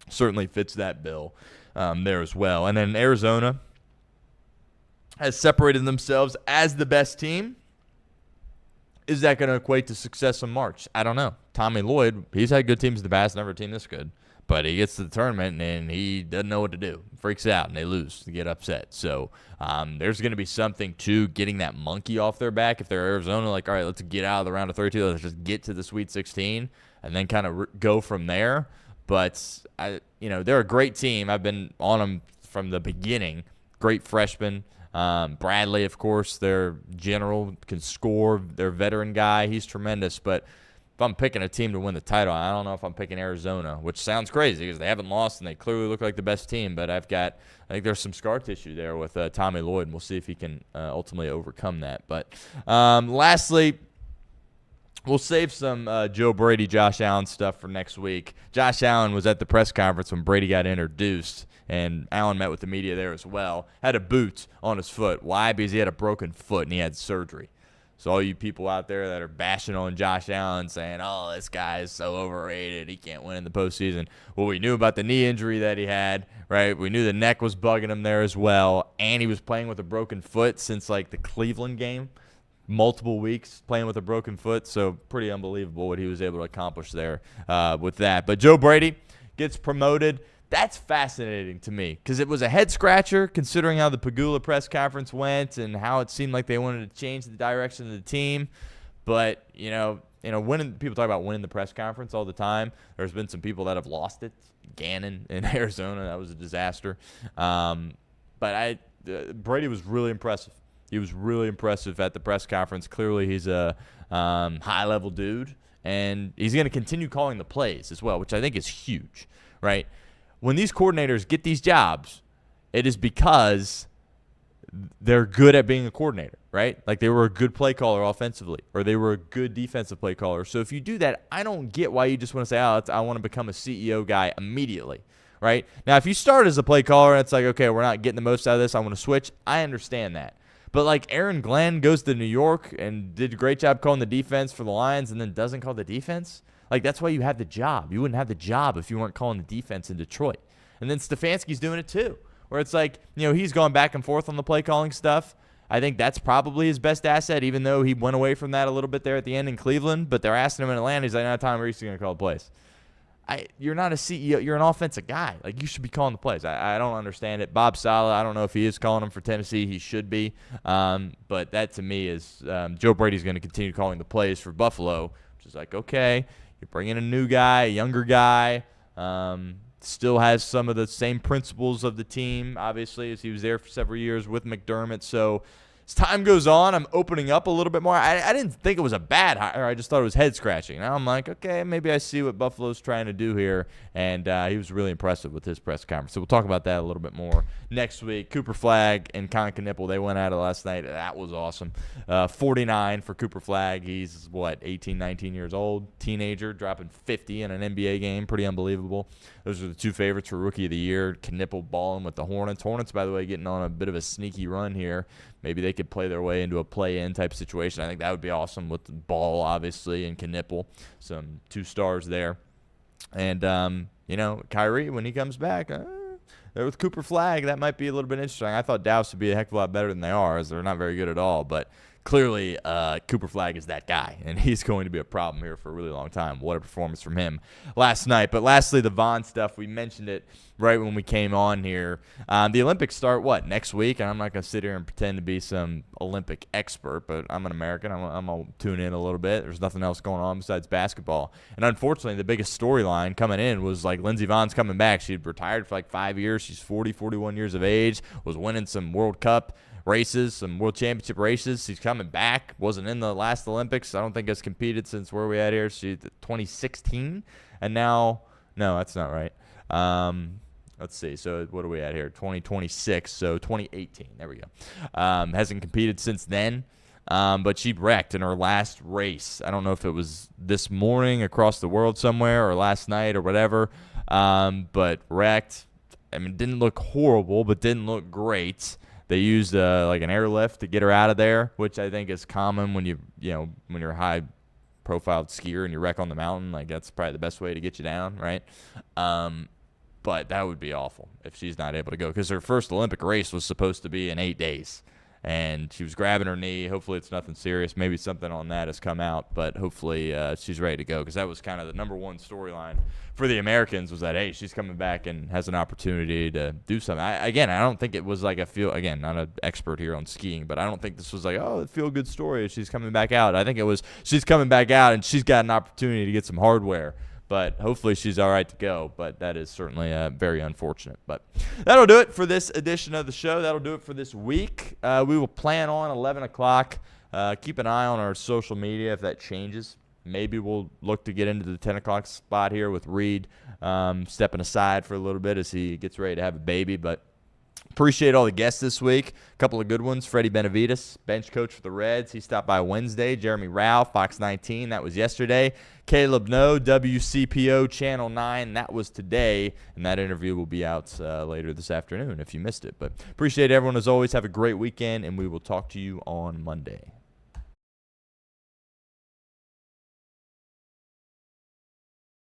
certainly fits that bill there as well. And then Arizona has separated themselves as the best team. Is that going to equate to success in March? I don't know. Tommy Lloyd, he's had good teams in the past, never a team this good. But he gets to the tournament, and he doesn't know what to do. Freaks out, and they lose. They get upset. So there's going to be something to getting that monkey off their back. If they're Arizona, like, all right, let's get out of the round of 32. Let's just get to the Sweet 16 and then kind of go from there. But, they're a great team. I've been on them from the beginning. Great freshmen. Bradley, of course, their general, can score. Their veteran guy, he's tremendous. But if I'm picking a team to win the title, I don't know if I'm picking Arizona, which sounds crazy because they haven't lost and they clearly look like the best team. But I think there's some scar tissue there with Tommy Lloyd, and we'll see if he can ultimately overcome that. But lastly, we'll save some Joe Brady, Josh Allen stuff for next week. Josh Allen was at the press conference when Brady got introduced, and Allen met with the media there as well. Had a boot on his foot. Why? Because he had a broken foot and he had surgery. So all you people out there that are bashing on Josh Allen saying, oh, this guy is so overrated, he can't win in the postseason. Well, we knew about the knee injury that he had, right? We knew the neck was bugging him there as well, and he was playing with a broken foot since, like, the Cleveland game. Multiple weeks playing with a broken foot, so pretty unbelievable what he was able to accomplish there with that. But Joe Brady gets promoted. That's fascinating to me because it was a head-scratcher considering how the Pagula press conference went and how it seemed like they wanted to change the direction of the team. But, people talk about winning the press conference all the time. There's been some people that have lost it. Gannon in Arizona, that was a disaster. But Brady was really impressive. He was really impressive at the press conference. Clearly, he's a high-level dude, and he's going to continue calling the plays as well, which I think is huge, right? When these coordinators get these jobs, it is because they're good at being a coordinator, right? Like they were a good play caller offensively, or they were a good defensive play caller. So if you do that, I don't get why you just want to say, I want to become a CEO guy immediately, right? Now, if you start as a play caller and it's like, okay, we're not getting the most out of this, I want to switch, I understand that. But like Aaron Glenn goes to New York and did a great job calling the defense for the Lions and then doesn't call the defense. Like that's why you have the job. You wouldn't have the job if you weren't calling the defense in Detroit. And then Stefanski's doing it too, where it's like, he's going back and forth on the play calling stuff. I think that's probably his best asset, even though he went away from that a little bit there at the end in Cleveland. But they're asking him in Atlanta. He's like, no, Tom Reese is going to call the plays. You're not a CEO. You're an offensive guy. Like, you should be calling the plays. I don't understand it. Bob Saleh, I don't know if he is calling them for Tennessee. He should be. But that, to me, is Joe Brady's going to continue calling the plays for Buffalo, which is like, okay, you're bringing a new guy, a younger guy, still has some of the same principles of the team, obviously, as he was there for several years with McDermott. So as time goes on, I'm opening up a little bit more. I didn't think it was a bad hire. I just thought it was head-scratching. Now I'm like, okay, maybe I see what Buffalo's trying to do here. And he was really impressive with his press conference. So we'll talk about that a little bit more next week. Cooper Flagg and Con Knippel, they went at it last night. That was awesome. 49 for Cooper Flagg. He's, 18, 19 years old, teenager, dropping 50 in an NBA game. Pretty unbelievable. Those are the two favorites for Rookie of the Year. Knippel balling with the Hornets. Hornets, by the way, getting on a bit of a sneaky run here. Maybe they could play their way into a play-in type situation. I think that would be awesome with the Ball, obviously, and Knippel. Some 2 stars there. And, Kyrie, when he comes back, there with Cooper Flagg, that might be a little bit interesting. I thought Dallas would be a heck of a lot better than they are, as they're not very good at all. But clearly, Cooper Flagg is that guy, and he's going to be a problem here for a really long time. What a performance from him last night. But lastly, the Vaughn stuff, we mentioned it right when we came on here. The Olympics start, next week? And I'm not going to sit here and pretend to be some Olympic expert, but I'm an American. I'm going to tune in a little bit. There's nothing else going on besides basketball. And unfortunately, the biggest storyline coming in was Lindsey Vohn's coming back. She'd retired for 5 years. She's 41 years of age, was winning some World Cup races, some World Championship races. She's coming back. Wasn't in the last Olympics. I don't think has competed since where we at here. She's 2016, and now that's not right. Let's see. So what are we at here? 2026. So 2018. There we go. Hasn't competed since then. But she wrecked in her last race. I don't know if it was this morning across the world somewhere or last night or whatever. But wrecked. I mean, didn't look horrible, but didn't look great. They used an airlift to get her out of there, which I think is common when when you're a high-profile skier and you wreck on the mountain. That's probably the best way to get you down, right? But that would be awful if she's not able to go, because her first Olympic race was supposed to be in 8 days. And she was grabbing her knee. Hopefully it's nothing serious. Maybe something on that has come out, but hopefully she's ready to go, because that was kind of the number one storyline for the Americans, was that, hey, she's coming back and has an opportunity to do something. I don't think it was not an expert here on skiing, but I don't think this was a feel-good story. She's coming back out. I think it was she's coming back out and she's got an opportunity to get some hardware. But hopefully she's all right to go. But that is certainly very unfortunate. But that'll do it for this edition of the show. That'll do it for this week. We will plan on 11 o'clock. Keep an eye on our social media if that changes. Maybe we'll look to get into the 10 o'clock spot here with Reed stepping aside for a little bit as he gets ready to have a baby. But appreciate all the guests this week. A couple of good ones. Freddie Benavides, bench coach for the Reds. He stopped by Wednesday. Jeremy Rao, Fox 19. That was yesterday. Caleb No, WCPO Channel 9. That was today. And that interview will be out later this afternoon if you missed it. But appreciate everyone as always. Have a great weekend, and we will talk to you on Monday.